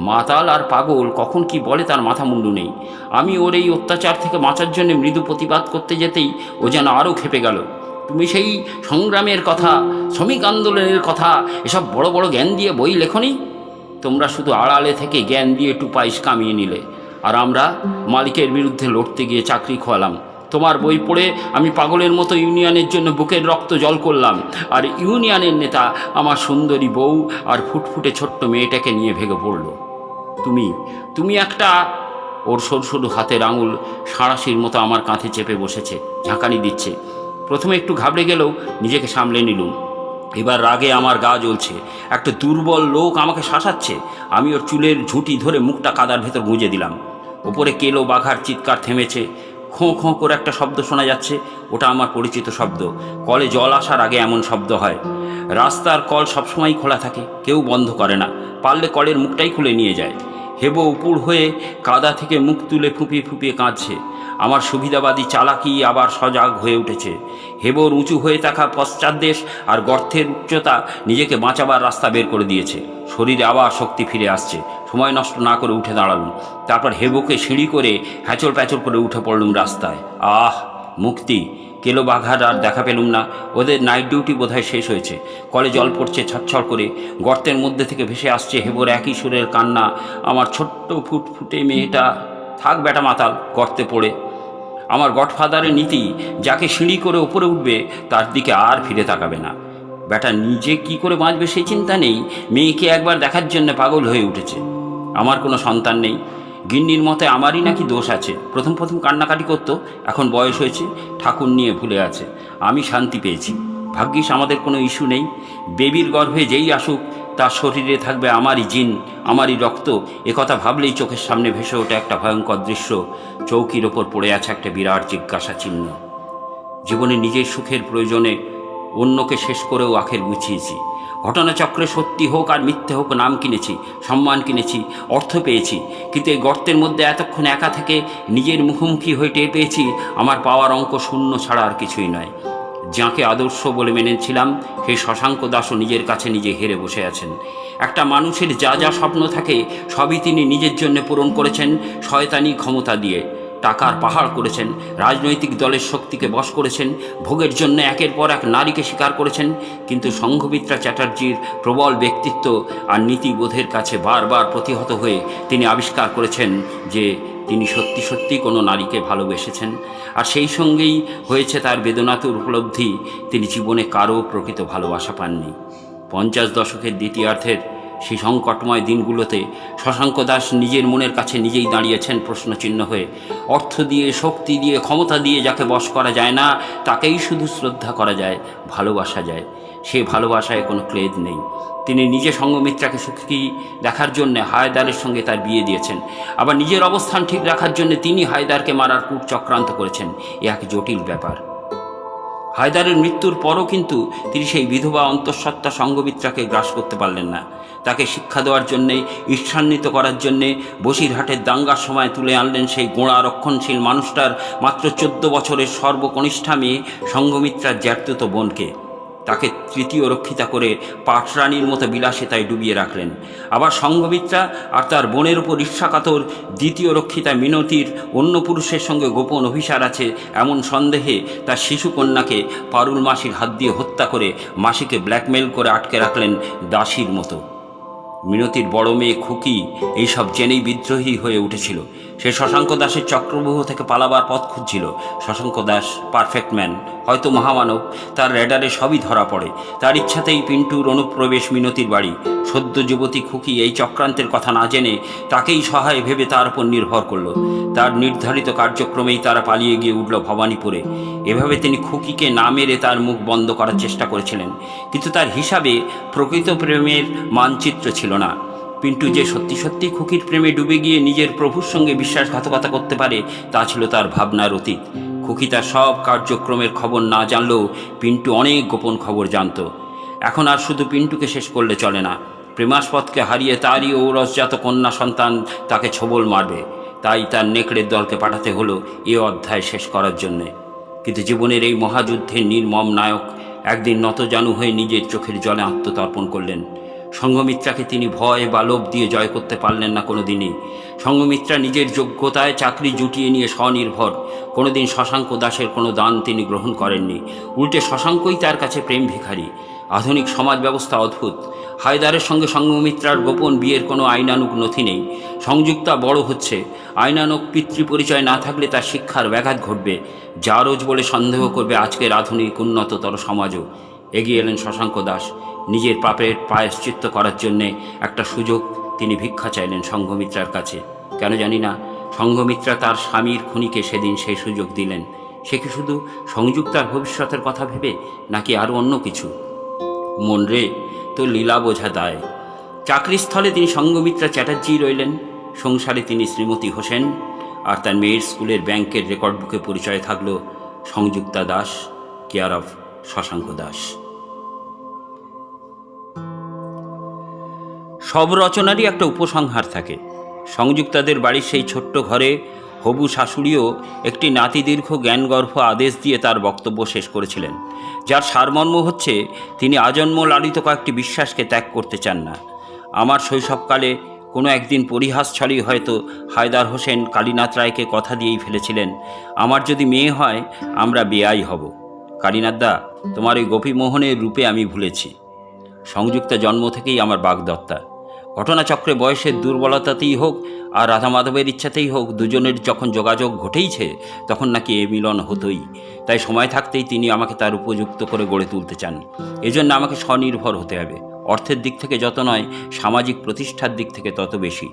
S2: মাতাল আর পাগল কখন কি বলে তার মাথা মুন্ডু নেই। আমি ওর এই অত্যাচার থেকে বাঁচার জন্য মৃদু প্রতিবাদ করতে যেতেই ও যেন আরও খেপে গেল। তুমি সেই সংগ্রামের কথা, শ্রমিক আন্দোলনের কথা, এসব বড় বড় জ্ঞান দিয়ে বই লেখনি। তোমরা শুধু আড়ালে থেকে জ্ঞান দিয়ে টুপাইস কামিয়ে নিলে, আর আমরা মালিকের বিরুদ্ধে লড়তে গিয়ে চাকরি খোয়ালাম। তোমার বই পড়ে আমি পাগলের মতো ইউনিয়নের জন্য বুকের রক্ত জল করলাম, আর ইউনিয়নের নেতা আমার সুন্দরী বউ আর ফুটফুটে ছোট্ট মেয়েটাকে নিয়ে ভেগে পড়ল। তুমি একটা, ওর সরু সরু হাতের আঙুল সাঁড়াশির মতো আমার কাঁধে চেপে বসেছে, ঝাঁকানি দিচ্ছে। প্রথমে একটু ঘাবড়ে গেলেও নিজেকে সামলে নিলুম। এবার রাগে আমার গা জ্বলছে। একটা দুর্বল লোক আমাকে শাসাচ্ছে। আমি ওর চুলের ঝুঁটি ধরে মুখটা কাদার ভেতর গুঁজে দিলাম। ওপরে কেলো বাঘার চিৎকার থেমেছে। খোঁ খোঁ করে একটা শব্দ শোনা যাচ্ছে। ওটা আমার পরিচিত শব্দ। কলে জল আসার আগে এমন শব্দ হয়। রাস্তার কল সবসময়ই খোলা থাকে, কেউ বন্ধ করে না। পারলে কলের মুখটাই খুলে নিয়ে যায়। হেবো উপুর হয়ে কাদা থেকে মুখ তুলে ফুঁপিয়ে ফুঁপিয়ে কাঁদছে। আমার সুবিধাবাদী চালাকি আবার সজাগ হয়ে উঠেছে। হেবোর উঁচু হয়ে থাকা পশ্চাৎদেশ আর গর্তের উচ্চতা নিজেকে বাঁচাবার রাস্তা বের করে দিয়েছে। শরীরে আবার শক্তি ফিরে আসছে। সময় নষ্ট না করে উঠে দাঁড়ালুম। তারপর হেবোকে সিঁড়ি করে হ্যাচর প্যাচর করে উঠে পড়লুম রাস্তায়। আহ, মুক্তি! কেলো বাঘার আর দেখা পেলুম না। ওদের নাইট ডিউটি বোধহয় শেষ হয়েছে। কলে জল পড়ছে ছটছট করে। গর্তের মধ্যে থেকে ভেসে আসছে হেবোর একই সুরের কান্না। আমার ছোট্ট ফুটফুটে মেয়েটা থাক বেটা মাতাল, গর্তে পড়ে। আমার গডফাদারের নীতি, যাকে সিঁড়ি করে ওপরে উঠবে তার দিকে আর ফিরে তাকাবে না। বেটা নিজে কি করে বাঁচবে সেই চিন্তা নেই, মেয়েকে একবার দেখার জন্য পাগল হয়ে উঠেছে। আমার কোনো সন্তান নেই। গিন্নির মতে আমারই নাকি দোষ আছে। প্রথম প্রথম কান্নাকাটি করতো, এখন বয়স হয়েছে, ঠাকুর নিয়ে ভুলে আছে। আমি শান্তি পেয়েছি। ভাগ্যিস আমাদের কোনো ইস্যু নেই। বেবির গর্ভে যেই আসুক তার শরীরে থাকবে আমারই জিন, আমারই রক্ত। একথা ভাবলেই চোখের সামনে ভেসে ওঠে একটা ভয়ঙ্কর দৃশ্য। চৌকির ওপর পড়ে আছে একটা বিরাট জিজ্ঞাসা চিহ্ন। জীবনে নিজের সুখের প্রয়োজনে অন্যকে শেষ করেও আখের গুছিয়েছি। ঘটনাচক্রে সত্যি হোক আর মিথ্যে হোক নাম কিনেছি, সম্মান কিনেছি, অর্থ পেয়েছি। কিন্তু এই গর্তের মধ্যে এতক্ষণ একা থেকে নিজের মুখোমুখি হয়ে টের পেয়েছি আমার পাওয়ার অঙ্ক শূন্য ছাড়া আর কিছুই নয়। যাকে আদর্শ বলে মেনেছিলাম সেই শশাঙ্ক দাসও নিজের কাছে নিজে হেরে বসে আছেন। একটা মানুষের যা যা স্বপ্ন থাকে সবই তিনি নিজের জন্য পূরণ করেছেন শয়তানি ক্ষমতা দিয়ে। টাকার পাহাড় করেছেন, রাজনৈতিক দলের শক্তিকে বশ করেছেন, ভোগের জন্য একের পর এক নারীকে স্বীকার করেছেন। কিন্তু সংঘমিত্রা চ্যাটার্জির প্রবল ব্যক্তিত্ব আর নীতিবোধের কাছে বারবার প্রতিহত হয়ে তিনি আবিষ্কার করেছেন যে তিনি সত্যি সত্যি কোনো নারীকে ভালোবেসেছেন। আর সেই সঙ্গেই হয়েছে তার বেদনাতুর উপলব্ধি, তিনি জীবনে কারও প্রকৃত ভালোবাসা পাননি। 50 দশকের দ্বিতীয়ার্ধের সেই সংকটময় দিনগুলোতে শশাঙ্ক দাস নিজের মনের কাছে নিজেই দাঁড়িয়েছেন প্রশ্নচিহ্ন হয়ে। অর্থ দিয়ে, শক্তি দিয়ে, ক্ষমতা দিয়ে যাকে বশ করা যায় না তাকেই শুধু শ্রদ্ধা করা যায়, ভালোবাসা যায়। সে ভালোবাসায় কোনো ক্লেদ নেই। তিনি নিজে সংঘমিত্রাকে সুখী দেখার জন্য হায়দারের সঙ্গে তার বিয়ে দিয়েছেন। আবার নিজের অবস্থান ঠিক রাখার জন্য তিনি হায়দারকে মারার কূট চক্রান্ত করেছেন। এ এক জটিল ব্যাপার। হায়দারের মৃত্যুর পরও কিন্তু তিনি সেই বিধবা অন্তঃসত্ত্বা সংঘমিত্রাকে গ্রাস করতে পারলেন না। তাকে শিক্ষা দেওয়ার জন্যে, ঈর্ষান্বিত করার জন্যে বসিরহাটের দাঙ্গার সময় তুলে আনলেন সেই গোঁড়া রক্ষণশীল মানুষটার মাত্র 14 বছরের সর্বকনিষ্ঠা মেয়ে সংঘমিত্রার জ্যাঠতুত বোনকে। তাকে তৃতীয় রক্ষিতা করে পাটরানির মতো বিলাসিতায় ডুবিয়ে রাখলেন। আবার সংঘমিত্রা আর তার বোনের উপর ঈর্ষাকাতর দ্বিতীয় রক্ষিতা মিনতির অন্য পুরুষের সঙ্গে গোপন অভিসার আছে এমন সন্দেহে তার শিশুকন্যাকে পারুল মাসির হাত দিয়ে হত্যা করে মাসিকে ব্ল্যাকমেল করে আটকে রাখলেন দাসীর মতো। মিনতির বড় মেয়ে খুকি এইসব জেনেই বিদ্রোহী হয়ে উঠেছিল। সে শশাঙ্ক দাসের চক্রব্যূহ থেকে পালাবার পথ খুঁজছিল। শশাঙ্ক দাস পারফেক্ট ম্যান, হয়তো মহামানব। তার রেডারে সবই ধরা পড়ে। তার ইচ্ছাতেই পিন্টুর অনুপ্রবেশ মিনতির বাড়ি। সদ্য যুবতী খুকি এই চক্রান্তের কথা না জেনে তাকেই সহায় ভেবে তার উপর নির্ভর করল। তার নির্ধারিত কার্যক্রমেই তারা পালিয়ে গিয়ে উঠল ভবানীপুরে। এভাবে তিনি খুকিকে না মেরে তার মুখ বন্ধ করার চেষ্টা করেছিলেন। কিন্তু তার হিসাবে প্রকৃত প্রেমের মানচিত্র ছিল না। পিন্টু যে সত্যি সত্যি খুকির প্রেমে ডুবে গিয়ে নিজের প্রভুর সঙ্গে বিশ্বাসঘাতকতা করতে পারে তা ছিল তার ভাবনার অতীত। খুকি তার সব কার্যক্রমের খবর না জানলেও পিন্টু অনেক গোপন খবর জানত। এখন আর শুধু পিন্টুকে শেষ করলে চলে না। প্রেমাস্পদকে হারিয়ে তারই ঔরসজাত কন্যা সন্তান তাকে ছোবল মারবে। তাই তার নেকড়ের দলকে পাঠাতে হলো এ অধ্যায় শেষ করার জন্যে। কিন্তু জীবনের এই মহাযুদ্ধের নির্মম নায়ক একদিন নতজানু হয়ে নিজের চোখের জলে আত্মতর্পণ করলেন। সংঘমিত্রাকে তিনি ভয় বা লোভ দিয়ে জয় করতে পারলেন না কোনো দিনই। সংঘমিত্রা নিজের যোগ্যতায় চাকরি জুটিয়ে নিয়ে স্বনির্ভর। কোনোদিন শশাঙ্ক দাসের কোনো দান তিনি গ্রহণ করেননি। উল্টে শশাঙ্কই তার কাছে প্রেম ভিখারি। আধুনিক সমাজ ব্যবস্থা অদ্ভুত। হায়দারের সঙ্গে সংঘমিত্রার গোপন বিয়ের কোনো আইনানুগ নথি নেই। সংযুক্তা বড় হচ্ছে। আইনানুগ পিতৃপরিচয় না থাকলে তার শিক্ষার ব্যাঘাত ঘটবে। জারজ বলে সন্দেহ করবে আজকের আধুনিক উন্নততর সমাজও। এগিয়ে এলেন শশাঙ্ক দাস। নিজের পাপের প্রায়শ্চিত্ত করার জন্যে একটা সুযোগ তিনি ভিক্ষা চাইলেন সংঘমিত্রার কাছে। কেন জানি না, সংঘমিত্রা তার স্বামীর খুনিকে সেদিন সেই সুযোগ দিলেন। সে কি শুধু সংযুক্তার ভবিষ্যতের কথা ভেবে, নাকি আরও অন্য কিছু? মন রে, তো লীলা বোঝা দায়। চাকরিস্থলে তিনি সংঘমিত্রা চ্যাটার্জি রইলেন। সংসারে তিনি শ্রীমতী হোসেন। আর তার মেয়ের স্কুলের ব্যাংকের রেকর্ড বুকে পরিচয় থাকল সংযুক্তা দাস, কেয়ার অফ শশাঙ্ক দাস। সব রচনারই একটা উপসংহার থাকে। সংযুক্তাদের বাড়ির সেই ছোট্ট ঘরে হবু শাশুড়িও একটি নাতিদীর্ঘ জ্ঞানগর্ভ আদেশ দিয়ে তার বক্তব্য শেষ করেছিলেন, যার সারমর্ম হচ্ছে তিনি আজন্ম লালিত কয়েকটি বিশ্বাসকে ত্যাগ করতে চান না। আমার শৈশবকালে কোনো একদিন পরিহাস ছলেই হয়তো হায়দার হোসেন কালীনাথ রায়কে কথা দিয়েই ফেলেছিলেন, আমার যদি মেয়ে হয় আমরা বেয়াই হব। কালীনাথদা, তোমার ওই গোপীমোহনের রূপে আমি ভুলেছি। সংযুক্তা জন্ম থেকেই আমার বাগদত্তা। ঘটনাচক্রে বয়সের দুর্বলতাতেই হোক আর রাধা মাধবের ইচ্ছাতেই হোক, দুজনের যখন যোগাযোগ ঘটেইছে তখন নাকি এ মিলন হতোই। তাই সময় থাকতেই তিনি আমাকে তার উপযুক্ত করে গড়ে তুলতে চান। এজন্য আমাকে স্বনির্ভর হতে হবে, অর্থের দিক থেকে যত নয়, সামাজিক প্রতিষ্ঠার দিক থেকে তত বেশি।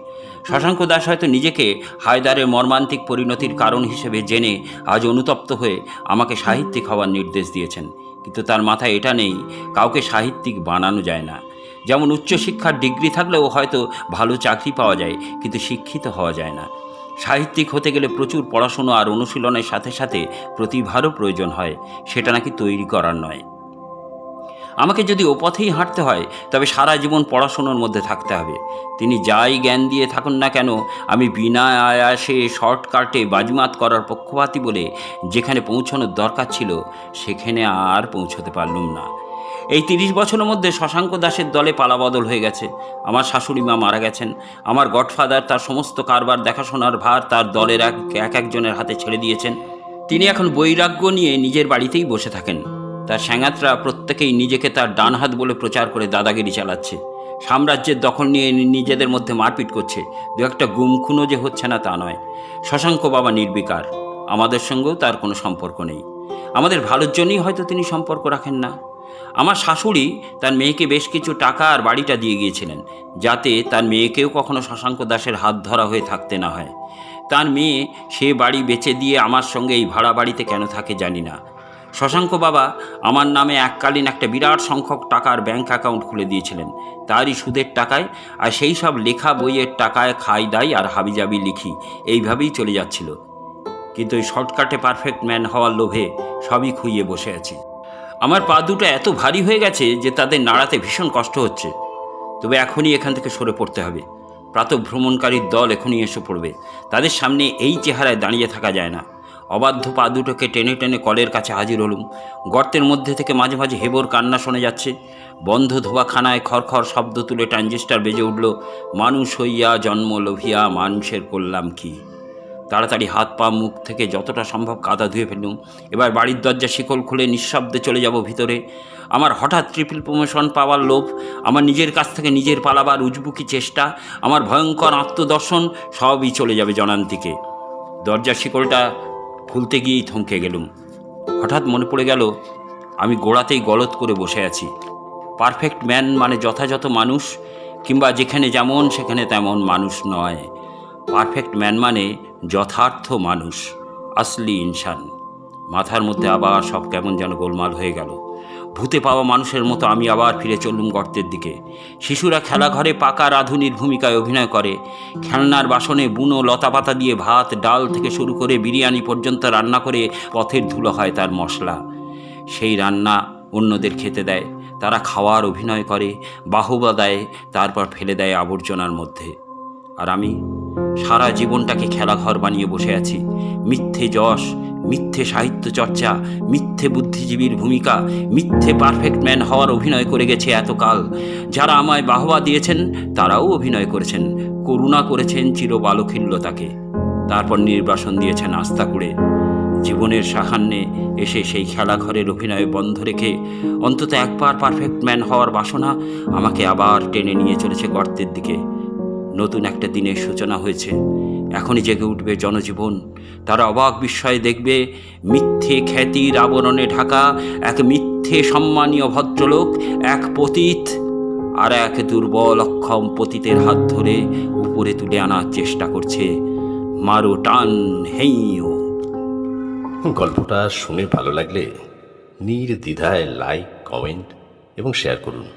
S2: শশাঙ্ক দাস হয়তো নিজেকে হায়দারের মর্মান্তিক পরিণতির কারণ হিসেবে জেনে আজ অনুতপ্ত হয়ে আমাকে সাহিত্যিক হওয়ার নির্দেশ দিয়েছেন, কিন্তু তার মাথায় এটা নেই কাউকে সাহিত্যিক বানানো যায় না। যেমন উচ্চশিক্ষার ডিগ্রি থাকলেও হয়তো ভালো চাকরি পাওয়া যায়, কিন্তু শিক্ষিত হওয়া যায় না। সাহিত্যিক হতে গেলে প্রচুর পড়াশুনো আর অনুশীলনের সাথে সাথে প্রতিভারও প্রয়োজন হয়, সেটা নাকি তৈরি করার নয়। আমাকে যদি ও পথেই হাঁটতে হয় তবে সারা জীবন পড়াশুনোর মধ্যে থাকতে হবে। তিনি যাই জ্ঞান দিয়ে থাকুন না কেন, আমি বিনা আয়াসে শর্টকাটে বাজিমাত করার পক্ষপাতী বলে যেখানে পৌঁছানোর দরকার ছিল সেখানে আর পৌঁছতে পারলুম না। এই 30 বছরের মধ্যে শশাঙ্ক দাসের দলে পালাবদল হয়ে গেছে। আমার শাশুড়ি মা মারা গেছেন। আমার গডফাদার তার সমস্ত কারবার দেখাশোনার ভার তার দলের এক একজনের হাতে ছেড়ে দিয়েছেন। তিনি এখন বৈরাগ্য নিয়ে নিজের বাড়িতেই বসে থাকেন। তার স্যাঙাতরা প্রত্যেকেই নিজেকে তার ডান হাত বলে প্রচার করে দাদাগিরি চালাচ্ছে। সাম্রাজ্যের দখল নিয়ে নিজেদের মধ্যে মারপিট করছে। দু একটা গুমখুনও যে হচ্ছে না তা নয়। শশাঙ্ক বাবা নির্বিকার, আমাদের সঙ্গেও তার কোনো সম্পর্ক নেই। আমাদের ভালোর জন্যই হয়তো তিনি সম্পর্ক রাখেন না। আমার শাশুড়ি তার মেয়েকে বেশ কিছু টাকা আর বাড়িটা দিয়ে গিয়েছিলেন, যাতে তার মেয়েকেও কখনো শশাঙ্ক দাসের হাত ধরা হয়ে থাকতে না হয়। তার মেয়ে সে বাড়ি বেচে দিয়ে আমার সঙ্গে এই ভাড়া বাড়িতে কেন থাকে জানি না। শশাঙ্ক বাবা আমার নামে এককালীন একটা বিরাট সংখ্যক টাকার ব্যাংক অ্যাকাউন্ট খুলে দিয়েছিলেন, তারই সুদের টাকায়, আর সেই সব লেখা বইয়ের টাকায় খাই দাই আর হাবিজাবি লিখি, এইভাবেই চলে যাচ্ছিল। কিন্তু ওই শর্টকাটে পারফেক্ট ম্যান হওয়ার লোভে সবই খুইয়ে বসে আছি। আমার পা দুটো এত ভারী হয়ে গেছে যে তাদের নাড়াতে ভীষণ কষ্ট হচ্ছে। তবে এখনই এখান থেকে সরে পড়তে হবে। প্রাতঃভ্রমণকারীর দল এখনই এসে পড়বে। তাদের সামনে এই চেহারায় দাঁড়িয়ে থাকা যায় না। অবাধ্য পা দুটোকে টেনে টেনে কলের কাছে হাজির হলুম। গর্তের মধ্যে থেকে মাঝে মাঝে হেবর কান্না শোনা যাচ্ছে। বন্ধ ধোবাখানায় খড়খড় শব্দ তুলে ট্রানজিস্টার বেজে উঠল, মানুষ হইয়া জন্ম লোভিয়া মানুষের করলাম কি। তাড়াতাড়ি হাত পা মুখ থেকে যতটা সম্ভব কাদা ধুয়ে ফেললুম। এবার বাড়ির দরজা শিকল খুলে নিঃশব্দে চলে যাব ভিতরে। আমার হঠাৎ ট্রিপল প্রমোশন পাওয়ার লোভ, আমার নিজের কাছ থেকে নিজের পালাবার উজবুকি চেষ্টা, আমার ভয়ঙ্কর আত্মদর্শন সবই চলে যাবে জনান্তিকে। দরজার শিকলটা খুলতে গিয়েই থমকে গেলুম। হঠাৎ মনে পড়ে গেল আমি গোড়াতেই গলত করে বসে আছি। পারফেক্ট ম্যান মানে যথাযথ মানুষ, কিংবা যেখানে যেমন সেখানে তেমন মানুষ নয়। পারফেক্ট ম্যান মানে যথার্থ মানুষ, আসলি ইনসান। মাথার মধ্যে আবার সব কেমন যেন গোলমাল হয়ে গেল। ভূতে পাওয়া মানুষের মতো আমি আবার ফিরে চললুম গর্তের দিকে। শিশুরা খেলাঘরে পাকা রাঁধুনির ভূমিকায় অভিনয় করে। খেলনার বাসনে বুনো লতাপাতা দিয়ে ভাত ডাল থেকে শুরু করে বিরিয়ানি পর্যন্ত রান্না করে পথের ধুলো হয় তার মশলা। সেই রান্না অন্যদের খেতে দেয়, তারা খাওয়ার অভিনয় করে, বাহবা দেয়, তারপর ফেলে দেয় আবর্জনার মধ্যে। আর আমি সারা জীবনটাকে খেলাঘর বানিয়ে বসে আছি। মিথ্যে যশ, মিথ্যে সাহিত্য চর্চা, মিথ্যে বুদ্ধিজীবীর ভূমিকা, মিথ্যে পারফেক্ট ম্যান হওয়ার অভিনয় করে গেছে এতকাল। যারা আমায় বাহবা দিয়েছেন তারাও অভিনয় করেছেন, করুণা করেছেন চিরবালখিল্যতাকে, তারপর নির্বাসন দিয়েছেন আস্থা করে। জীবনের সাহান্যে এসে সেই খেলাঘরের অভিনয় বন্ধ রেখে অন্তত একবার পারফেক্ট ম্যান হওয়ার বাসনা আমাকে আবার টেনে নিয়ে চলেছে গর্তের দিকে। নতুন একটা দিনের সূচনা হয়েছে। এখনই জেগে উঠবে জনজীবন। তারা অবাক বিস্ময়ে দেখবে মিথ্যে খ্যাতির আবরণে ঢাকা এক মিথ্যে সম্মানীয় ভদ্রলোক, এক পতিত আর এক দুর্বল অক্ষম পতিতের হাত ধরে উপরে তুলে আনার চেষ্টা করছে। মারো টান হেইও।
S1: গল্পটা শুনে ভালো লাগলে নির্দ্বিধায় লাইক, কমেন্ট এবং শেয়ার করুন।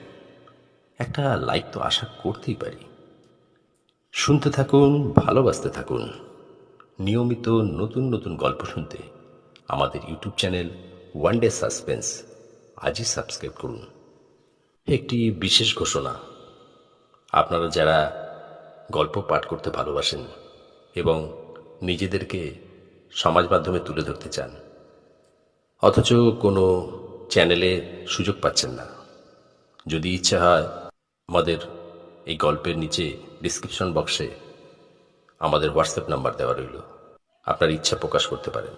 S1: একটা লাইক তো আশা করতেই পারি। শুনতে থাকুন, ভালোবাসতে থাকুন। নিয়মিত নতুন নতুন গল্প শুনতে আমাদের YouTube channel one day suspense আজই সাবস্ক্রাইব করুন। একটি বিশেষ ঘোষণা, আপনারা যারা গল্প পাঠ করতে ভালোবাসেন এবং নিজেদেরকে সমাজ মাধ্যমে তুলে ধরতে চান, অথচ কোনো চ্যানেলে সুযোগ পাচ্ছেন না, যদি ইচ্ছা হয় আমাদের এই গল্পের নিচে ডিসক্রিপশন বক্সে আমাদের হোয়াটসঅ্যাপ নাম্বার দেওয়া রইল, আপনার ইচ্ছা প্রকাশ করতে পারেন।